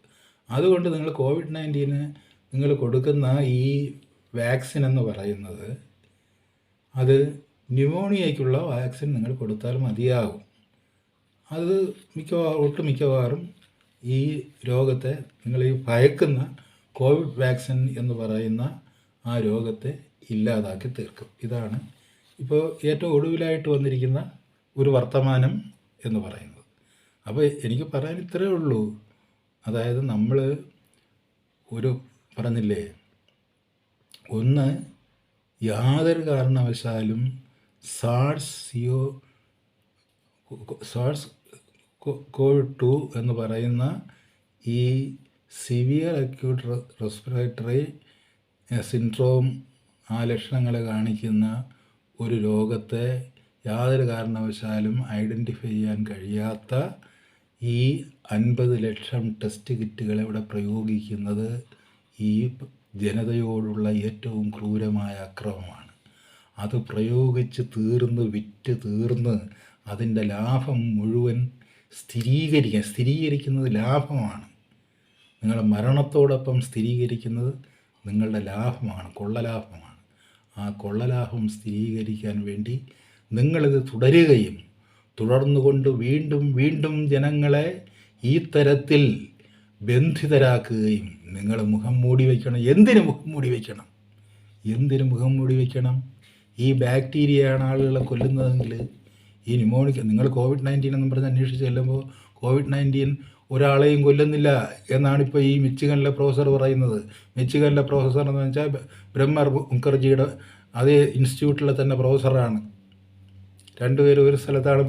അതുകൊണ്ട് നിങ്ങൾ COVID-19 നിങ്ങൾ കൊടുക്കുന്ന ഈ വാക്സിൻ എന്ന് പറയുന്നത്, അത് ന്യൂമോണിയയ്ക്കുള്ള വാക്സിൻ നിങ്ങൾ കൊടുത്താൽ മതിയാകും. അത് ഒട്ടുമിക്കവാറും ഈ രോഗത്തെ, നിങ്ങൾ ഈ ഭയക്കുന്ന കോവിഡ് വാക്സിൻ എന്ന് പറയുന്ന ആ രോഗത്തെ ഇല്ലാതാക്കി തീർക്കും. ഇതാണ് ഇപ്പോൾ ഏറ്റവും ഒടുവിലായിട്ട് വന്നിരിക്കുന്ന ഒരു വർത്തമാനം എന്ന് പറയുന്നത്. അപ്പോൾ എനിക്ക് പറയാൻ ഇത്രയേ ഉള്ളൂ. അതായത് നമ്മൾ ഒരു പറഞ്ഞില്ലേ, ഒന്ന്, യാതൊരു കാരണവശാലും SARS-CoV-2 എന്ന് പറയുന്ന ഈ സിവിയർ അക്യൂട്ട് റെസ്പിറേറ്ററി സിൻഡ്രോം ആ ലക്ഷണങ്ങൾ കാണിക്കുന്ന ഒരു രോഗത്തെ യാതൊരു കാരണവശാലും ഐഡൻറ്റിഫൈ ചെയ്യാൻ കഴിയാത്ത ഈ 50 ലക്ഷം ടെസ്റ്റ് കിറ്റുകൾ ഇവിടെ പ്രയോഗിക്കുന്നത് ഈ ജനതയോടുള്ള ഏറ്റവും ക്രൂരമായ അക്രമമാണ്. അത് പ്രയോഗിച്ച് വിറ്റ് തീർന്ന് അതിൻ്റെ ലാഭം മുഴുവൻ സ്ഥിരീകരിക്കുന്നത് ലാഭമാണ്. നിങ്ങളുടെ മരണത്തോടൊപ്പം സ്ഥിരീകരിക്കുന്നത് നിങ്ങളുടെ ലാഭമാണ്, കൊള്ളലാഭമാണ്. ആ കൊള്ളലാഭം സ്ഥിരീകരിക്കാൻ വേണ്ടി നിങ്ങളിത് തുടരുകയും തുടർന്നുകൊണ്ട് വീണ്ടും വീണ്ടും ജനങ്ങളെ ഈ തരത്തിൽ ബന്ധിതരാക്കുകയും, നിങ്ങൾ മുഖം മൂടി വയ്ക്കണം. എന്തിനു മുഖം മൂടി വയ്ക്കണം? ഈ ബാക്ടീരിയയാണ് ആളുകളെ കൊല്ലുന്നതെങ്കിൽ ഈ ന്യൂമോണിക്, നിങ്ങൾ COVID-19 എന്നും പറഞ്ഞ് അന്വേഷിച്ച് ചെല്ലുമ്പോൾ COVID-19 ഒരാളെയും കൊല്ലുന്നില്ല എന്നാണിപ്പോൾ ഈ മിച്ചിഗണിലെ പ്രൊഫസർ പറയുന്നത്. മിച്ചിഗണിലെ പ്രൊഫസർ എന്ന് വെച്ചാൽ ബ്രഹ്മർ മുഖർജിയുടെ അതേ ഇൻസ്റ്റിറ്റ്യൂട്ടിലെ തന്നെ പ്രൊഫസറാണ്. രണ്ടുപേരും ഒരു സ്ഥലത്താണ്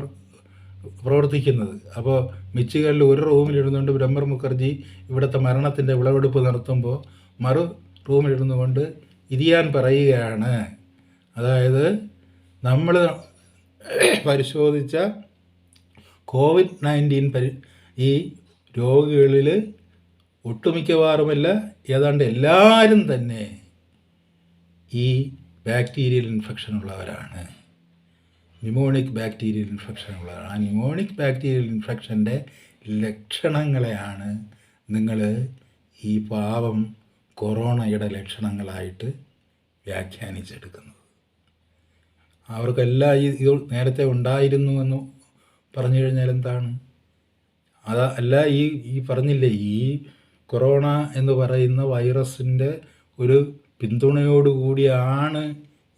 പ്രവർത്തിക്കുന്നത്. അപ്പോൾ മിച്ചിഗണിൽ ഒരു റൂമിലിരുന്നുകൊണ്ട് ബ്രഹ്മർ മുഖർജി ഇവിടുത്തെ മരണത്തിൻ്റെ വിളവെടുപ്പ് നടത്തുമ്പോൾ മറു റൂമിലിരുന്നു കൊണ്ട് ഇരിയാൻ പറയുകയാണ്. അതായത് നമ്മൾ പരിശോധിച്ച COVID-19 ഈ രോഗികളിൽ ഒട്ടുമിക്കവാറുമല്ല, ഏതാണ്ട് എല്ലാവരും തന്നെ ഈ ബാക്ടീരിയൽ ഇൻഫെക്ഷൻ ഉള്ളവരാണ്, ന്യൂമോണിക് ബാക്ടീരിയൽ ഇൻഫെക്ഷൻ ഉള്ളതാണ്. ആ ന്യൂമോണിക് ബാക്ടീരിയൽ ഇൻഫെക്ഷൻ്റെ ലക്ഷണങ്ങളെയാണ് നിങ്ങൾ ഈ പാവം കൊറോണയുടെ ലക്ഷണങ്ങളായിട്ട് വ്യാഖ്യാനിച്ചെടുക്കുന്നത്. അവർക്കെല്ലാം ഇത് നേരത്തെ ഉണ്ടായിരുന്നു എന്ന് പറഞ്ഞു കഴിഞ്ഞാൽ എന്താണ്? അല്ല, ഈ പറഞ്ഞില്ലേ, ഈ കൊറോണ എന്ന് പറയുന്ന വൈറസിൻ്റെ ഒരു പിന്തുണയോടുകൂടിയാണ്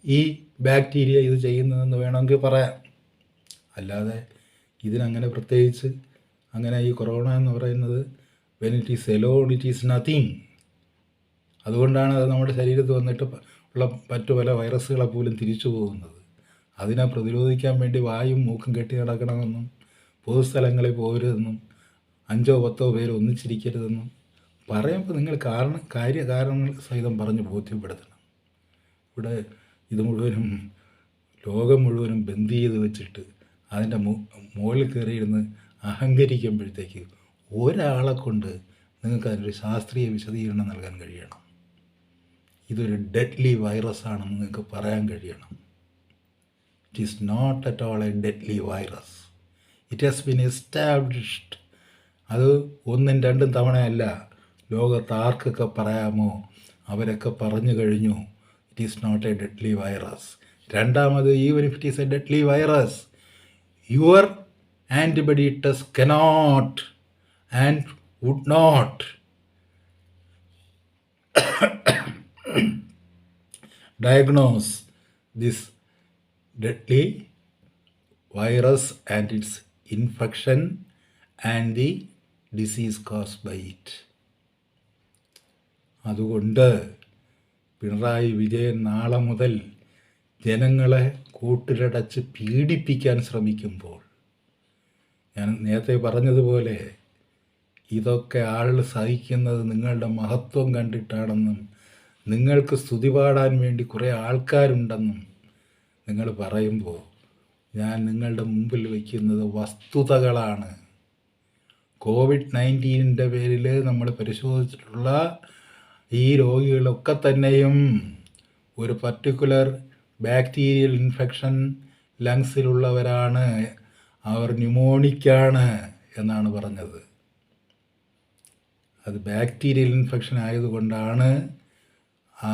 ഈ ബാക്ടീരിയ ഇത് ചെയ്യുന്നതെന്ന് വേണമെങ്കിൽ പറയാം. അല്ലാതെ ഇതിനങ്ങനെ പ്രത്യേകിച്ച് അങ്ങനെ ഈ കൊറോണ എന്ന് പറയുന്നത് when it is alone it is nothing. അതുകൊണ്ടാണ് അത് നമ്മുടെ ശരീരത്തിൽ വന്നിട്ട് ഉള്ള മറ്റു പല വൈറസുകളെ പോലും തിരിച്ചു പോകുന്നത്. അതിനെ പ്രതിരോധിക്കാൻ വേണ്ടി വായും മൂക്കും കെട്ടി നടക്കണമെന്നും പൊതുസ്ഥലങ്ങളിൽ പോകരുതെന്നും 5-10 പേര് ഒന്നിച്ചിരിക്കരുതെന്നും പറയുമ്പോൾ നിങ്ങൾ കാര്യകാരണങ്ങൾ സഹിതം പറഞ്ഞ് ബോധ്യപ്പെടുത്തണം. ഇവിടെ ഇത് മുഴുവനും ലോകം മുഴുവനും ബന്ദ് ചെയ്ത് വെച്ചിട്ട് അതിൻ്റെ മുകളിൽ കയറിയിരുന്ന് അഹങ്കരിക്കുമ്പോഴത്തേക്ക് ഒരാളെ കൊണ്ട് നിങ്ങൾക്ക് അതിനൊരു ശാസ്ത്രീയ വിശദീകരണം നൽകാൻ കഴിയണം. ഇതൊരു ഡെഡ്ലി വൈറസ് ആണെന്ന് നിങ്ങൾക്ക് പറയാൻ കഴിയണം. It is not at all a deadly virus. It has been established. അത് 1-2 തവണയല്ല, ലോകത്ത് ആർക്കൊക്കെ പറയാമോ അവരൊക്കെ പറഞ്ഞു കഴിഞ്ഞു it is not a deadly virus. രണ്ടാമത്, even if it is a deadly virus, your antibody test cannot and would not diagnose this deadly virus and its infection and the disease caused by it. അതുകൊണ്ട് പിണറായി വിജയൻ നാളെ മുതൽ ജനങ്ങളെ കൂട്ടിലടച്ച് പീഡിപ്പിക്കാൻ ശ്രമിക്കുമ്പോൾ, ഞാൻ നേരത്തെ പറഞ്ഞതുപോലെ ഇതൊക്കെ ആൾ സഹിക്കുന്നത് നിങ്ങളുടെ മഹത്വം കണ്ടിട്ടാണെന്നും നിങ്ങൾക്ക് സ്തുതി പാടാൻ വേണ്ടി കുറേ ആൾക്കാരുണ്ടെന്നും നിങ്ങൾ പറയുമ്പോൾ ഞാൻ നിങ്ങളുടെ മുമ്പിൽ വയ്ക്കുന്നത് വസ്തുതകളാണ്. കോവിഡ്-19 പേരിൽ നമ്മൾ പരിശോധിച്ചിട്ടുള്ള ഈ രോഗികളൊക്കെ തന്നെയും ഒരു പർട്ടിക്കുലർ ബാക്ടീരിയൽ ഇൻഫെക്ഷൻ ലങ്സിലുള്ളവരാണ്, അവർ ന്യൂമോണിക്കാണ് എന്നാണ് പറഞ്ഞത്. അത് ബാക്ടീരിയൽ ഇൻഫെക്ഷൻ ആയതുകൊണ്ടാണ്. ആ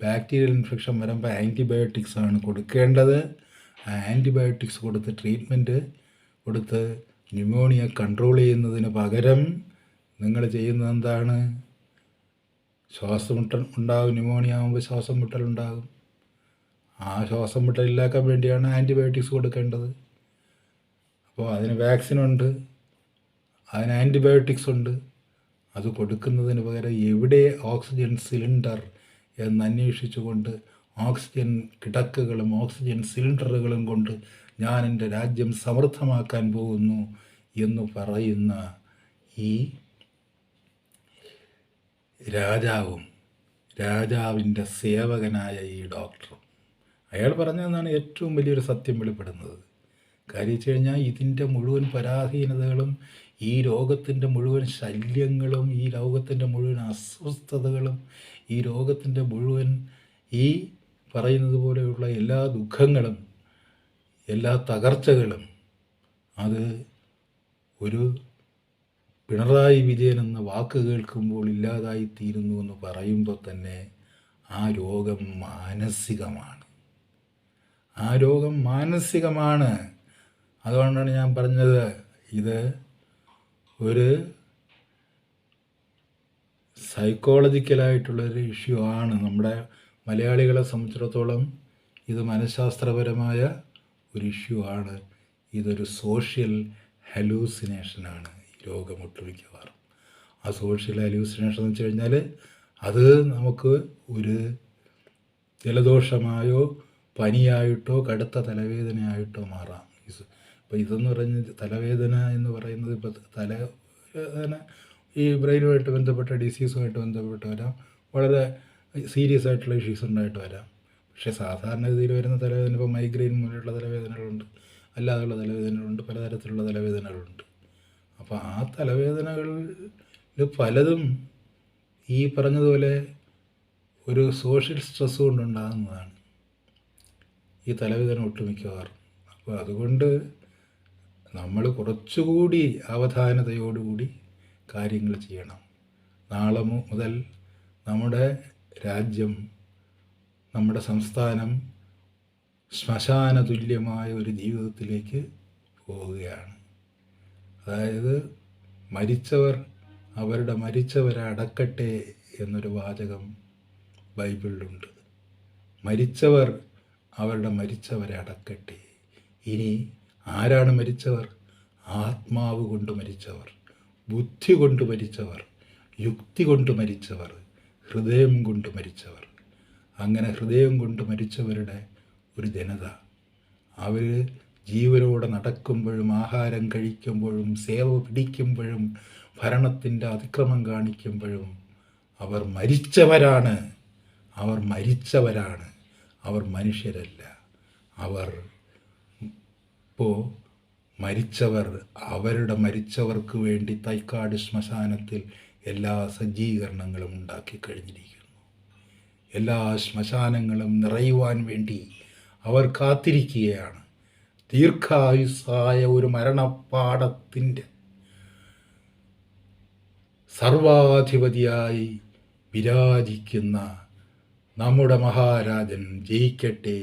ബാക്ടീരിയൽ ഇൻഫെക്ഷൻ വരുമ്പോൾ ആൻറ്റിബയോട്ടിക്സ് ആണ് കൊടുക്കേണ്ടത്. ആ ആൻറ്റിബയോട്ടിക്സ് കൊടുത്ത് ട്രീറ്റ്മെൻറ്റ് കൊടുത്ത് ന്യൂമോണിയ കൺട്രോൾ ചെയ്യുന്നതിന് പകരം നിങ്ങൾ ചെയ്യുന്നത് എന്താണ്? ശ്വാസം മുട്ടൽ ഉണ്ടാകും. ന്യൂമോണിയ ആകുമ്പോൾ ശ്വാസം മുട്ടലുണ്ടാകും. ആ ശ്വാസം മുട്ടലില്ലാക്കാൻ വേണ്ടിയാണ് ആൻറ്റിബയോട്ടിക്സ് കൊടുക്കേണ്ടത്. അപ്പോൾ അതിന് വാക്സിനുണ്ട്, അതിന് ആൻറ്റിബയോട്ടിക്സ് ഉണ്ട്. അത് കൊടുക്കുന്നതിന് പകരം എവിടെ ഓക്സിജൻ സിലിണ്ടർ എന്നന്വേഷിച്ചുകൊണ്ട് ഓക്സിജൻ കിടക്കകളും ഓക്സിജൻ സിലിണ്ടറുകളും കൊണ്ട് ഞാൻ എൻ്റെ രാജ്യം സമൃദ്ധമാക്കാൻ പോകുന്നു എന്ന് പറയുന്ന ഈ രാജാവും രാജാവിൻ്റെ സേവകനായ ഈ ഡോക്ടറും, അയാൾ പറഞ്ഞതെന്നാണ് ഏറ്റവും വലിയൊരു സത്യം വെളിപ്പെടുന്നത്. കാര്യം വെച്ച് കഴിഞ്ഞാൽ ഇതിൻ്റെ മുഴുവൻ പരാധീനതകളും, ഈ രോഗത്തിൻ്റെ മുഴുവൻ ശല്യങ്ങളും, ഈ രോഗത്തിൻ്റെ മുഴുവൻ അസ്വസ്ഥതകളും, ഈ രോഗത്തിൻ്റെ മുഴുവൻ ഈ പറയുന്നത് പോലെയുള്ള എല്ലാ ദുഃഖങ്ങളും, എല്ലാ തകർച്ചകളും അത് ഒരു പിണറായി വിജയൻ എന്ന വാക്ക് കേൾക്കുമ്പോൾ ഇല്ലാതായിത്തീരുന്നു എന്ന് പറയുമ്പോൾ തന്നെ ആ രോഗം മാനസികമാണ്. ആ രോഗം മാനസികമാണ്. അതുകൊണ്ടാണ് ഞാൻ പറഞ്ഞത് ഇത് ഒരു സൈക്കോളജിക്കലായിട്ടുള്ളൊരു ഇഷ്യൂ ആണ്. നമ്മുടെ മലയാളികളെ സംബന്ധിച്ചിടത്തോളം ഇത് മനഃശാസ്ത്രപരമായ ഒരു ഇഷ്യൂ ആണ്. ഇതൊരു സോഷ്യൽ ഹലൂസിനേഷനാണ് ഈ രോഗം ഒട്ടുമിക്കവാറും. ആ സോഷ്യൽ ഹലൂസിനേഷൻ എന്ന് വെച്ച് കഴിഞ്ഞാൽ അത് നമുക്ക് ഒരു ജലദോഷമായോ പനിയായിട്ടോ കടുത്ത തലവേദനയായിട്ടോ മാറാം. ഇപ്പോൾ ഇതെന്ന് പറഞ്ഞ് തലവേദന എന്ന് പറയുന്നത്, ഇപ്പോൾ തലവേദന ഈ ബ്രെയിനുമായിട്ട് ബന്ധപ്പെട്ട ഡിസീസുമായിട്ട് ബന്ധപ്പെട്ട് വരാം, വളരെ സീരിയസ് ആയിട്ടുള്ള ഇഷ്യൂസ് ഉണ്ടായിട്ട് വരാം. പക്ഷേ സാധാരണഗതിയിൽ വരുന്ന തലവേദന, ഇപ്പോൾ മൈഗ്രെയിൻ പോലെയുള്ള തലവേദനകളുണ്ട്, അല്ലാതെയുള്ള തലവേദനകളുണ്ട്, പലതരത്തിലുള്ള തലവേദനകളുണ്ട്. അപ്പോൾ ആ തലവേദനകളിൽ പലതും ഈ പറഞ്ഞതുപോലെ ഒരു സോഷ്യൽ സ്ട്രെസ് കൊണ്ടുണ്ടാകുന്നതാണ് ഈ തലവേദന ഒട്ടുമിക്കവാറും. അപ്പോൾ അതുകൊണ്ട് നമ്മൾ കുറച്ചുകൂടി അവധാനതയോടുകൂടി കാര്യങ്ങൾ ചെയ്യണം. നാളെ മുതൽ നമ്മുടെ രാജ്യം, നമ്മുടെ സംസ്ഥാനം ശ്മശാന തുല്യമായ ഒരു ജീവിതത്തിലേക്ക് പോവുകയാണ്. അതായത് മരിച്ചവർ മരിച്ചവരെ അടക്കട്ടെ എന്നൊരു വാചകം ബൈബിളിലുണ്ട്. മരിച്ചവർ മരിച്ചവരെ അടക്കട്ടെ. ഇനി ആരാണ് മരിച്ചവർ? ആത്മാവ് കൊണ്ട് മരിച്ചവർ, ബുദ്ധി കൊണ്ട് മരിച്ചവർ, യുക്തി കൊണ്ട് മരിച്ചവർ, ഹൃദയം കൊണ്ട് മരിച്ചവർ. അങ്ങനെ ഹൃദയം കൊണ്ട് മരിച്ചവരുടെ ഒരു ജനത, അവർ ജീവനോടെ നടക്കുമ്പോഴും ആഹാരം കഴിക്കുമ്പോഴും സേവ പിടിക്കുമ്പോഴും ഭരണത്തിൻ്റെ അതിക്രമം കാണിക്കുമ്പോഴും അവർ മരിച്ചവരാണ്. അവർ മനുഷ്യരല്ല. ഇപ്പോൾ മരിച്ചവർക്ക് വേണ്ടി തൈക്കാട് ശ്മശാനത്തിൽ എല്ലാ സജ്ജീകരണങ്ങളും ഉണ്ടാക്കി കഴിഞ്ഞിരിക്കുന്നു. എല്ലാ ശ്മശാനങ്ങളും നിറയുവാൻ വേണ്ടി അവർ കാത്തിരിക്കുകയാണ്. ദീർഘായുസ്സായ ഒരു മരണപ്പാടത്തിൻ്റെ സർവാധിപതിയായി വിരാജിക്കുന്ന നമ്മുടെ മഹാരാജൻ ജയിക്കട്ടെ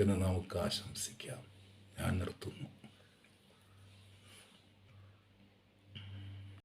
എന്ന് നമുക്ക് ആശംസിക്കാം. ഞാൻ നിർത്തുന്നു.